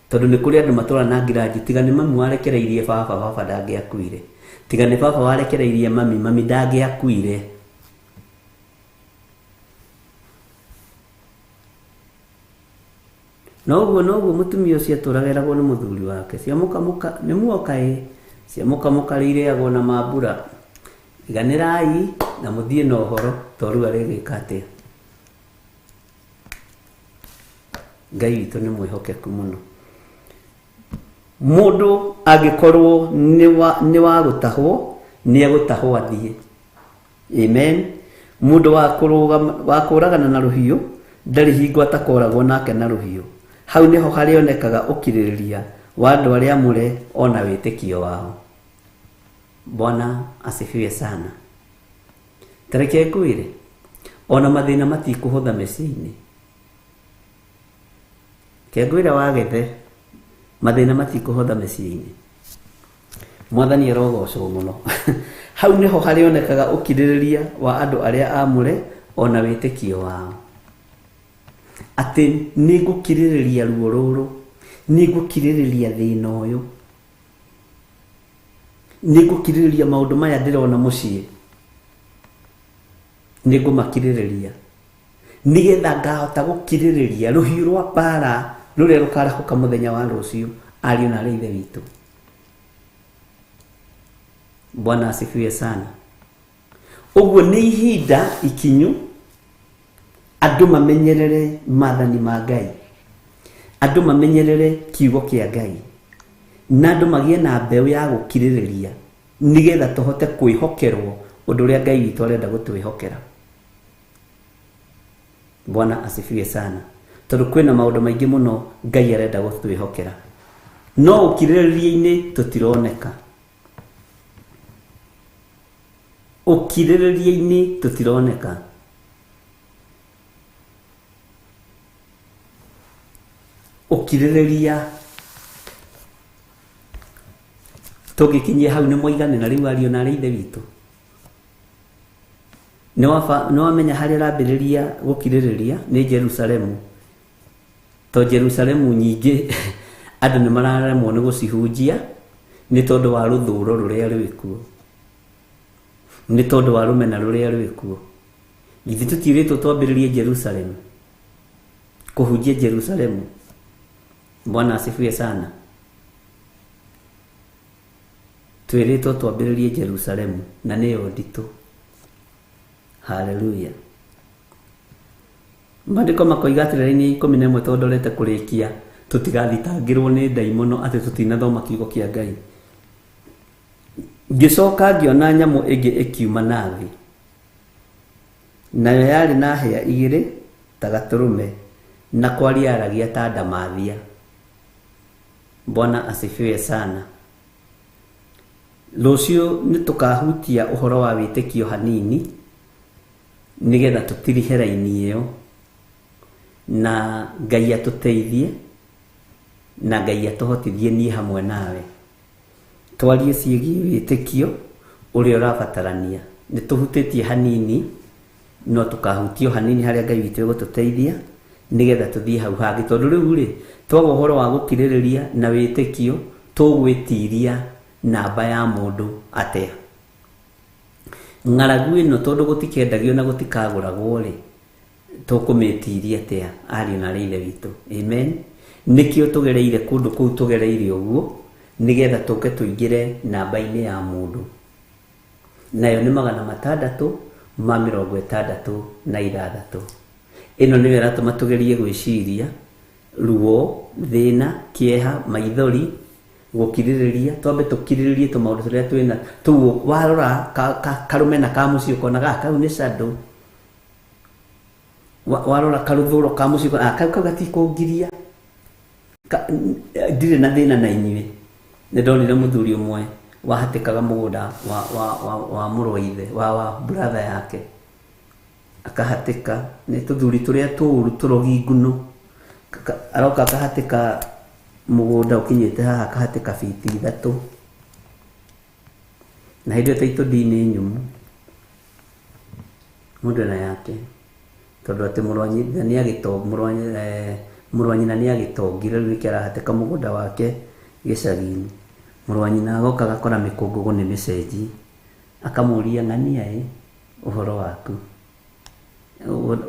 tondũ nĩ kũrĩ andũ matũra na ngiraji tiga nĩ mami warekereirie baba ndangĩakuire tiga nĩ baba warekereirie mami ndangĩakuire noguo mũtumia ũcio atũragĩragwo nĩ mũthuri wake ciamũkamũka nĩ muoka ciamũkamũka rĩirĩagwo na mambura iganĩrai na muthie no horo toru aregika atia. Ngai witũ nĩ mwĩhokeku mũno. Mũndũ angĩkorwo nĩ wa gũtahwo nĩ egũtahwo athiĩ. Amen. Mũndũ wa kũragana na rũhiũ ndarĩ hingo atakoragwo nake na rũhiũ. Hau nĩho harĩonekaga ũkirĩrĩria wa andũ arĩa amũre ona wĩtĩkio wao. Bwana asifiwe sana. Tareke kwĩre ona mathĩna matikũhũtha mĩciĩ-inĩ. Kĩngwĩra wagethe mathĩna matikũhũtha mĩciĩ-inĩ. Mwathani arogocwo mũno. Hau nĩho harĩonekaga ũkirĩrĩria wa andũ arĩa amũre ona wĩtĩkio wao. Atĩ nĩngũkirĩrĩria ruo rũrũ, nĩngũkirĩrĩria thĩna ũyũ, nĩngũkirĩrĩria maũndũ maya ndĩrona mũciĩ, nĩngũmakirĩrĩria nĩgetha ngahota gũkirĩrĩria rũhiũ rwa mbara rũrĩa rũkarahũka mũthenya wa rũciũ. Ariũ na ithe witũ, Bwana asifiwe sana. Ũguo nĩ ihinda ikinyu andũ mamenyerere maathani ma Ngai, andũ mamenyerere kiugo kĩa Ngai, na andũ magĩe na mbeũ ya gũkirĩrĩria nĩgetha tũhote kwĩhokerwo ũndũ ũrĩa Ngai witũ arenda gũtwĩhokera. Bwana asifiwe sana. Tondũ kwĩna maũndũ maingĩ mũno Ngai arenda gũtwĩhokera, no ũkirĩrĩria-inĩ tũtironeka. Ũkirĩrĩria-inĩ tũtironeka. Ũkirĩrĩria tũngĩkinyia hau nĩ mwaigane na rĩu ariũ na ithe witũ. Nĩ wamenya harĩa rambĩrĩria gũkirĩrĩria nĩ Jerusalemu. To Jerusalemu nyingĩ andũ nĩ mararemwo nĩ gũcihunjia nĩ tondũ wa rũthũũro rũrĩa rwĩ kuo, nĩ tondũ wa rũmena rũrĩa rwĩ kuo. Githĩ tũtiĩrĩtwo twambĩrĩrie Jerusalemu, kũhunjia Jerusalemu? Bwana asifiwe sana. Twĩrĩtwo twambĩrĩrie Jerusalemu na nĩyo nditũ. Haleluya. Maandĩko makoiga atĩrĩrĩ 11 tondorete kũrĩkia tũtigathitangĩrwo nĩ ndaimono atĩ tũtinathoma kiugo kĩa Ngai. Ngĩcoka ngĩona nyamũ ĩngĩ ĩkiuma na thĩ, nayo yarĩ na hĩa igĩrĩ ta gatũrũme, na kwaria aragia ta ndamathia. Bwana asifiwe sana. Rũciũ nĩ tũkahutia ũhoro wa wĩtĩkio hanini nĩgetha tũtirihe raini ĩyo, na Ngai atũteithie na Ngai atũhotithie niĩ hamwe nawe twarie ciĩgiĩ wĩtĩkio ũrĩa ũrabatarania. Nĩ tũhutĩtie hanini no tũkahutio hanini harĩa Ngai witũ egũtũteithia nĩgetha tũthiĩ hau hangĩ, tondũ rĩu rĩ twaga ũhoro wa gũkirĩrĩria na wĩtĩkio tũgwĩtiria namba ya mũndũ atĩa. Ng'aragu ĩno tondũ gũtikendagio na gũtikagũragwo rĩ tũkũmĩtiria atĩa ariũ na ithe witũ? Amen. Nĩkĩo tũgereire kũndũ kũu tũgereire ũguo nĩgetha tũke tũingĩre namba-inĩ ya mũndũ, nayo nĩ 666. Ĩno nĩyo ĩratũma tũgerie gwĩciria ruo, thĩna, kĩeha, maithori, gũkirĩrĩria. Twambe tũkirĩrĩrie tũmaũndũ tũrĩa twĩna tũu. Warora karũmena ka mũciĩ ũkona gaka kau nĩ shadow. Warora karũthũũro ka mũciĩ ũkona kau gatikũngiria, ndirĩ na thĩna na inyuĩ. Nĩ ndonire mũthuri ũmwe wahatĩkaga mũgũnda wa mũrũ wa ithe wa brother yake, akahatĩka. Nĩ tũthuri tũrĩa tũũru tũrogi nguno, aroka akahatĩka mũgũnda ũkinyĩte haha, akahatĩka biti 3, na hĩndĩ ĩyo taitũ nĩ nyũmũ mũndũ na yake, tondũ atĩ mũrũ wa nyina nĩ agĩtongire rĩu nĩkĩo arahatĩka mũgũnda wake gĩcagi-inĩ. Mũrũ wa nyina agoka agakora mĩkũngũgũ nĩ mĩcenji, akamũria ng'ania ũhoro waku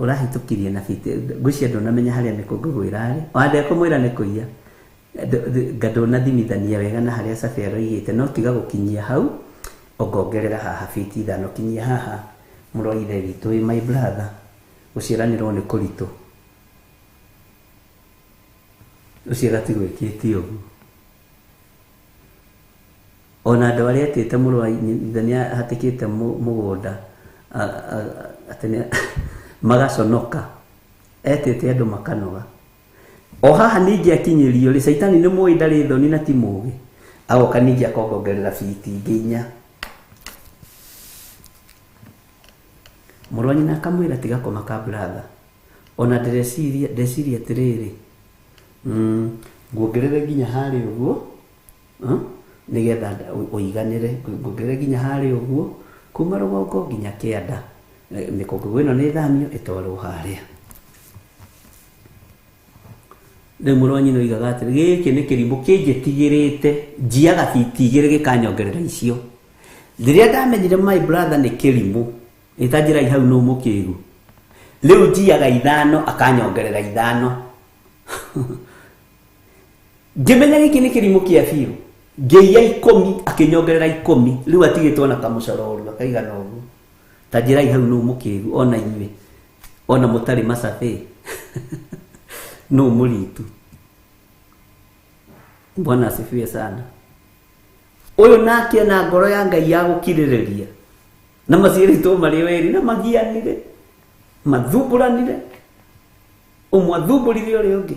ũrahĩtũkirie na biti, ngwĩciria ndũnamenya harĩa mĩkũngũgũ ĩrarĩ, wandĩa kũmwĩra nĩ kũiya ndũnathimithania wega na harĩa cabi aroigĩte, no tiga gũkinyia hau ũngongerera haha biti 5, kinyia haha mũrũ wa ithe witũ, my brother, gũciaranĩrwo nĩ kũritũ. Ũcio gatigwĩkĩte ũguo. Ona andũ arĩa etĩte mũrũ wa ithe nĩ ahatĩkĩte mũgũnda magaconoka, etĩte andũ makanoga. O haha ningĩ akinyĩrio rĩ, Saitani nĩ mũĩ ndarĩ thoni na ti mũũgĩ, agoka ningĩ akongongerera biti ingĩ 4. Mũrũ wa nyina akamwĩra tiga kũmaka brother, ona ndeciria atĩrĩrĩ, nguongerere nginya harĩ ũguo nĩgetha ũiganĩre, nguongerere nginya harĩ ũguo kuma rũgongo nginya kĩanda, mĩkũngũgũ ĩno nĩ thamio ĩtwarwo harĩa. Rĩu mũrũ wa nyina oigaga atĩrĩ, gĩkĩ nĩ kĩrimũ kĩnjĩtigĩrĩte, njiaga biti 2 gĩkanyongerera icio. Rĩrĩa ndamenyire my brother nĩ kĩrimũ, ĩtanjĩrai hau no mũkĩgu, rĩu njiaga 5 akanyongerera 5. Ngĩmenya gĩkĩ nĩ kĩrimũ kĩa biũ, ngĩia 10 akĩnyongerera 10, rĩu atigĩtwo na kamũcoro akaigana ũguo. Tanjĩrai hau no mũkĩgu, ona inyuĩ, ona mũtarĩ macabĩ no mũritu. Bwana asifiwe sana. Ũyũ nake na ngoro ya Ngai ya gũkirĩrĩria, na maciĩrĩtwo marĩ weri na magianire, mathumburanire, ũmwe athumburithie ũrĩa ũngĩ,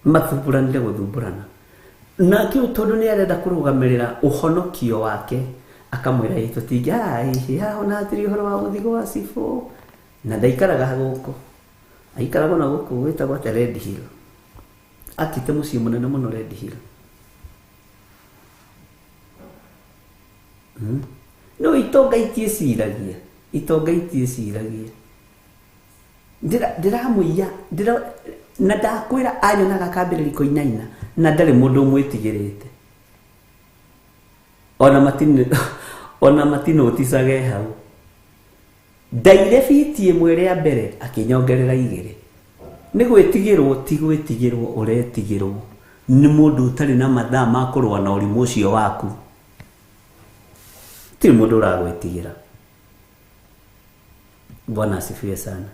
mathumburanire gũthumburana. Nake tondũ nĩ arenda kũrũgamĩrĩra ũhonokio wake, akamwĩra tũtingĩhaha ona hatirĩ ũhoro wa gũthiĩ gwa cibũ, na ndaikaraga gũkũ, aikaraga na gũkũ gwĩtagwo atĩ Red Hill, akĩte mũciĩ mũnene mũno Red Hill. No itonga itiĩciragia, ndĩramũiya na ndakwĩra anyonaga akambĩrĩria kũinaina na ndarĩ mũndũ ũmwĩtigĩrĩte, ona matinũticage hau. Ndaire biti 1 rĩa mbere akĩnyongerera 2. Nĩ gwĩtigĩrwo, ti gwĩtigĩrwo, ũretigĩrwo nĩ mũndũ ũtarĩ na mathaa ma kũrũa na ũrimũ ũcio waku. Ti mũndũ ũragwĩtigĩra. Bwana asifiwe sana.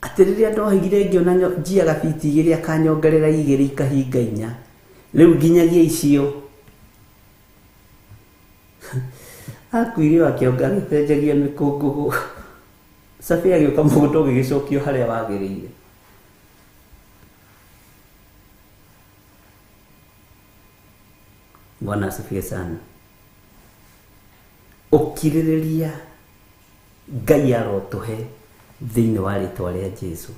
Atĩ rĩrĩa ndohigire ngĩona njiaga biti 2 akanyongerera 2 ikahinga 4, rĩu nginyagia icio akuire akĩonga gĩcenjagia mĩkũngũgũ, cabi agĩũka mũgũnda ũgĩgĩcokio harĩa wagĩrĩire. Bwana asifiwe sana. Ũkirĩrĩria Ngai arotũhe thĩinĩ wa rĩtwa rĩa Jesũ.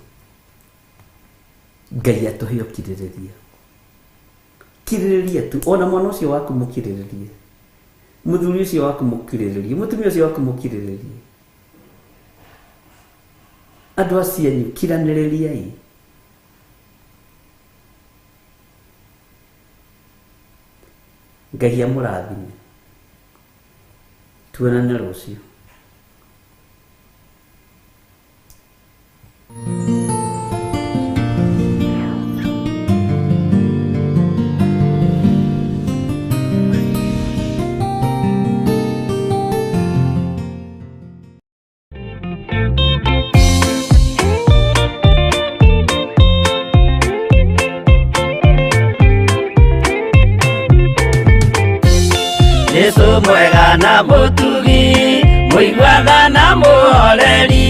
Ngai atũhe ũkirĩrĩria. Kirĩrĩria tu, ona mwana ũcio waku mũkirĩrĩrie, mũthuri ũcio waku mũkirĩrĩrie, mũtumia ũcio waku mũkirĩrĩrie. Andũ acianyu kiranĩrĩriai. Ngai amũrathime. Tuonane rũciũ. Yesu mwega na mũtugi, mũiguaga na mũhoreri,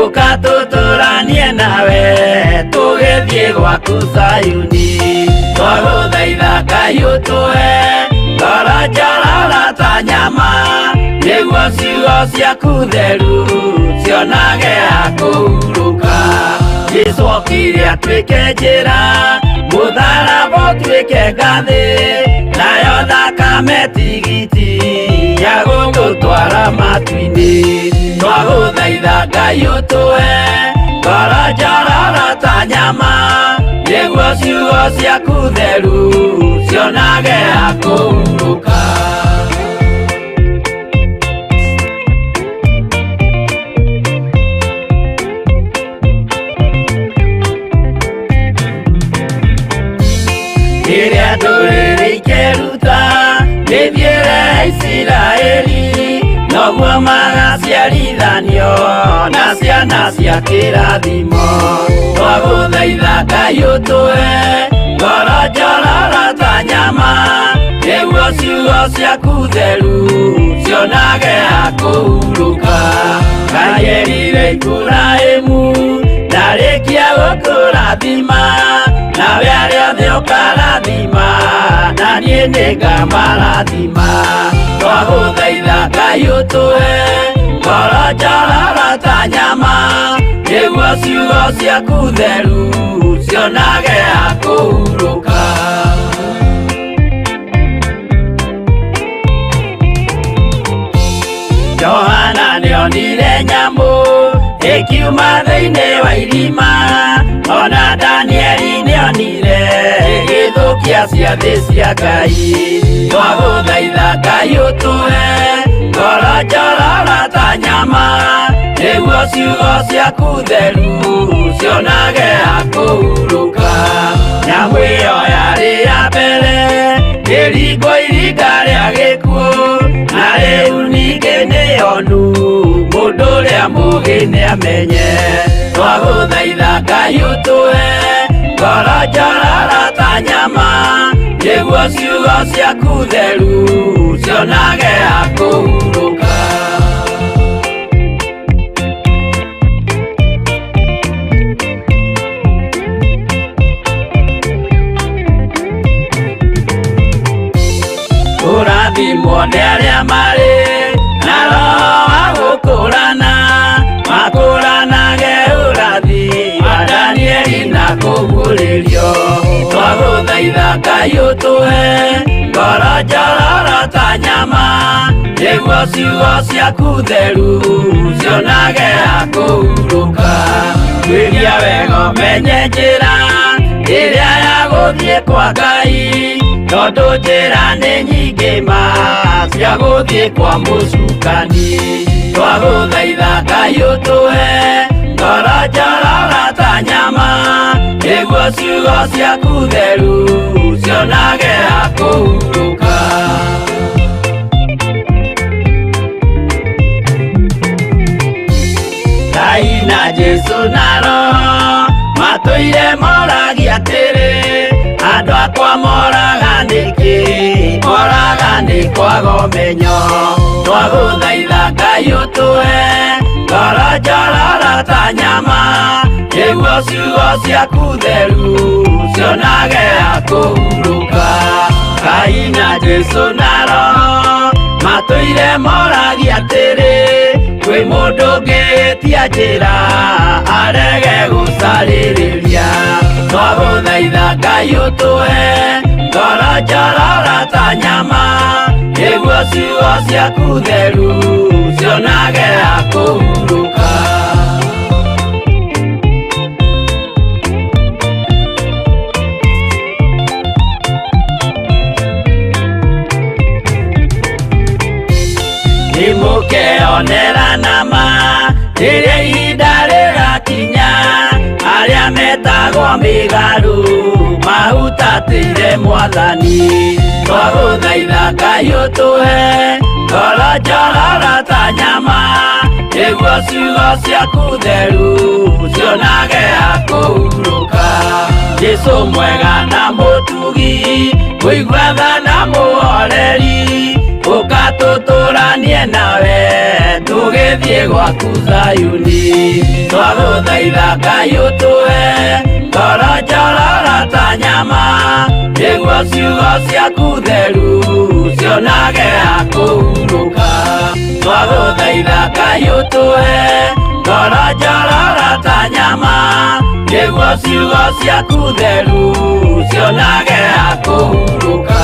ũkatũtũranie nawe tũgĩthiĩ gwaku Zayuni. Twagũthaitha Ngai ũtũhe ngoro njororo ta nyama, nĩguo ciugo ciaku theru cionage ha kũhurũka. Jesũ okire atuĩke njĩra, mũtharaba ũtuĩke ngathĩ, nayo thakame tigiti ya gũgũtwara matu-inĩ. Twagũthaitha Ngai ũtũhe ngoro njororo ta nyama, nĩguo ciugo ciaku theru cionage ha kũhurũka. Rĩrĩa ndũrĩrĩ ikeruta, rĩthiĩ Isiraeli noguo magaciarithanio na ciana cia kĩrathimo. Twagũthaitha Ngai ũtũhe ngoro njororo ta nyama, nĩguo ciugo ciaku theru cionage ha kũhurũka. Ngai erire Iburahĩmu ndarĩkia gũkũrathima, nawe arĩa othe ũkarathima na niĩ nĩngamarathima. Twagũthaitha Ngai ũtũhe ngoro njororo ta nyama, nĩguo ciugo ciaku theru cionage ha kũhurũka. Johana nĩonire nyamũ ĩkiuma thĩinĩ wa irima, ona Danieli nĩonire ĩgĩthũkia ciathĩ cia Ngai. Twagũthaitha Ngai ũtũhe ngoro njororo ta nyama, nĩguo ciugo ciaku theru cionage ha kũhurũka. Nyamũ ĩyo yarĩ ya mbere ĩringwo iringa rĩa gĩkuũ, na rĩu ningĩ nĩyonu mũndũ ũrĩa mũũgĩ nĩamenye. Twagũthaitha Ngai ũtũhe ngoro njororo ta nyama, nĩguo ciugo ciaku theru cionage ha kũhurũka. Ũrathimwo nĩ arĩa marĩ na roho wa gũkũrana, makũranage ũrathi wa Danieli na kũguũrĩrio. Twagũthaitha Ngai ũtũhe ngoro njororo ta nyama, nĩguo ciugo ciaku theru cionage ha kũhurũka. Twĩria wega ũmenye njĩra ĩrĩa ya gũthiĩ kwa Ngai, tondũ njĩra nĩ nyingĩ ma cia gũthiĩ kwa mũcukani. Twagũthaitha Ngai ũtũhe ngoro njororo ta nyama, nĩguo ciugo ciaku theru cionage ha kũhurũka. Ngai na Jesũ na Roho matũire moragia atĩrĩ, andũ akwa moraga nĩkĩ, moraga nĩ kwaga ũmenyo. Twagũthaitha Ngai ũtũhe ngoro njororo ta nyama, nĩguo ciugo ciaku theru cionage ha kũhurũka. Ngai na Jesũ na Roho matũire moragia atĩrĩ, kwĩ mũndũ ũngĩtia njĩra arege gũcarĩrĩria. Twagũthaitha Ngai ũtũhe ngoro njororo ta nyama, nĩguo ciugo ciaku theru cionage ha kũhurũka. Nĩmũkeonera nama rĩrĩa ihinda rĩgakinya, arĩa metagwo mĩgarũ mahutatĩire Mwathani. Twagũthaitha Ngai ũtũhe ngoro njororo ta nyama, nĩguo ciugo ciaku theru cionage ha kũhurũka. Jesũ mwega na mũtugi, mũigua tha na mũhoreri, ũkatũtũranie nawe tũgĩthiĩ gwaku Zayuni. Twagũthaitha Ngai ũtũhe ngoro njororo ta nyama, nĩguo ciugo ciaku theru cionage ha kũhurũka. Twagũthaitha Ngai ũtũhe ngoro njororo ta nyama, nĩguo ciugo ciaku theru cionage ha kũhurũka.